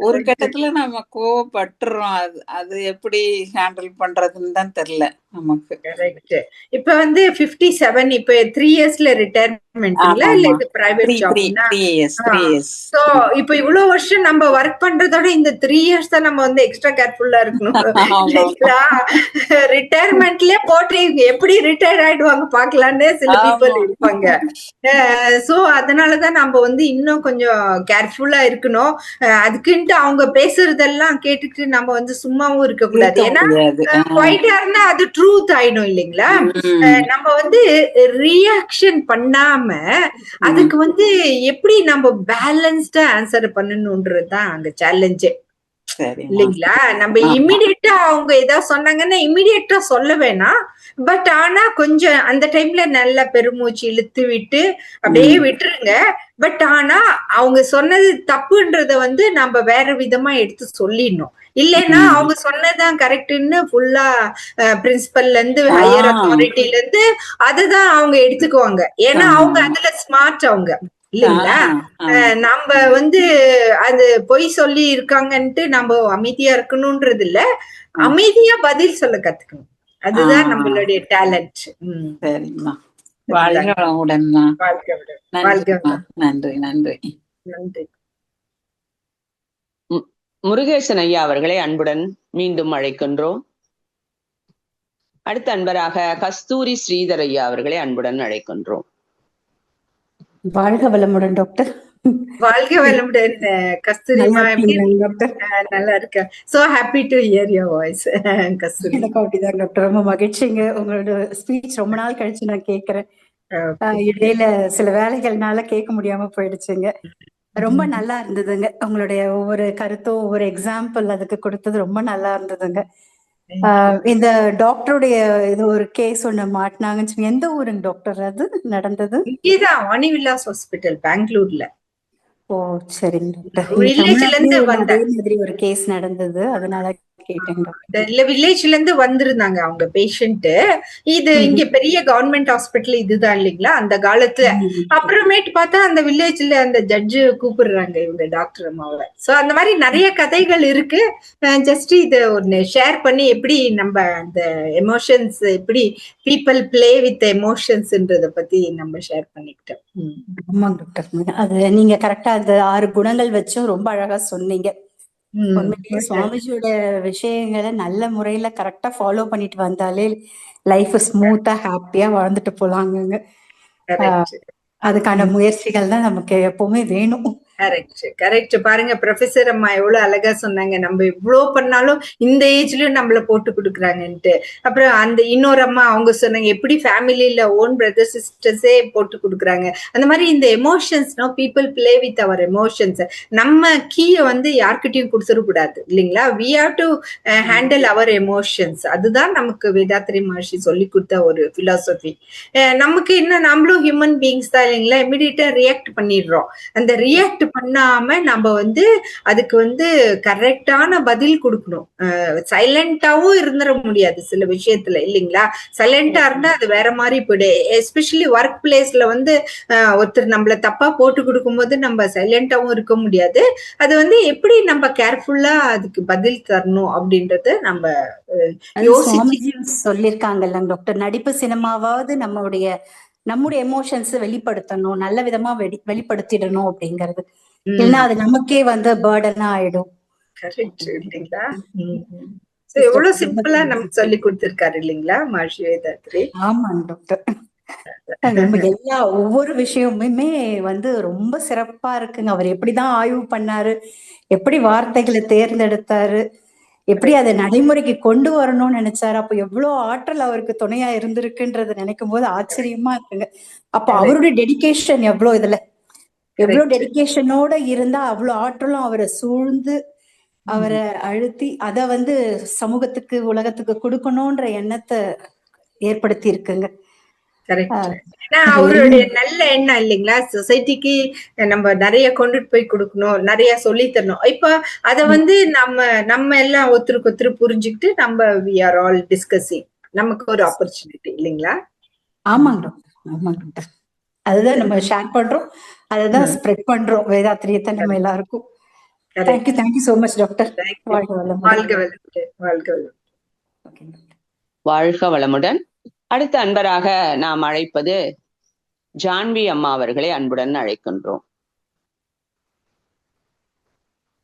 ஒரு கட்டத்துல நம்ம கோவப்பட்டுறோம். அது எப்படி ஹேண்டில் பண்றதுன்னு தான் தெரியல நமக்கு. இப்ப வந்து 57, இப்ப 3 இயர்ஸ்ல ரிட்டையர்மெண்ட்ங்களா இல்ல இது பிரைவேட் ஜாப்னா? 3 இயர்ஸ். சோ இப்ப இவ்வளவு வருஷம் நம்ம ஒர்க் பண்றதோட இந்த 3 இயர்ஸ் தான் நம்ம வந்து எக்ஸ்ட்ரா கேர்ஃபுல்லா இருக்கணும். ரிட்டையர்மெண்ட்லயே போட்டு எப்படி ரிட்டையர் ஆயிடுவாங்க பாக்கலான்னு சில பீப்புள் இருப்பாங்க. சோ அதனாலதான் நம்ம வந்து இன்னும் கொஞ்சம் கேர்ஃபுல்லா இருக்கணும். அதுக்குன்ட்டு அவங்க பேசுறதெல்லாம் கேட்டுட்டு நம்ம வந்து சும்மாவும் இருக்க கூடாது. ஏன்னா குவைட்டா இருந்தா அது ட்ரூத் ஆயிடும் இல்லைங்களா? நம்ம வந்து ரியாக்ஷன் பண்ணாம அதுக்கு வந்து எப்படி நம்ம பேலன்ஸ்டா ஆன்சர் பண்ணணும்ன்றதுதான் அங்க சேலஞ்சே இல்லைங்களா? நம்ம இமிடியேட்டா அவங்க ஏதாவது சொன்னாங்கன்னா இமிடியேட்டா சொல்ல வேணாம். பட் ஆனா கொஞ்சம் அந்த டைம்ல நல்ல பெருமூச்சு இழுத்து விட்டு அப்படியே விட்டுருங்க. பட் ஆனா அவங்க சொன்னது தப்புன்றத வந்து நம்ம வேற விதமா எடுத்து சொல்லிடணும். இல்லைன்னா அவங்க சொன்னதான் கரெக்ட்னு ஃபுல்லா பிரின்சிபல்ல இருந்து ஹையர் அத்தாரிட்டில இருந்து அதுதான் அவங்க எடுத்துக்குவாங்க. ஏன்னா அவங்க அதுல ஸ்மார்ட் அவங்க இல்லைங்களா? நம்ம வந்து அது பொய் சொல்லி இருக்காங்கன்ட்டு நம்ம அமைதியா இருக்கணும்ன்றது இல்ல, அமைதியா பதில் சொல்ல கத்துக்கணும். அதுதான் நம்மளுடைய டேலண்ட். சரிம்மா, வாழ்க வளமுடன்மா. நன்றி நன்றி நன்றி. முருகேசன் ஐயா அவர்களை அன்புடன் மீண்டும் அழைக்கின்றோம். அடுத்த அன்பராக கஸ்தூரி ஸ்ரீதர் ஐயா அவர்களை அன்புடன் அழைக்கின்றோம். வாழ்க வளமுடன் டாக்டர். வாழ்க வளமுடன் கஸ்தூரி. நல்லா இருக்க. So happy to hear your voice Kasthuri. எனக்கு அப்படிதான் டாக்டர், ரொம்ப மகிழ்ச்சிங்க. உங்களோட ஸ்பீச் ரொம்ப நாள் கழிச்சு நான் கேட்கிறேன். இடையில சில வேலைகள்னால கேட்க முடியாம போயிடுச்சுங்க. ரொம்ப நல்லா இருந்ததுங்க. உங்களுடைய ஒவ்வொரு கருத்தும் ஒவ்வொரு எக்ஸாம்பிள் அதுக்கு கொடுத்தது ரொம்ப நல்லா இருந்ததுங்க. இந்த டாக்டருடைய இது ஒரு கேஸ் ஒண்ணு மாட்டினாங்கன்னு சொல்லி, எந்த ஊருங்க டாக்டர் அது நடந்தது? இங்கேதான் வாணிவிலாஸ் ஹாஸ்பிட்டல் பெங்களூர்ல. ஓ சரிங்க டாக்டர். அதே மாதிரி ஒரு கேஸ் நடந்தது, அதனால வில்லேஜ்ல இருந்து வந்திருந்தாங்க அவங்க பேஷண்ட். இது இங்க பெரிய கவர்மெண்ட் ஹாஸ்பிட்டல் இதுதான் இல்லைங்களா அந்த காலத்துல. அப்புறமேட்டு பார்த்தா அந்த வில்லேஜ்ல அந்த ஜட்ஜு கூப்பிடுறாங்க இவங்க டாக்டர் அம்மாவை. சோ அந்த மாதிரி நிறைய கதைகள் இருக்கு. ஜஸ்ட் இத ஒன்னு ஷேர் பண்ணி எப்படி நம்ம அந்த எமோஷன்ஸ், எப்படி பீப்புள் பிளே வித் எமோஷன்ஸ்ன்றத பத்தி நம்ம ஷேர் பண்ணிக்கிட்டோம். ஆமாங்க டாக்டர், அது நீங்க கரெக்டா அந்த 6 குணங்கள் வச்சும் ரொம்ப அழகா சொன்னீங்க. உண்மையிலேயே சுவாமிஜியோட விஷயங்களை நல்ல முறையில கரெக்டா ஃபாலோ பண்ணிட்டு வந்தாலே லைஃப் ஸ்மூத்தா ஹாப்பியா வாழ்ந்துட்டு போலாங்க. அதுக்கான முயற்சிகள் தான் நமக்கு எப்பவுமே வேணும். கரெக்ட். பாருங்க ப்ரொஃபசர் அம்மா எவ்வளவு அழகா சொன்னாங்க. நம்ம இவ்வளவு பண்ணாலும் இந்த ஏஜ்லயும் நம்மள போட்டு கொடுக்குறாங்கன்ட்டு. அப்புறம் அந்த இன்னொரு அம்மா அவங்க சொன்னாங்க எப்படி ஃபேமிலியில ஓன் பிரதர் சிஸ்டர்ஸே போட்டு கொடுக்குறாங்க. அந்த மாதிரி இந்த emotions people play with our emotions. நம்ம கீயை வந்து யார்கிட்டயும் கொடுத்துடக்கூடாது இல்லைங்களா? We have to handle our emotions. அதுதான் நமக்கு வேதாத்ரி மகர்ஷி சொல்லி கொடுத்த ஒரு பிலாசபி. நமக்கு என்ன, நம்மளும் ஹியூமன் பீயிங்ஸ் தான் இல்லைங்களா? இமிடியேட்டா ரியாக்ட் பண்ணிடுறோம். அந்த ரியாக்ட் பண்ணாம நம்ம வந்து அதுக்கு வந்து கரெக்டான பதில் கொடுக்கணும். சைலண்டாவும் இருந்துட முடியாது சில விஷயத்துல இல்லைங்களா? சைலண்டா இருந்தா அது வேற மாதிரி போயிடு. எஸ்பெஷலி ஒர்க் பிளேஸ்ல வந்து ஒருத்தர் நம்மள தப்பா போட்டு கொடுக்கும் போது நம்ம சைலண்டாவும் இருக்க முடியாது. அது வந்து எப்படி நம்ம கேர்ஃபுல்லா அதுக்கு பதில் தரணும் அப்படின்றது நம்ம யோசிச்சு சொல்லிருக்காங்கல்ல டாக்டர். நடிப்பு சினிமாவாவது நம்முடைய எமோஷன்ஸ் வெளிப்படுத்தணும், நல்ல விதமா வெளிப்படுத்திடணும் அப்படிங்கிறது. இல்லைன்னா அது நமக்கே வந்து பர்டனா ஆயிடும். இல்லைங்களா? எவ்வளவு சிம்பிளா நமக்கு சொல்லி கொடுத்திருக்காரு இல்லைங்களா மகர்ஷி வேதாத்ரி? ஆமாங்க டாக்டர். எல்லா ஒவ்வொரு விஷயமுமே வந்து ரொம்ப சிறப்பா இருக்குங்க. அவர் எப்படிதான் ஆய்வு பண்ணாரு, எப்படி வார்த்தைகளை தேர்ந்தெடுத்தாரு, எப்படி அதை நடைமுறைக்கு கொண்டு வரணும்னு நினைச்சாரு. அப்ப எவ்வளவு ஆற்றல் அவருக்கு துணையா இருந்திருக்குன்றது நினைக்கும் போது ஆச்சரியமா இருக்குங்க. அப்ப அவருடைய டெடிகேஷன் எவ்வளவு டெடிகேஷனோட இருந்தா அவ்வளவு ஆற்றலும் அவரை சூழ்ந்து அவரை அழுத்தி அதை வந்து சமூகத்துக்கு உலகத்துக்கு கொடுக்கணும்ன்ற எண்ணத்தை ஏற்படுத்தி இருக்குங்க. அவருடைய நல்ல எண்ணம் இல்லைங்களா? சொசைட்டிக்கு நம்ம நிறைய கொண்டுட்டு போய் கொடுக்கணும், நிறைய சொல்லி தரணும். இப்ப அத வந்து நம்ம எல்லாம் ஒருத்தருக்கு ஒருத்தர் புரிஞ்சுக்கிட்டு நம்ம we are all discussing. நமக்கு ஒரு ஆப்பர்ச்சுனிட்டி இல்லைங்களா? ஆமாங்க டாக்டர். அதுதான் நம்ம ஷேர் பண்றோம், அதுதான் ஸ்ப்ரெட் பண்றோம் வேதாத்ரியத்தை நம்ம எல்லாருக்கும். Thank you so much doctor. வாழ்க வளமுடன். அடுத்த அன்பராக நாம் அழைப்பது ஜான்வி அம்மா அவர்களை அன்புடன் அழைக்கின்றோம்.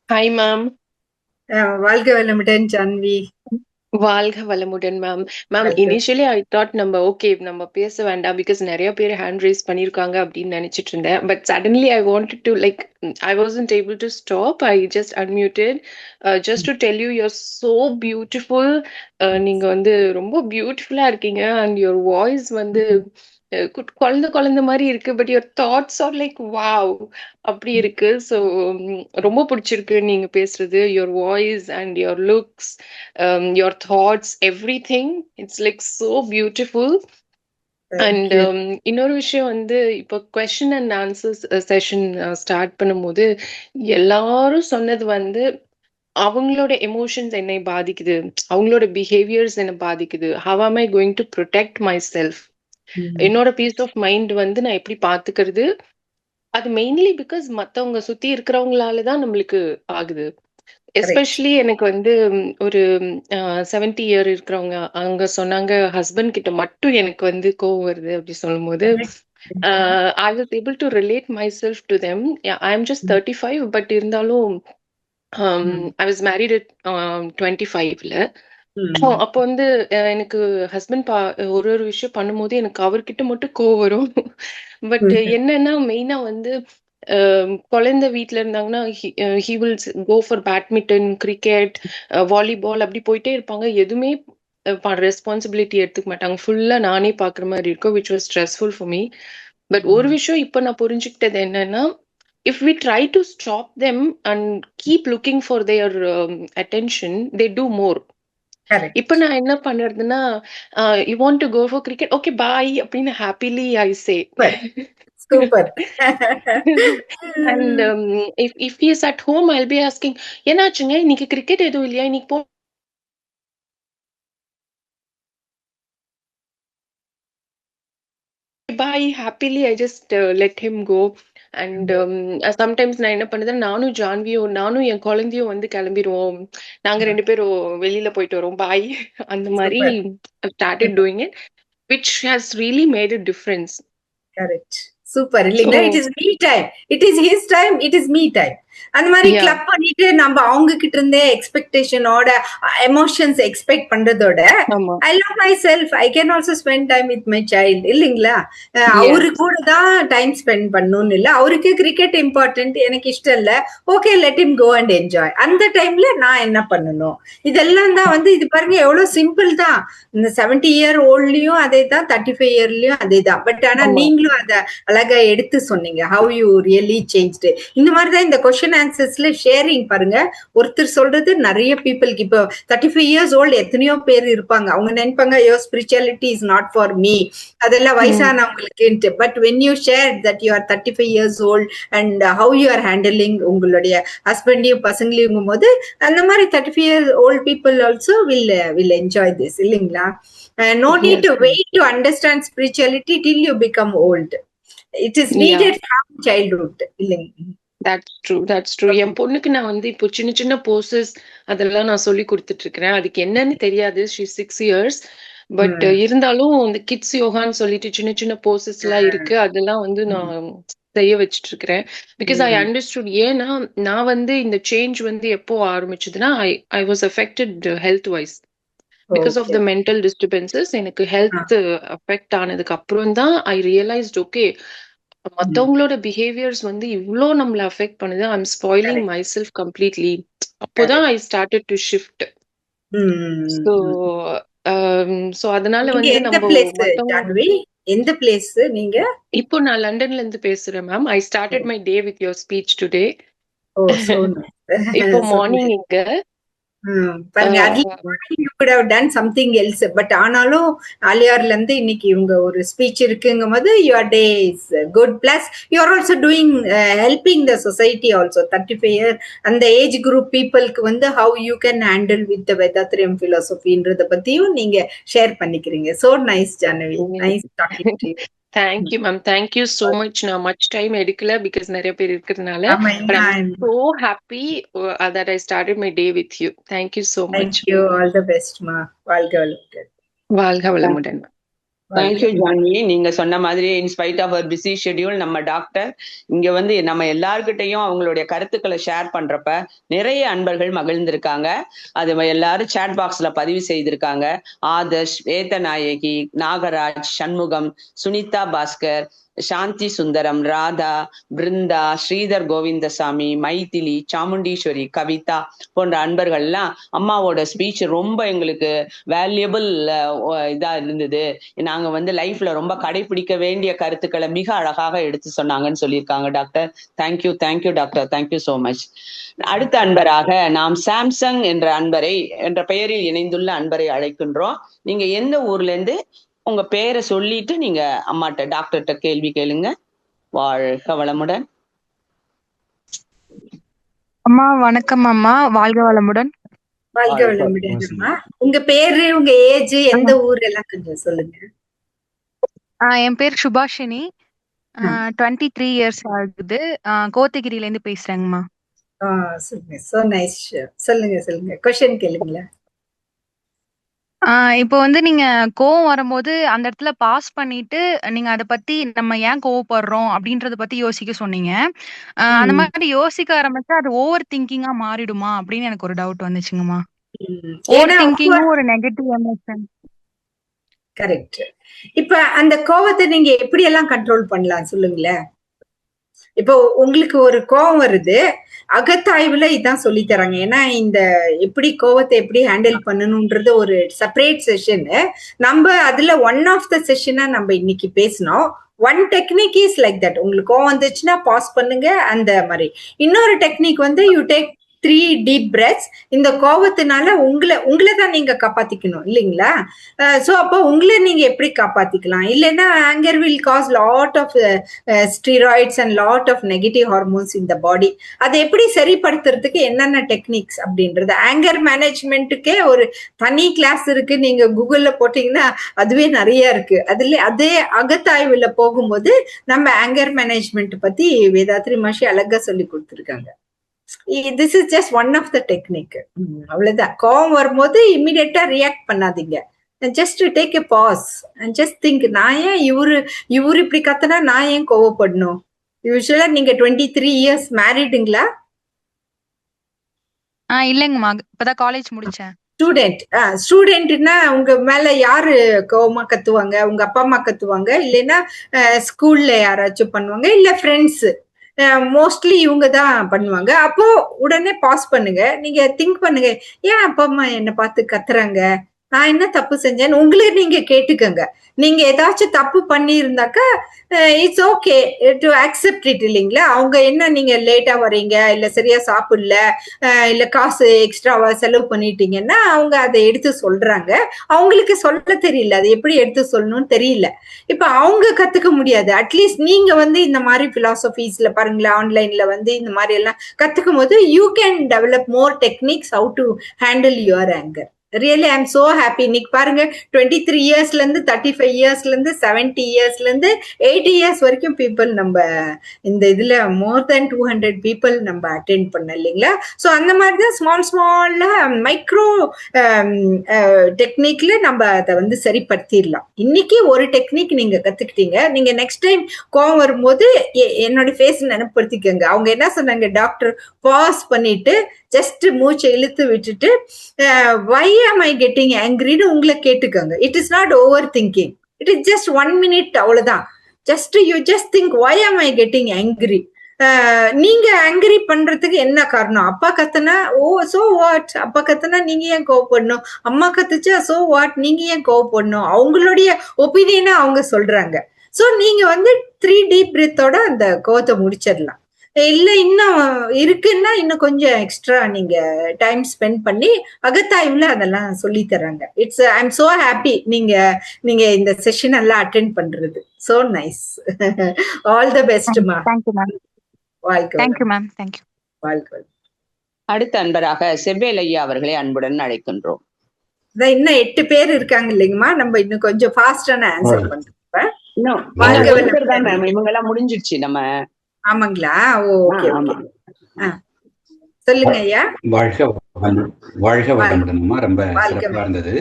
Hi ma'am. வாழ்க வளமுடன் ஜான்வி. வாழ்க வளமுடன் ma'am. Ma'am initially I thought நம்ம பேச வேண்டாம் பிகாஸ் நிறைய பேர் ஹேண்ட் ரைஸ் பண்ணிருக்காங்க அப்படின்னு நினைச்சிட்டு இருந்தேன். But suddenly I wanted to I wasn't able to stop. I just unmuted just to tell you you're so beautiful. நீங்க வந்து ரொம்ப பியூட்டிஃபுல்லா இருக்கீங்க and your voice வந்து குழந்தை மாதிரி இருக்கு. But your thoughts are wow அப்படி இருக்கு. ஸோ ரொம்ப பிடிச்சிருக்கு நீங்க பேசுறது. Your voice and your looks, your thoughts, everything it's so beautiful. And இன்னொரு விஷயம் வந்து இப்போ question and answers session start பண்ணும்போது எல்லாரும் சொன்னது வந்து அவங்களோட எமோஷன்ஸ் என்னை பாதிக்குது, அவங்களோட பிஹேவியர்ஸ் என்ன பாதிக்குது, ஹவ் ஆம் I going to protect my self, என்னோட பீஸ் ஆஃப் மைண்ட் வந்து நான் எப்படி பாத்துக்கிறது. அது மெயின்லி பிகாஸ் மத்தவங்க சுத்தி இருக்கிறவங்களாலதான் நம்மளுக்கு ஆகுது. எஸ்பெஷலி எனக்கு வந்து ஒரு 70 இயர் இருக்கிறவங்க அவங்க சொன்னாங்க, ஹஸ்பண்ட் கிட்ட மட்டும் எனக்கு வந்து கோவம் வருது அப்படி சொல்லும் போது I was able to relate myself to them. I am just 35, but இருந்தாலும் I was married at 25ல. அப்போ வந்து எனக்கு ஹஸ்பண்ட் ஒரு விஷயம் பண்ணும்போது எனக்கு அவர்கிட்ட மட்டும் கோவம் வரும். பட் என்னன்னா மெயினா வந்து குழந்தை வீட்டுல இருந்தாங்கன்னா he will go for badminton, cricket, volleyball அப்படி போயிட்டே இருப்பாங்க. எதுவுமே ரெஸ்பான்சிபிலிட்டி எடுத்துக்க மாட்டாங்க. ஃபுல்லா நானே பாக்குற மாதிரி இருக்கும், which was stressful for me. But ஒரு விஷயம் இப்ப நான் புரிஞ்சுக்கிட்டது என்னன்னா, if we try to stop them and keep looking for their attention, they do more. இப்ப நான் என்ன பண்றதுன்னா, you want to go for cricket, okay bye அப்படின்னு happily I say. Super. And if he is at home, I'll be asking, என்னாச்சுங்க இன்னைக்கு cricket எதுவும் இல்லையா, இன்னைக்கு bye happily I just let him go. And sometimes நான் என்ன பண்ணுறேன், நானும் என் குழந்தையும் வந்து கிளம்பிடுவோம், நாங்க 2 பேரும் வெளியில போயிட்டு வரோம், பாய் அந்த மாதிரி started doing it, which has really made a difference. Correct. Super. It is me time. It is his time. It is me time. அந்த மாதிரி Yeah. கிளப் பண்ணிட்டு நம்ம அவங்க கிட்ட இருந்தே எக்ஸ்பெக்டேஷனோட எமோஷன்ஸ் எக்ஸ்பெக்ட் பண்றதோட ஆமா. I love my self, I can also spend time with my child இல்லைங்களா? Yes. அவரு கூட தான் டைம் ஸ்பெண்ட் பண்ணணும்னு இல்லை, அவருக்கு கிரிக்கெட் இம்பார்ட்டன்ட், எனக்கு இஷ்டம் இல்லை, okay let him go and enjoy. அந்த டைம்ல நான் என்ன பண்ணணும், இதெல்லாம் தான் வந்து இது பாருங்க எவ்வளவு சிம்பிள் தான். இந்த 70-year-oldலயும் அதே தான், 35-yearலயும் அதே தான். பட் ஆனா ஆமா. நீங்களும் அதை அழகா எடுத்து சொன்னீங்க, ஹவ் யூ ரியலி சேஞ்ச்டு. இந்த மாதிரிதான் இந்த கொஸ்டின் ஆன்சர்ஸ்ல ஷேரிங் பாருங்க, ஒருத்தர் சொல்றது நிறைய பீப்புளுக்கு. இப்போ 35 years old எத்தனையோ பேர் இருப்பாங்க, அவங்க நினைப்பாங்க yo spirituality is not for me, அதெல்லாம் வயசானவங்களுக்கு. But when you share that you are 35 years old and how you are handling உங்களுடைய ஹஸ்பண்டையும் பசங்களையும் போது, அந்த மாதிரி 35 years old people also will enjoy this இல்லைங்களா? No need Yes. to wait to understand spirituality till you become old. It is Yeah. needed from childhood இல்லைங்க? That's true. என் பொண்ணுக்கு நான் வந்து இப்போ சின்ன சின்ன போசஸ் அதெல்லாம் நான் சொல்லி கொடுத்துட்டு இருக்கிறேன். அதுக்கு என்னன்னு தெரியாது, ஷீ 6 years. பட் இருந்தாலும் இந்த கிட்ஸ் யோகான்னு சொல்லிட்டு சின்ன சின்ன போசஸ் எல்லாம் இருக்கு, அதெல்லாம் வந்து நான் செய்ய வச்சுட்டு இருக்கிறேன். Because I understood. ஏன்னா நான் வந்து இந்த சேஞ்ச் வந்து எப்போ ஆரம்பிச்சதுன்னா, I was affected health wise because of the mental disturbances. எனக்கு ஹெல்த் அஃபெக்ட் ஆனதுக்கு அப்புறம் தான் ஐ ரியலைஸ்ட், ஓகே மத்தவங்களோட பிஹேவியர்ஸ் வந்து இவ்ளோ நம்மள அஃபெக்ட் பண்ணுது, I am spoiling myself completely. அப்போதான் I started to shift. So அதனால வந்து நம்ம எந்த பிளேஸ் நீங்க? இப்போ நான் லண்டன்ல இருந்து பேசுறேன் ma'am. I started my day with your speech today. இப்போ மார்னிங் இங்க பாருங்க, you could have done something else. But ஆனாலும் ஆலியார்ல இருந்து இன்னைக்கு இவங்க ஒரு ஸ்பீச் இருக்குங்கும் போது your day is good. Plus you are also doing helping the society also. 35 year அந்த ஏஜ் குரூப் பீப்புளுக்கு வந்து how you can handle with the Vedatrium philosophyன்றத பத்தியும் நீங்க ஷேர் பண்ணிக்கிறீங்க. So nice Janavi, nice talking to you. Thank you ma'am, thank you so much. நான் much time எடுக்கல because நிறைய பேர் இருக்கிறதுனால. But I'm so happy that I started my day with you. Thank you so much. Thank you, all the best ma. வாழ்க வளமுடன். வாழ்க வளமுடன். Thank you Janhvi. நீங்க சொன்ன மாதிரி in spite of our busy schedule நம்ம டாக்டர் இங்க வந்து நம்ம எல்லார்கிட்டையும் அவங்களுடைய கருத்துக்களை ஷேர் பண்றப்ப நிறைய அன்பர்கள் மகிழ்ந்திருக்காங்க. அது எல்லாரும் சேட் பாக்ஸ்ல பதிவு செய்திருக்காங்க. ஆதர்ஷ், வேதநாயகி, நாகராஜ், சண்முகம், சுனிதா பாஸ்கர், சாந்தி சுந்தரம், ராதா, பிருந்தா, ஸ்ரீதர் கோவிந்தசாமி, மைதிலி, சாமுண்டீஸ்வரி, கவிதா போன்ற அன்பர்கள்லாம் அம்மாவோட ஸ்பீச் ரொம்ப எங்களுக்கு வேல்யூபிள் இதா இருந்தது, நாங்க வந்து லைஃப்ல ரொம்ப கடைபிடிக்க வேண்டிய கருத்துக்களை மிக அழகாக எடுத்து சொன்னாங்கன்னு சொல்லியிருக்காங்க doctor. Thank you doctor, thank you so much. அடுத்த அன்பராக நாம் சாம்சங் என்ற பெயரில் இணைந்துள்ள அன்பரை அழைக்கின்றோம். நீங்க எந்த ஊர்ல இருந்து உங்க பேரை சொல்லிட்டு நீங்க அம்மாட்ட டாக்டர்கிட்ட கேள்வி கேளுங்க. வாழ்க வளமுடன். அம்மா வணக்கம் அம்மா, வாழ்க வளமுடன். வாழ்க வளமுடன் அம்மா. உங்க பேரு, உங்க ஏஜ், எந்த ஊர் எல்லாம் கொஞ்சம் சொல்லுங்க. என் பேர் சுபாஷினி, 23 years ஆகுது. கோத்தகிரில இருந்து பேசுறேங்கம்மா. So nice. சொல்லுங்க क्वेश्चन கேளுங்களா. இப்போ வந்து நீங்க கோவம் வரும்போது அந்த இடத்துல பாஸ் பண்ணிட்டு நீங்க அதை பத்தி நம்ம ஏன் கோவப்படுறோம் அப்படின்றத பத்தி யோசிக்க சொன்னீங்க. அந்த மாதிரி யோசிக்க ஆரம்பிச்சா அது ஓவர் திங்கிங்கா மாறிடுமா அப்படின்னு எனக்கு ஒரு டவுட் வந்துச்சுங்கம்மா. ஓவர் திங்கிங்கும் ஒரு நெகட்டிவ் எமோஷன். கரெக்ட். இப்ப அந்த கோவத்தை நீங்க எப்படி எல்லாம் கண்ட்ரோல் பண்ணலாம் சொல்லுங்களேன். இப்போ உங்களுக்கு ஒரு கோவம் வருது, அகத்தாய்வுல இதான் சொல்லி தராங்க. ஏன்னா இந்த எப்படி கோவத்தை எப்படி ஹேண்டில் பண்ணணும்ன்றது ஒரு செப்பரேட் செஷன். நம்ம அதுல ஒன் ஆஃப் த செஷனா நம்ம இன்னைக்கு பேசணும். One technique is like that. உங்களுக்கு கோவம் வந்துச்சுன்னா பாஸ் பண்ணுங்க அந்த மாதிரி. இன்னொரு டெக்னிக் வந்து யூ டேக் 3 deep breaths. இந்த கோவத்தினால உங்களை தான் நீங்க காப்பாத்திக்கணும் இல்லைங்களா? சோ அப்போ உங்களை நீங்க எப்படி காப்பாத்திக்கலாம்? இல்லைன்னா anger will cause lot of steroids and lot of negative hormones இந்த பாடி. அதை எப்படி சரிப்படுத்துறதுக்கு என்னென்ன டெக்னிக்ஸ் அப்படின்றது, ஆங்கர் மேனேஜ்மெண்ட்டுக்கே ஒரு தனி கிளாஸ் இருக்கு. நீங்க கூகுள்ல போட்டீங்கன்னா அதுவே நிறைய இருக்கு. அதே அகத்தாய்வுல போகும்போது நம்ம ஆங்கர் மேனேஜ்மெண்ட் பத்தி வேதாத்ரி மாஷி அழகா சொல்லி கொடுத்துருக்காங்க. This is just one of the technique. அவ்வளவுதான். கோவம் வரும்போது இம்மிடியட்டா ரியாக்ட் பண்ணாதீங்க. Just take a pause and just think, நான் ஏன் இவரு இப்படி கத்துனா நான் ஏன் கோவப்படணும்? யூஸ்வலா நீங்க 23 years மேரிடுங்களா? இல்லைங்கம்மா, இப்பதான் காலேஜ் முடிச்சேன். ஸ்டூடெண்ட்னா உங்க மேல யாரு கோவமா கத்துவாங்க? உங்க அப்பா அம்மா கத்துவாங்க, இல்லைன்னா ஸ்கூல்ல யாராச்சும் பண்ணுவாங்க, இல்ல ஃப்ரெண்ட்ஸ். மோஸ்ட்லி இவங்க தான் பண்ணுவாங்க. அப்போ உடனே பாஸ் பண்ணுங்க. நீங்க திங்க் பண்ணுங்க, ஏன் அப்பா அம்மா என்ன பார்த்து கத்துறாங்க, நான் என்ன தப்பு செஞ்சேன்னு உங்களே நீங்க கேட்டுக்கங்க. நீங்க ஏதாச்சும் தப்பு பண்ணி இருந்தாக்கா it's okay to accept it, இல்லைங்களா? அவங்க என்ன நீங்க லேட்டா வர்றீங்க, இல்ல சரியா சாப்பிடல, இல்ல காசு எக்ஸ்ட்ராவா செலவு பண்ணிட்டீங்கன்னா அவங்க அதை எடுத்து சொல்றாங்க. அவங்களுக்கு சொல்ல தெரியல, அது எப்படி எடுத்து சொல்லணும்னு தெரியல. இப்ப அவங்க கத்துக்க முடியாது. அட்லீஸ்ட் நீங்க வந்து இந்த மாதிரி பிலாசபிஸ்ல பாருங்களேன், ஆன்லைன்ல வந்து இந்த மாதிரி எல்லாம் கத்துக்கும் போது you can develop more techniques how to handle your anchor. Really I am so happy. இன்னைக்கு பாருங்க 23 இயர்ஸ்ல இருந்து 35 இயர்ஸ்ல இருந்து 70 இயர்ஸ்ல இருந்து 80 இயர்ஸ் வரைக்கும் பீப்புள் நம்ம இந்த இதுல மோர் தேன் 200 பீப்புள் நம்ம அட்டென்ட் பண்ண, இல்லைங்களா? ஸோ அந்த மாதிரி தான் ஸ்மால் மைக்ரோ டெக்னிக்ல நம்ம அதை வந்து சரிப்படுத்திடலாம். இன்னைக்கு ஒரு டெக்னிக் நீங்க கத்துக்கிட்டீங்க, நீங்க நெக்ஸ்ட் டைம் கோவம் வரும்போது என்னோட ஃபேஸ் நினைப்படுத்திக்கங்க. அவங்க என்ன சொன்னாங்க, டாக்டர் பாஸ் பண்ணிட்டு ஜஸ்ட் மூச்சை இழுத்து விட்டுட்டு why am I getting angry ன்னு உங்களை கேட்டுக்கோங்க. It is not over thinking, it is just 1 minute, அவ்வளவுதான். Just you just think why am I getting angry. நீங்க ஆங்கிரி பண்றதுக்கு என்ன காரணம்? அப்பா கத்துனா சோ வாட், அப்பா கத்துனா நீங்க ஏன் கோவப்படணும், அம்மா கத்துச்சா சோ வாட், நீங்க ஏன் கோவப்படணும், அவங்களுடைய ஒப்பீனியனை அவங்க சொல்றாங்க. சோ நீங்க வந்து 3 deep breath-ஓட அந்த கோவத்தை முடிச்சிடலாம். இல்ல இன்னும் இருக்குன்னா இன்னும் கொஞ்சம் எக்ஸ்ட்ரா நீங்க டைம் ஸ்பெண்ட் பண்ணி அகத்தாய்வுல அதெல்லாம் சொல்லி தர்றாங்க. It's I am so happy நீங்க இந்த செஷன் எல்லாம் அட்டென்ட் பண்றது. So nice. All the best மா. Thank you ma'am. வாழ்க்கை. Thank you ma'am. தேங்க்யூ. வாழ்க்கை. அடுத்த அன்பராக செவ்வேல் ஐயா அவர்களை அன்புடன் அழைக்கின்றோம். இன்னும் 8 பேர் இருக்காங்க இல்லைங்கம்மா, நம்ம இன்னும் கொஞ்சம் ஃபாஸ்டான ஆன்சர் பண்றோம். இவங்க எல்லாம் முடிஞ்சிடுச்சு நம்ம. ஆமாங்களா? Okay okay. சொல்லுங்க ஐயா. வாழ்க வளமுடன்மா. ரொம்ப சிறப்பா இருந்தது.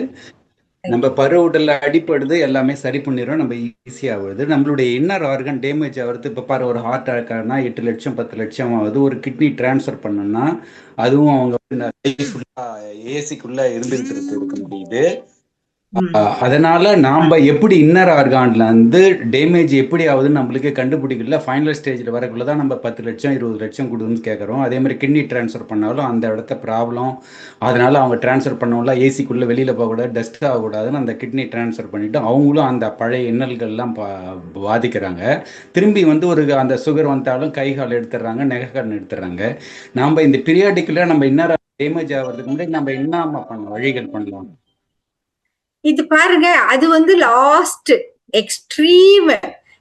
நம்ம பருவ உடல்ல அடிப்படுது, எல்லாமே சரி பண்ணிடுறோம், நம்ம ஈஸியா ஆகுது. நம்மளுடைய இன்னர் ஆர்கன் டேமேஜ் ஆகுறது. இப்ப பாரு, ஒரு ஹார்ட் அட்டாக்னா 8 லட்சம் 10 லட்சம் ஆகுது. ஒரு கிட்னி டிரான்ஸ்ஃபர் பண்ணணும்னா அதுவும் அவங்க ஏசிக்குள்ள இருந்துகிட்டு இருக்க முடியுது. அதனால நாம எப்படி இன்னர் ஆர்கான்ல வந்து டேமேஜ் எப்படி ஆகுதுன்னு நம்மளுக்கு கண்டுபிடிக்கல. ஃபைனல் ஸ்டேஜ்ல வரக்குள்ளதான் நம்ம 10 லட்சம் 20 லட்சம் கொடுன்னு கேட்கறோம். அதே மாதிரி கிட்னி டிரான்ஸ்ஃபர் பண்ணாலும் அந்த இடத்த ப்ராப்ளம், அதனால அவங்க டிரான்ஸ்ஃபர் பண்ணவங்களா ஏசிக்குள்ள வெளியில போகக்கூடாது, டஸ்ட் ஆகக்கூடாதுன்னு அந்த கிட்னி டிரான்ஸ்ஃபர் பண்ணிட்டு அவங்களும் அந்த பழைய இன்னல்கள்லாம் பாதிக்கிறாங்க. திரும்பி வந்து ஒரு அந்த சுகர் வந்தாலும் கை கால் எடுத்துடுறாங்க, நெகக்கடன் எடுத்துடுறாங்க. நாம இந்த பீரியாடிக்கல நம்ம இன்னர் டேமேஜ் ஆகிறதுக்கு முன்னாடி நம்ம என்ன பண்ணலாம், வழிகள் பண்ணலாம்? இது பாருங்க, அது வந்து லாஸ்ட் எக்ஸ்ட்ரீம்.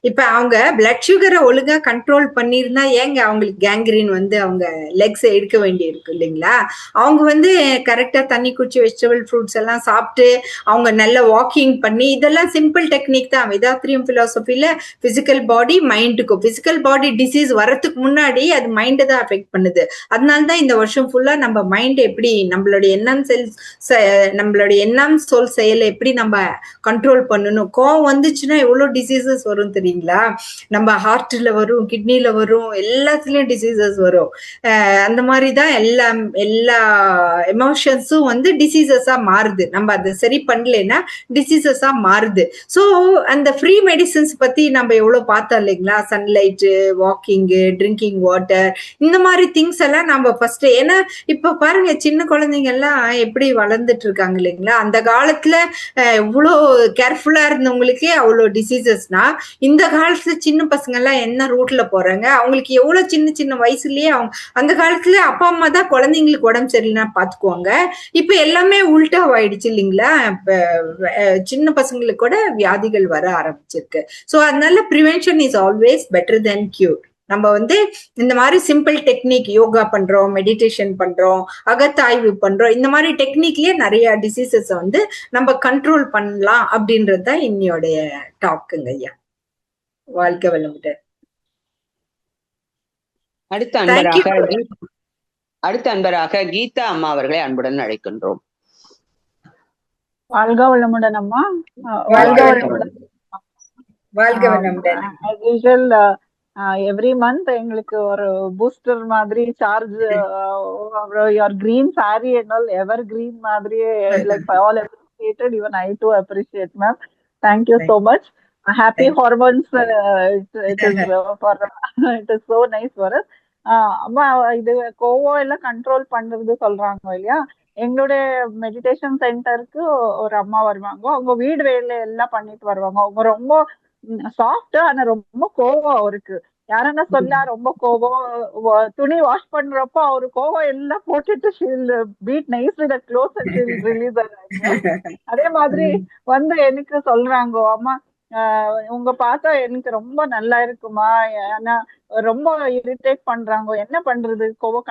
இப்ப அவங்க பிளட் சுகரை ஒழுங்கா கண்ட்ரோல் பண்ணிருந்தா ஏங்க அவங்களுக்கு கேங்க்ரீன் வந்து அவங்க லெக்ஸ் எடுக்க வேண்டி இருக்கு, இல்லைங்களா? அவங்க வந்து கரெக்டா தண்ணி குச்சி வெஜிடபிள் ஃப்ரூட்ஸ் எல்லாம் சாப்பிட்டு அவங்க நல்ல வாக்கிங் பண்ணி, இதெல்லாம் சிம்பிள் டெக்னிக் தான். வேதாத்ரியம் பிலாசபில பிசிக்கல் பாடி மைண்டுக்கும், பிசிக்கல் பாடி டிசீஸ் வர்றதுக்கு முன்னாடி அது மைண்டை தான் அஃபெக்ட் பண்ணுது. அதனால்தான் இந்த வருஷம் ஃபுல்லா நம்ம மைண்ட் எப்படி நம்மளுடைய எண்ணம் சொல் செயலை எப்படி நம்ம கண்ட்ரோல் பண்ணணும். கோவம் வந்துச்சுன்னா எவ்வளவு டிசீசஸ் வரும் தெரியுங்களா? நம்ம ஹார்ட்ல வரும், கிட்னில வரும், எல்லாத்துலயும் டிசீசஸ் வரும். அந்த மாதிரிதான் எல்லா எமோஷன்ஸும் வந்து டிசீசஸா மாறுது. நம்ம அதை சரி பண்ணலைன்னா டிசீசஸா மாறுது. ஸோ அந்த ஃப்ரீ மெடிசன்ஸ் பத்தி நம்ம எவ்வளவு பார்த்தோம் இல்லைங்களா? சன்லைட், வாக்கிங்கு, ட்ரிங்கிங் வாட்டர், இந்த மாதிரி திங்ஸ் எல்லாம் நம்ம ஃபர்ஸ்ட். ஏன்னா இப்ப பாருங்க, சின்ன குழந்தைங்க எல்லாம் எப்படி வளர்ந்துட்டு இருக்காங்க இல்லைங்களா? அந்த காலத்துல எவ்வளோ கேர்ஃபுல்லா இருந்தவங்களுக்கே அவ்வளோ டிசீசஸ்னா, இந்த காலத்துல சின்ன பசங்க எல்லாம் என்ன ரூட்ல போறாங்க, அவங்களுக்கு எவ்வளவு சின்ன வயசுலயே அவங்க அந்த காலத்துல அப்பா அம்மா தான் குழந்தைங்களுக்கு உடம்பு சரியில்லைன்னா பாத்துக்குவாங்க. இப்ப எல்லாமே உல்டா ஆயிடுச்சு இல்லைங்களா? சின்ன பசங்களுக்கு கூட வியாதிகள் வர ஆரம்பிச்சிருக்கு. சோ அதனால prevention is always better then cure. நம்ம வந்து இந்த மாதிரி சிம்பிள் டெக்னிக், யோகா பண்றோம், மெடிடேஷன் பண்றோம், அகத்தாய்வு பண்றோம், இந்த மாதிரி டெக்னிக்லயே நிறைய டிசீசஸ் வந்து நம்ம கண்ட்ரோல் பண்ணலாம் அப்படின்றது தான் இன்னையோடைய டாக்குங்க ஐயா. வாழ்க்கை வளமுடன். அடுத்த அன்பராக கீதா அம்மா அவர்களை அன்புடன் அழைக்கின்றோம். வாழ்க வளமுடன் அம்மா. வாழ்க வளமுடன். வாழ்க வளமுடன். எவ்ரி மந்த் எங்களுக்கு ஒரு பூஸ்டர் மாதிரி charge, your green sari and all evergreen மாதிரியே like all appreciated, even I do appreciate ma'am. Thank you so much. Happy hormones. It is so nice for us. அம்மா, இது கோவம் எல்லாம் கண்ட்ரோல் பண்றது சொல்றாங்க இல்லையா, எங்களுடைய மெடிடேஷன் சென்டருக்கு ஒரு அம்மா வருவாங்க. அவங்க வீடு வேலை எல்லாம் பண்ணிட்டு வருவாங்க. அவங்க ரொம்ப சாஃப்ட், ஆனா ரொம்ப கோவம் அவருக்கு. யாரன்னா சொன்னா ரொம்ப கோவம். துணி வாஷ் பண்றப்போ அவரு கோவம் எல்லாம் போட்டுட்டு பீட் nice with close and release. அதே மாதிரி வந்து எனக்கு சொல்றாங்க, அம்மா உங்க பார்த்தா எனக்கு ரொம்ப நல்லா இருக்குமா, ஆனா ரொம்ப இரிட்டேட் பண்றாங்க, என்ன பண்றது கோவம்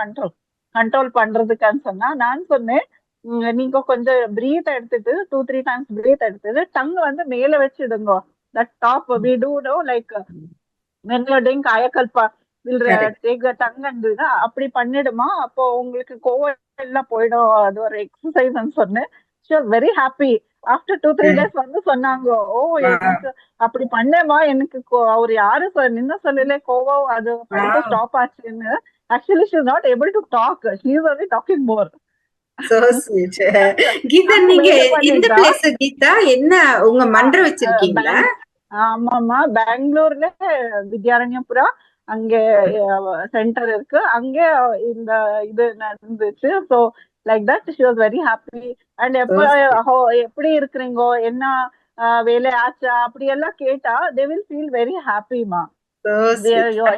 கண்ட்ரோல் பண்றதுக்கான்னு சொன்னா, நான் சொன்னேன், நீங்க கொஞ்சம் பிரீத் எடுத்துட்டு 2-3 times பிரீத் எடுத்துட்டு டங் வந்து மேல வச்சிடுங்க. That top we do know like when you are doing Kayakalpa will take the tongue and அப்படி பண்ணிடுமா, அப்போ உங்களுக்கு கோவம் எல்லாம் போயிடும், அது ஒரு எக்ஸசைஸ் சொன்னேன். she was very happy. After 2-3 days வந்து சொன்னாங்க, ஓ எனக்கு அப்படி பண்ணேமா, எனக்கு அவர் யாரு நின்ன சொல்லல கோவம் அது ஸ்டாப் ஆச்சுன்னு. Actually she is not able to talk, she is only talking more. So sweet. Geetha, நீங்க எந்த பிளேஸ் கீதா? என்ன உங்க மன்றம் வச்சிருக்கீங்களா? ஆமாமா, பெங்களூர்ல வித்யாரண்யபுரா அங்க சென்டர் இருக்கு. அங்க இந்த இது நடந்துச்சு. So like that she was very happy. And எப்படி இருக்கிறீங்க, என்ன வேலை ஆச்சா அப்படி எல்லாம் கேட்டா they will feel very happy மா.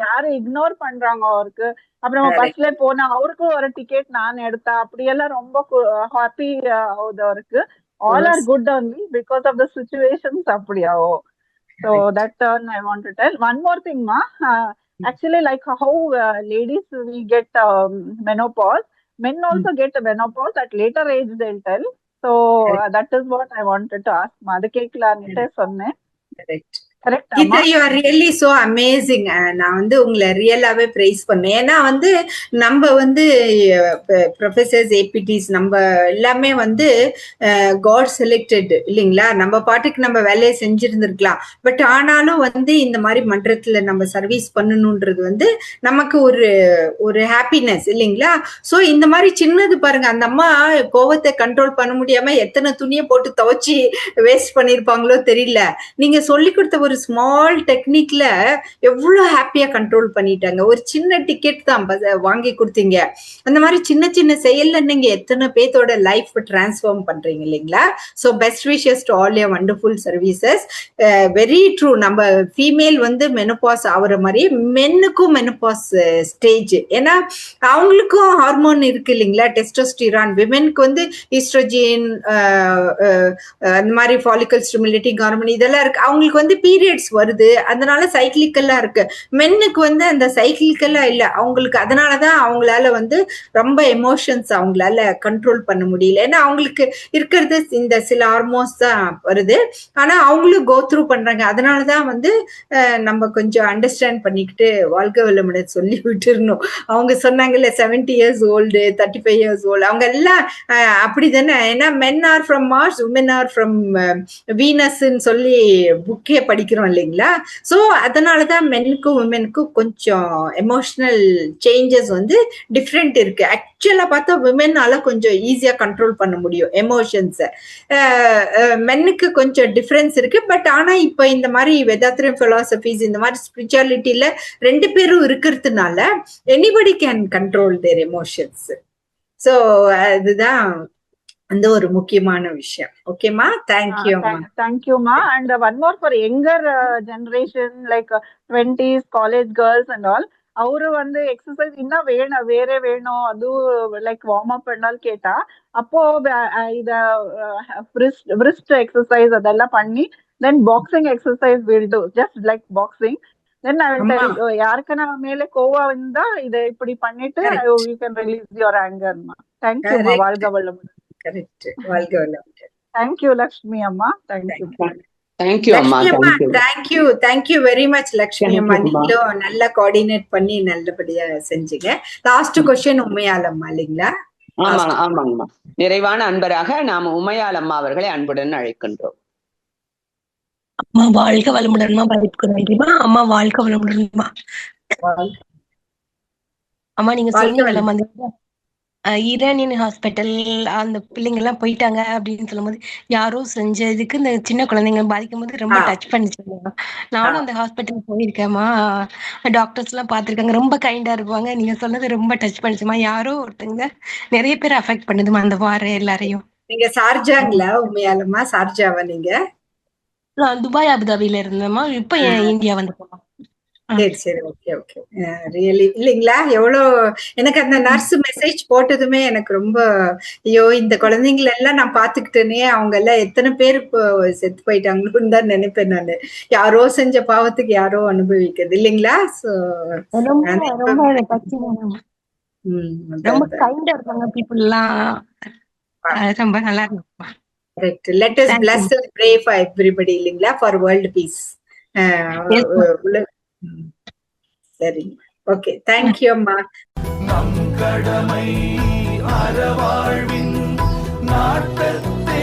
யாரும் இக்னோர் பண்றாங்க அவருக்கு. அப்புறம் பஸ்ல போனா அவருக்கும் ஒரு டிக்கெட் நான் எடுத்தா, அப்படியெல்லாம் ரொம்ப ஹாப்பி ஆகுது அவருக்கு. All are good only because of the situations அப்படியாவோ. So that turn I want to tell. One more thing ma, actually like how ladies we get menopause, men also get menopause at later age they'll tell. So that is what I wanted to ask ma. Adukekla sonne. Correct. Geetha, you are really so amazing. நான் வந்து உங்களை ரியலாவே price பண்ணேன். ஏன்னா வந்து நம்ம வந்து professors, ஏபிடிஸ் நம்ம எல்லாமே வந்து காட் செலக்டட் இல்லைங்களா. நம்ம பாட்டுக்கு நம்ம வேலையை செஞ்சிருந்திருக்கலாம். பட் ஆனாலும் வந்து இந்த மாதிரி மன்றத்துல நம்ம சர்வீஸ் பண்ணணும்ன்றது வந்து நமக்கு ஒரு ஹாப்பினஸ் இல்லைங்களா. ஸோ இந்த மாதிரி சின்னது பாருங்க, அந்த அம்மா கோவத்தை கண்ட்ரோல் பண்ண முடியாம எத்தனை துணியை போட்டு துவைச்சி வேஸ்ட் பண்ணிருப்பாங்களோ தெரியல. நீங்க சொல்லி கொடுத்த ஒரு ஸ்மால் டெக்னிக்ல எவ்வளவு ஹாப்பியா கண்ட்ரோல் பண்ணிட்டாங்க. ஒரு சின்ன டிக்கெட் தான் வாங்கி கொடுத்தீங்க. அந்த மாதிரி சின்ன சின்ன செயல்ல நீங்க எத்தனை பேத்தோட லைஃப் டிரான்ஸ்ஃபார்ம் பண்றீங்க இல்லைங்களா. So best wishes to all your wonderful services. Very true. நம்ம ஃபீமேல் வந்து மெனோபாஸ் ஆகுற மாதிரி மென்னுக்கும் மெனோபாஸ் ஸ்டேஜ். ஏன்னா அவங்களுக்கும் ஹார்மோன் இருக்கு இல்லைங்களா, டெஸ்டோஸ்டிரான். விமெனுக்கு வந்து ஈஸ்ட்ரோஜன், அந்த மாதிரி ஃபாலிக்கல் ஸ்டிமுலேட்டிங் ஹார்மோன் இதெல்லாம் இருக்கு. அவங்களுக்கு வந்து பீரியட்ஸ் வருது, அதனால சைக்கிளிக்கலா இருக்கு. மென்னுக்கு வந்து அந்த சைக்கிளிக்கலா இல்ல அவங்களுக்கு. அதனாலதான் அவங்களால வந்து ரொம்ப எமோஷன்ஸ் அவங்களால கண்ட்ரோல் பண்ண முடியல. ஏன்னா அவங்களுக்கு இருக்கிறது இந்த சில ஹார்மோன்ஸ் தான் வருது, ஆனா அவங்களும் கோ த்ரூ பண்றாங்க. அதனாலதான் வந்து நம்ம கொஞ்சம் அண்டர்ஸ்டாண்ட் பண்ணிக்கிட்டு வாழ்க்கை வளமுடன் சொல்லி விட்டுருணும். அவங்க சொன்னாங்கல்ல 70 years old, 35 years old, அவங்க எல்லாம் அப்படிதானே. ஏன்னா men are from Mars, women are from வீனஸ்ன்னு சொல்லி புக்கே படிக்கிறோம் இல்லைங்களா. ஸோ அதனாலதான் மென்னுக்கும் உமனுக்கும் கொஞ்சம் எமோஷனல் சேஞ்சஸ் வந்து டிஃப்ரெண்ட் இருக்கு. ஆக்சுவலா பார்த்தா விமென்னால கொஞ்சம் ஈஸியா கண்ட்ரோல் பண்ண முடியும் எமோஷன்ஸை. மென்னுக்கு கொஞ்சம் டிஃப்ரென்ஸ் இருக்கு. பட் ஆனா இப்ப இந்த மாதிரி வேதாத்திரம் பிலாசபிஸ், இந்த மாதிரி ஸ்பிரிச்சுவாலிட்டியில 2 பேரும் இருக்கிறதுனால anybody can control their emotions. So அதுதான் அந்த ஒரு முக்கியமான விஷயம். ஓகேமா, தேங்க்யூமா. And one more for younger generation like 20s college girls and all, அவரு வந்து எக்ஸசைஸ் இன்னும் வேணும், வேணும், அதுவும் லைக் வார்ம் அப் பண்ணாலும் கேட்டா, அப்போ இத wrist எக்ஸசைஸ் அதெல்லாம் பண்ணி then boxing exercise will do, just like boxing. Then I will tell you, யாருக்கு நம்ம மேல கோவம் வந்தா இதை இப்படி பண்ணிட்டு யூ கேன் ரிலீஸ் யுவர் ஆங்கர்மா. தேங்க்யூமா. வாழ்க வளமுடன். கரெக்ட். வாழ்க வளமுடன். தேங்க்யூ லக்ஷ்மி அம்மா. தேங்க்யூ. தேங்க்யூ அம்மா. தேங்க்யூ வெரி மச் லக்ஷ்மி அம்மா. நீங்களும் நல்லா கோஆர்டினேட் பண்ணி நல்லபடியா செஞ்சீங்க. லாஸ்ட் क्वेश्चन உமையாலம்மா இல்லைங்களா? ஆமாங்கம்மா. நிறைவான அன்பராக நாம உமையாலம்மா அவர்களை அன்புடன் அழைக்கின்றோம். அம்மா வாழ்க வளமுடன்மா. பதிப்புக்கு நன்றிமா. அம்மா வாழ்க வளமுடன்மா. அம்மா நீங்க சொன்னீங்கல்ல அந்த ஈரானியன் ஹாஸ்பிட்டல் அந்த பிள்ளைங்க எல்லாம் போயிட்டாங்க அப்படின்னு சொல்லும் போது யாரோ செஞ்சதுக்கு இந்த சின்ன குழந்தைங்க பாதிக்கும் போது ரொம்ப டச் பண்ணிச்சுமா. நானும் அந்த ஹாஸ்பிட்டல் போயிருக்கேம்மா. டாக்டர்ஸ் எல்லாம் பாத்துருக்காங்க, ரொம்ப கைண்டா இருப்பாங்க. நீங்க சொன்னது ரொம்ப டச் பண்ணிச்சுமா. யாரோ ஒருத்தங்க நிறைய பேர் அஃபெக்ட் பண்ணுதுமா அந்த வார எல்லாரையும். நீங்க சார்ஜாங்களா? உண்மையாலுமா சார்ஜாவா நீங்க? நான் துபாய் அபுதாபில இருந்தேம்மா. இப்ப இந்தியா வந்துட்டோமா. சரி சரி, ஓகே ஓகே. ரியலி இல்லைங்களா, எவ்வளோ எனக்கு அந்த நர்ஸ் மெசேஜ் போட்டதுமே எனக்கு ரொம்ப ஐயோ இந்த குழந்தைங்கள எல்லாம் நான் பாத்துக்கிட்டேனே, அவங்க எல்லாம் எத்தனை பேர் இப்போ செத்து போயிட்டாங்களோன்னு தான் நினைப்பேன் நானு. யாரோ செஞ்ச பாவத்துக்கு யாரோ அனுபவிக்கிறது இல்லைங்களா. சோ ரொம்ப கைண்டா இருப்பாங்க பீப்புள் எல்லாம். ரொம்ப நல்லா இருக்கும். Correct. Let us bless and pray for everybody இல்லைங்களா, for world peace. சரி, ஓகே, தேங்க்யூ அம்மா. நம் கடமை அறவாழ்வின் நாட்டத்தே